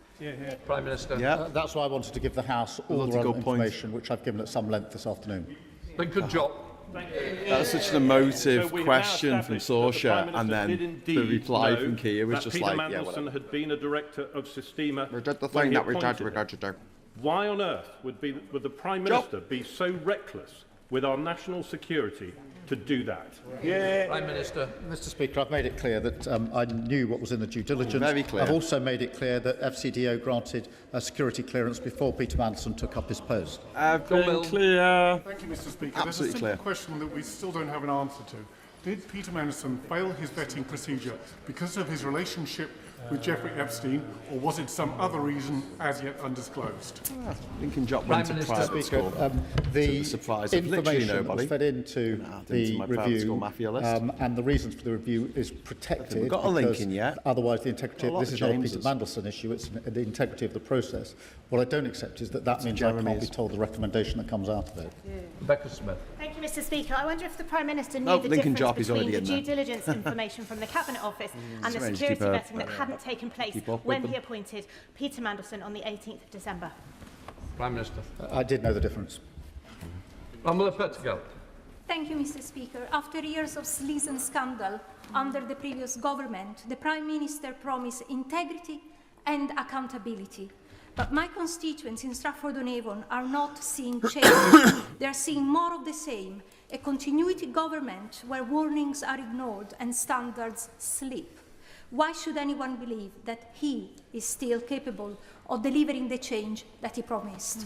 Prime Minister. That's why I wanted to give the House all the relevant information, which I've given at some length this afternoon. Lincoln Job. That's such an emotive question from Saoirse, and then the reply from Keir was just Peter like, Mandelson had been a director of Sistema. Why Why on earth would the Prime Minister be so reckless with our national security to do that? Prime Minister. Mr Speaker, I've made it clear that I knew what was in the due diligence. Very clear. I've also made it clear that FCDO granted security clearance before Peter Mandelson took up his post. Very clear. Thank you, Mr Speaker. Absolutely There's a simple clear. question that we still don't have an answer to. Did Peter Mandelson fail his vetting procedure because of his relationship with Jeffrey Epstein, or was it some other reason as yet undisclosed? Lincoln Job went to private school. The surprise of literally information nobody. was fed into the my private school review, mafia list. and the reasons for the review is protected. We've got a link because in yet. Otherwise, the integrity. A lot This of is not a Jameses. Peter Mandelson issue; it's the integrity of the process. What I don't accept is that means I can't be told the recommendation that comes out of it. Rebecca Smith. Thank you, Mr Speaker. I wonder if the Prime Minister knew No, the Lincoln difference Job is between already the in due there. diligence information from the Cabinet Office and the Strange security keep, vetting that hadn't taken place keep up with when them. he appointed Peter Mandelson on the 18th of December. Prime Minister. I did know the difference. Pamela Pettigrew. Thank you, Mr. Speaker. After years of sleaze and scandal under the previous government, the Prime Minister promised integrity and accountability. But my constituents in Stratford-on-Avon are not seeing change. They are seeing more of the same, a continuity government where warnings are ignored and standards slip. Why should anyone believe that he is still capable of delivering the change that he promised?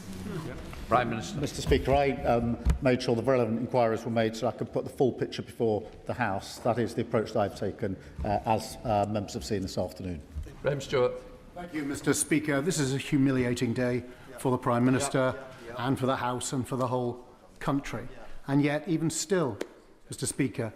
Prime Minister. Mr Speaker, I made sure the relevant inquiries were made so I could put the full picture before the House. That is the approach that I've taken, as members have seen this afternoon. Graham Stewart. Thank you, Mr Speaker. This is a humiliating day for the Prime Minister and for the House and for the whole country. And yet, even still, Mr Speaker,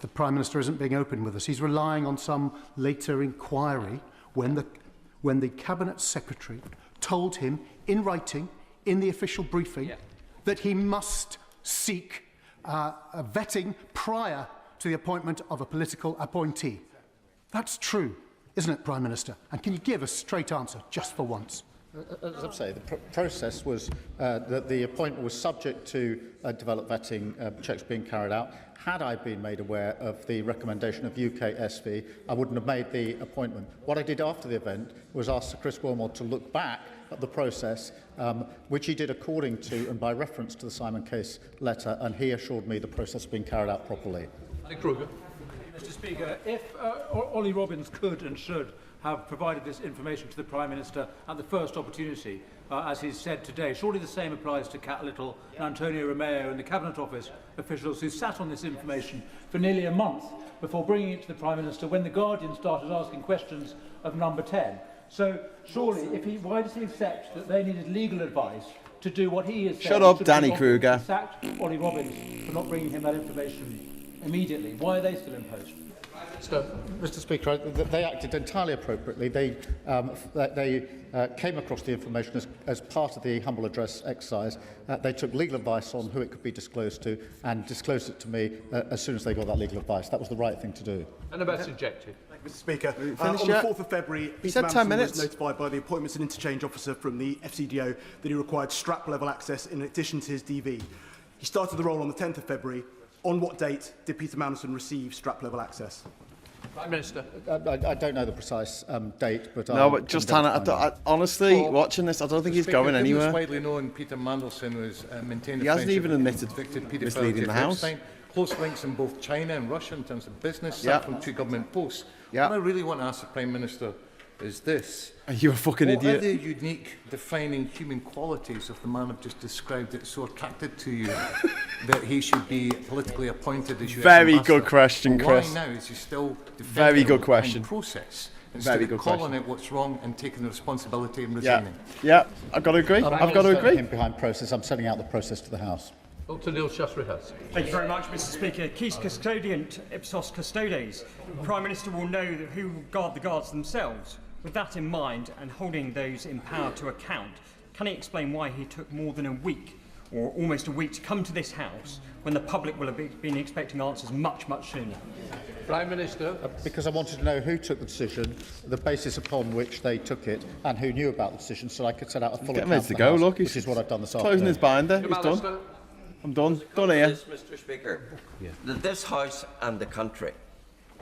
the Prime Minister isn't being open with us. He's relying on some later inquiry when the Cabinet Secretary told him in writing, in the official briefing, that he must seek a vetting prior to the appointment of a political appointee. That's true, isn't it, Prime Minister? And can you give a straight answer, just for once? As I say, the process was that the appointment was subject to developed vetting checks being carried out. Had I been made aware of the recommendation of UKSV, I wouldn't have made the appointment. What I did after the event was ask Sir Chris Wilmot to look back at the process, which he did according to and by reference to the Simon Case letter, and he assured me the process had been carried out properly. Kruger. Mr Speaker, if Olly Robbins could and should have provided this information to the Prime Minister at the first opportunity, as he's said today, surely the same applies to Cat Little and Antonio Romeo and the Cabinet Office officials who sat on this information for nearly a month before bringing it to the Prime Minister when The Guardian started asking questions of number 10. So surely, why does he accept that they needed legal advice to do what he is saying? Shut up, Danny Kruger. Sacked Olly Robbins for not bringing him that information immediately. Why are they still in post? Mr Speaker, they acted entirely appropriately. They came across the information as part of the humble address exercise. They took legal advice on who it could be disclosed to and disclosed it to me as soon as they got that legal advice. That was the right thing to do. And about subjective. Mr Speaker, on the 4th of February, Peter said 10 Mandelson minutes. was notified by the Appointments and Interchange Officer from the FCDO that he required strap-level access in addition to his DV. He started the role on the 10th of February. On what date did Peter Mandelson receive strap-level access? Prime Minister. I don't know the precise date, but No, but just Hannah, honestly, watching this, I don't think he's going anywhere. It's widely known Peter Mandelson was maintaining. He hasn't even admitted misleading the House. Close links in both China and Russia in terms of business, Yeah. from two government posts. Yeah. And I really want to ask the Prime Minister is this. Are you a fucking What idiot? are the unique, defining human qualities of the man I've just described that so attracted to you that he should be politically appointed as US Very ambassador? good question, Why Chris. now is he still defending Very good the question. process Very instead good of calling question. out what's wrong and taking the responsibility and Yeah, resigning? yeah, I've got to agree. I've got to agree. Him behind process. I'm setting out the process to the House. Dr. Neil Shaftesbury has. Thank you very much, Mr. Speaker. Quis custodiant ipsos custodes. The Prime Minister will know that who will guard the guards themselves. With that in mind, and holding those in power to account, can he explain why he took more than a week, or almost a week, to come to this House when the public will have been expecting answers much, much sooner? Prime Minister. Because I wanted to know who took the decision, the basis upon which they took it, and who knew about the decision, so I could set out a full Getting account ready for to the go, House, look. which is what I've done this Closing afternoon. his binder. He's done. I'm done. Done here. Mr. Speaker, that this House and the country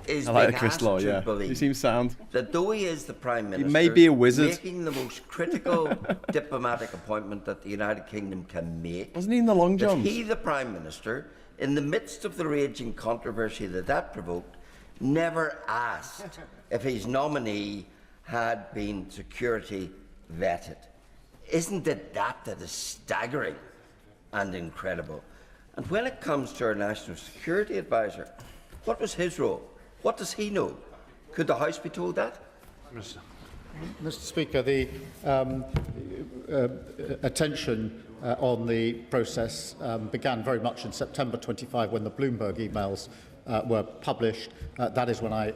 is I like being the Chris asked Law, to yeah. believe He seems sound. that though he is the Prime Minister, may be a wizard. making the most critical diplomatic appointment that the United Kingdom can make, Wasn't he in the Long that Johns? he, the Prime Minister, in the midst of the raging controversy that provoked, never asked if his nominee had been security vetted. Isn't it that is staggering and incredible? And when it comes to our National Security Advisor, what was his role? What does he know? Could the House be told that? Mr. Speaker, the attention on the process began very much in September 25 when the Bloomberg emails were published. That is when I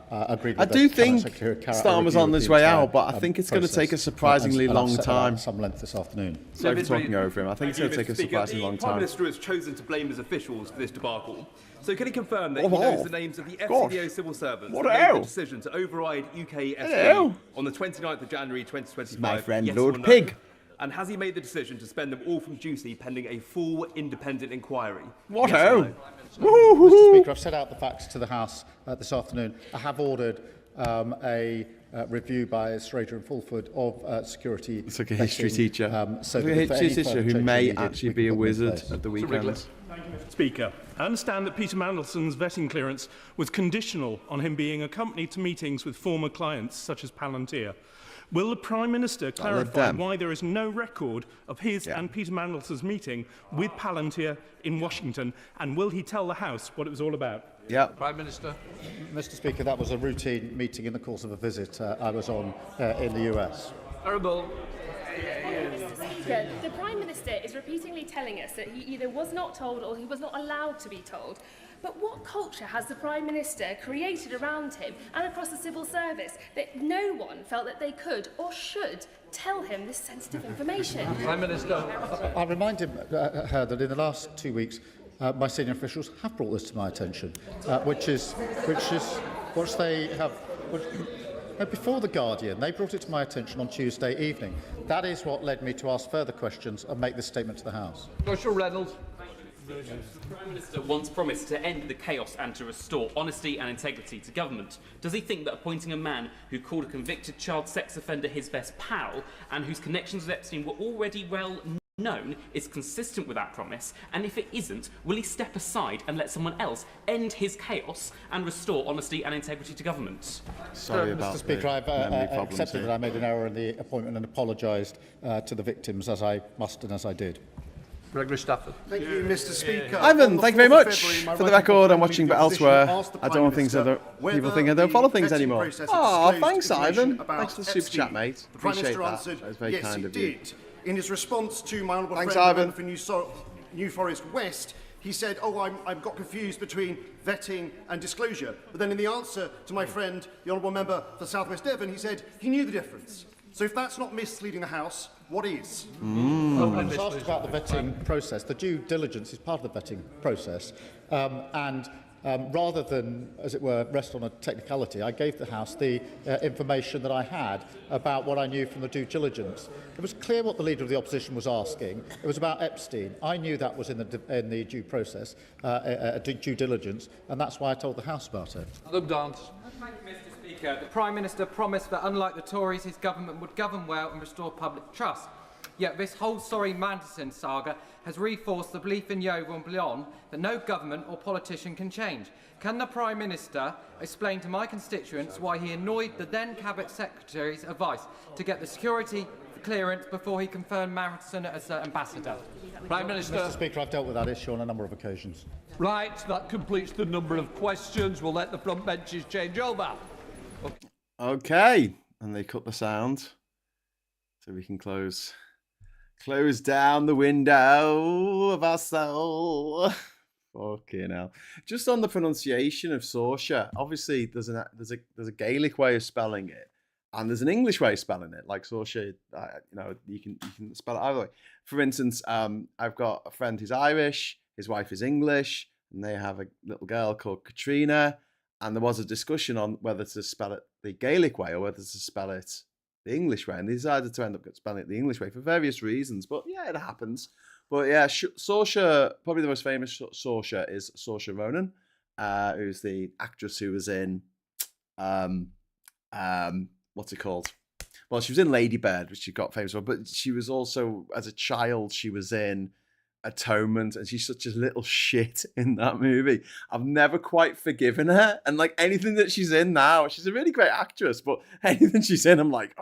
agreed with I do the think Cabinet Secretary to carry out a Starmer's review on of his the way entire, out, but I think it's going to take a process. surprisingly And I've long set that out time. at some length this afternoon. Sorry for talking over him. I think it's going to take a surprisingly long The Prime time. Minister has chosen to blame his officials for this debacle. So can he confirm that What he knows hell? the names of the Gosh. FCDO civil servants What that made hell? the decision to override UK Hello. SE on the 29th of January 2025? My friend yes Lord or no? Pig. And has he made the decision to spend them all from duty pending a full independent inquiry? What yes hell? or no? Mr. Speaker, I've set out the facts to the House this afternoon. I have ordered a review by Strader and Fulford of security. It's like a history vetting, teacher. so Like that a if history any teacher further who change may needed, actually we be a can put them in wizard place. at the weekends. Speaker, I understand that Peter Mandelson's vetting clearance was conditional on him being accompanied to meetings with former clients such as Palantir. Will the Prime Minister clarify why there is no record of his and Peter Mandelson's meeting with Palantir in Washington, and will he tell the House what it was all about? Yeah. Prime Minister. Mr. Speaker, that was a routine meeting in the course of a visit I was on in the US. Honourable. Mr. Speaker, the Prime Minister is repeatedly telling us that he either was not told or he was not allowed to be told. But what culture has the Prime Minister created around him and across the civil service that no one felt that they could or should tell him this sensitive information? Prime Minister. I remind her that in the last 2 weeks, my senior officials have brought this to my attention, which is what they have. Before The Guardian, they brought it to my attention on Tuesday evening. That is what led me to ask further questions and make this statement to the House. Marshall Reynolds. The Prime Minister once promised to end the chaos and to restore honesty and integrity to government. Does he think that appointing a man who called a convicted child sex offender his best pal and whose connections with Epstein were already well known is consistent with that promise? And if it isn't, will he step aside and let someone else end his chaos and restore honesty and integrity to government? Sorry about Mr. Speaker, I've accepted that I made an error in the appointment and apologised to the victims, as I must and as I did. Gregory Stafford. Thank you, Mr. Speaker. Ivan, thank you very much. For the record, I'm watching, but position elsewhere, asked the I Prime don't want things Minister other people think I whether don't follow the things vetting anymore. process Oh, disclosed thanks, information Ivan. about Thanks for the super Epstein. chat, mate. The Prime Appreciate Minister that. answered, That was very yes, kind he of you. did. In his response to my honourable Thanks, friend, Ivan. the member for New Forest West, he said, I've got confused between vetting and disclosure. But then in the answer to my friend, the honourable member for South West Devon, he said he knew the difference. So if that's not misleading the House, what is? I was asked about the vetting process. The due diligence is part of the vetting process. Rather than, as it were, rest on a technicality, I gave the House the information that I had about what I knew from the due diligence. It was clear what the Leader of the Opposition was asking. It was about Epstein. I knew that was in the due process, due diligence, and that's why I told the House about it. Adam Dance. Thank you, Mr. Speaker. The Prime Minister promised that, unlike the Tories, his government would govern well and restore public trust. Yet this whole sorry Mandelson saga has reinforced the belief in Yeovil and beyond that no government or politician can change. Can the Prime Minister explain to my constituents why he annoyed the then Cabinet Secretary's advice to get the security clearance before he confirmed Mandelson as ambassador? Prime Minister. Mr. Speaker, I've dealt with that issue on a number of occasions. Right, that completes the number of questions. We'll let the front benches change over. Okay, and they cut the sound so we can close down the window of our soul. Fucking hell. Just on the pronunciation of Saoirse, obviously there's a Gaelic way of spelling it, and there's an English way of spelling it. Like Saoirse, you can spell it either way. For instance, I've got a friend who's Irish, his wife is English, and they have a little girl called Katrina, and there was a discussion on whether to spell it the Gaelic way or whether to spell it the English way, and they decided to end up spelling it the English way for various reasons. But yeah, it happens. But yeah, Saoirse, probably the most famous Saoirse is Saoirse Ronan, who's the actress who was in what's it called? Well, she was in Lady Bird, which she got famous for, but she was also, as a child, she was in Atonement, and she's such a little shit in that movie. I've never quite forgiven her, and like anything that she's in now, she's a really great actress, but anything she's in, I'm like,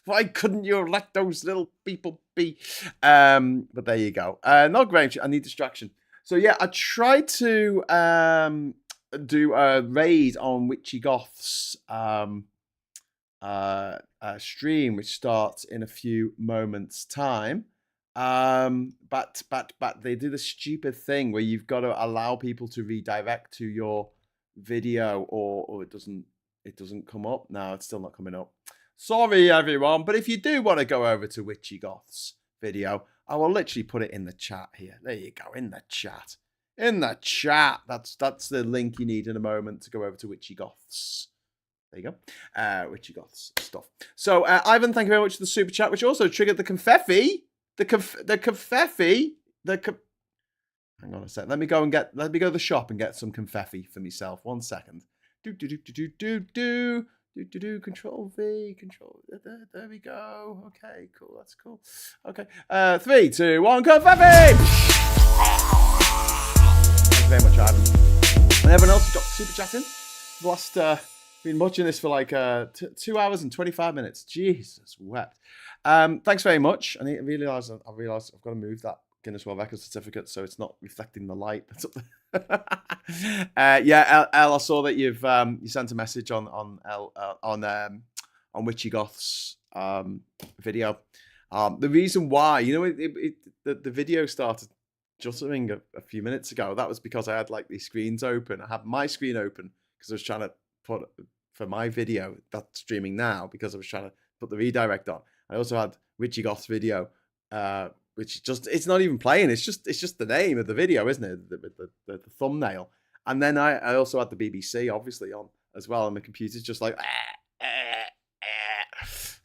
why couldn't you let those little people be? But there you go. Not great. I need distraction. So yeah, I tried to do a raid on Witchy Goth's stream, which starts in a few moments' time. But they do the stupid thing where you've got to allow people to redirect to your video, or it doesn't come up. No, it's still not coming up. Sorry, everyone. But if you do want to go over to Witchy Goth's video, I will literally put it in the chat here. There you go, in the chat. In the chat. That's the link you need in a moment to go over to Witchy Goth's. There you go. Witchy Goth's stuff. So, Ivan, thank you very much for the super chat, which also triggered the confetti. Hang on a sec. Let me go to the shop and get some confetti for myself. 1 second. Control V. There we go. Okay, cool. That's cool. Okay. 3, 2, 1. Confetti. Thank you very much, Ivan. And everyone else who got super chatting. The last been watching this for like 2 hours and 25 minutes. Jesus wept. Thanks very much. I realised I've got to move that Guinness World Records certificate so it's not reflecting the light that's up there. Yeah, Elle, I saw that you sent a message on Witchy Goth's video. The reason why, the video started juttering a few minutes ago. That was because I had like these screens open. I had my screen open because I was trying to put for my video that's streaming now, because I was trying to put the redirect on. I also had Witchy Goth's video, which it's not even playing. It's just the name of the video, isn't it? The thumbnail. And then I also had the BBC obviously on as well, and my computer's just like.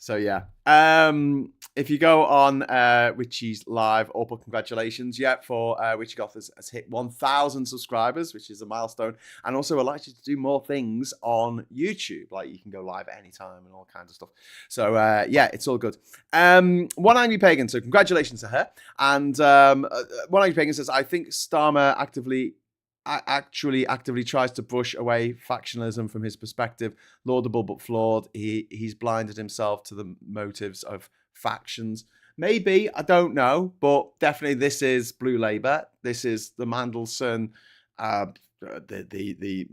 So yeah, if you go on Witchy's live, Orpal, congratulations, for Witchy Goth has hit 1,000 subscribers, which is a milestone, and also allows you to do more things on YouTube, like you can go live at any time and all kinds of stuff. So yeah, it's all good. One Angry Pagan, so congratulations to her. And One Angry Pagan says, I think Starmer actually actively tries to brush away factionalism from his perspective. Laudable but flawed. He's blinded himself to the motives of factions. Maybe, I don't know, but definitely this is Blue Labour. This is the Mandelson, the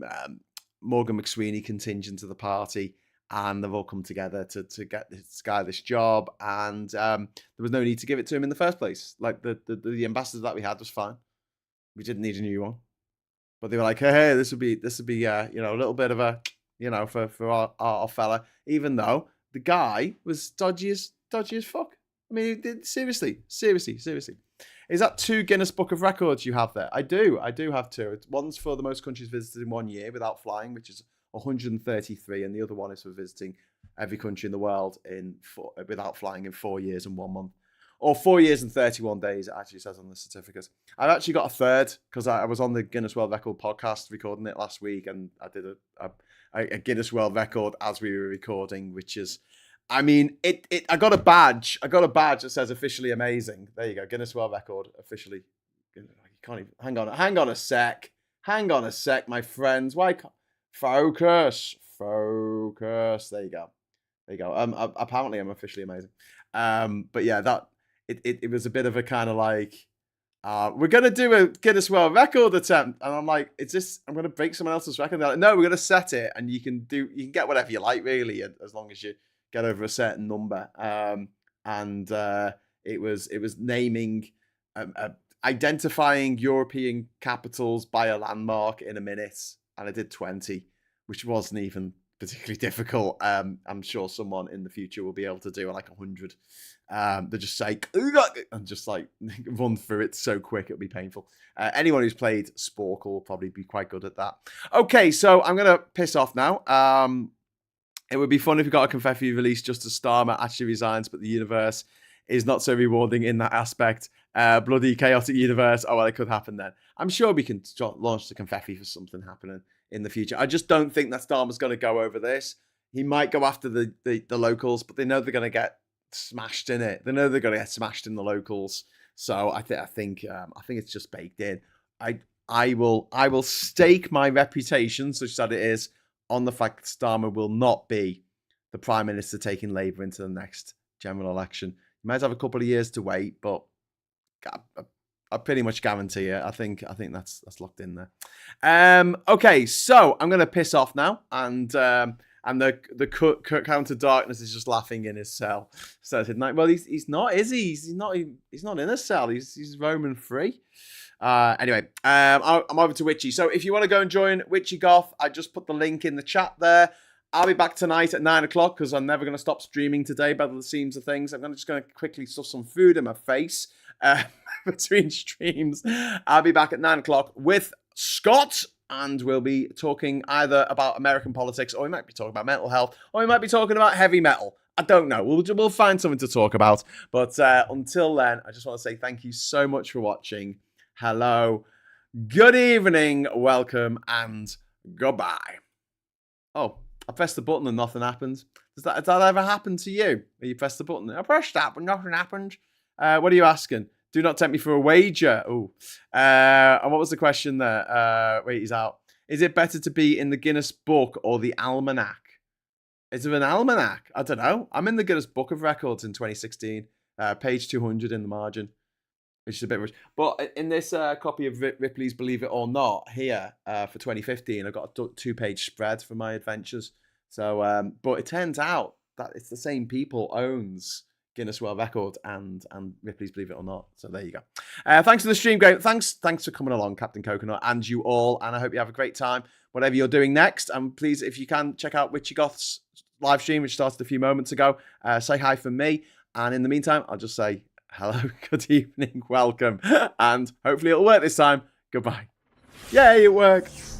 Morgan McSweeney contingent of the party, and they've all come together to get this guy this job, and there was no need to give it to him in the first place. Like the ambassador that we had was fine. We didn't need a new one. But they were like, hey, this would be a little bit of a, for our fella, even though the guy was dodgy as fuck. I mean, seriously. Is that 2 Guinness Book of Records you have there? I do have 2. One's for the most countries visited in 1 year without flying, which is 133, and the other one is for visiting every country in the world without flying in 4 years and 1 month. Or 4 years and 31 days, it actually says on the certificate. I've actually got a third, because I was on the Guinness World Record podcast recording it last week, and I did a Guinness World Record as we were recording, which is I mean, I got a badge. I got a badge that says officially amazing. There you go. Guinness World Record officially. You can't even, hang on a sec. Hang on a sec, my friends. Why can't focus? There you go. There you go. Apparently I'm officially amazing. But yeah, that it was a bit of a kind of like, we're gonna do a Guinness World Record attempt, and I'm like, I'm gonna break someone else's record. They're like, no, we're gonna set it, and you can get whatever you like, really, as long as you get over a certain number. It was naming, identifying European capitals by a landmark in a minute, and I did 20, which wasn't even particularly difficult. I'm sure someone in the future will be able to do like 100. They just say and just like run through it so quick it'll be painful. Anyone who's played Sporkle will probably be quite good at that. Okay, so I'm gonna piss off now. It would be fun if we got a confetti release just as Starmer actually resigns, but the universe is not so rewarding in that aspect. Bloody chaotic universe. Oh well, it could happen then. I'm sure we can launch the confetti for something happening in the future. I just don't think that Starmer's going to go over this. He might go after the locals, but they know they're going to get smashed in it. They know they're going to get smashed in the locals. So I think it's just baked in. I will stake my reputation, such that it is, on the fact that Starmer will not be the Prime Minister taking Labour into the next general election. You might have a couple of years to wait, but I pretty much guarantee it. I think that's locked in there. Okay, so I'm gonna piss off now, and the Count of Darkness is just laughing in his cell. So well, he's not, is he? He's not in a cell. He's roaming free. Anyway, I'm over to Witchy. So if you want to go and join Witchy Goth, I just put the link in the chat there. I'll be back tonight at 9 o'clock because I'm never going to stop streaming today by the seams of things. I'm just going to quickly stuff some food in my face between streams. I'll be back at 9 o'clock with Scott, and we'll be talking either about American politics, or we might be talking about mental health, or we might be talking about heavy metal. I don't know. We'll find something to talk about. But until then, I just want to say thank you so much for watching. Hello, good evening, welcome, and goodbye. Oh, I pressed the button and nothing happened. Has that ever happened to you? You pressed the button. I pressed that, but nothing happened. What are you asking? Do not tempt me for a wager. Oh, and what was the question there? Wait, he's out. Is it better to be in the Guinness Book or the Almanac? Is there an Almanac? I don't know. I'm in the Guinness Book of Records in 2016. Page 200 in the margin, which is a bit rich. But in this copy of Ripley's Believe It or Not here for 2015, I got a 2-page spread for my adventures. So, but it turns out that it's the same people owns Guinness World Record and Ripley's Believe It or Not. So there you go. Thanks for the stream, great. Thanks for coming along, Captain Coconut, and you all. And I hope you have a great time, whatever you're doing next. And please, if you can, check out Witchy Goth's live stream, which started a few moments ago. Say hi from me. And in the meantime, I'll just say hello, good evening, welcome, and hopefully it'll work this time. Goodbye. Yay, it worked.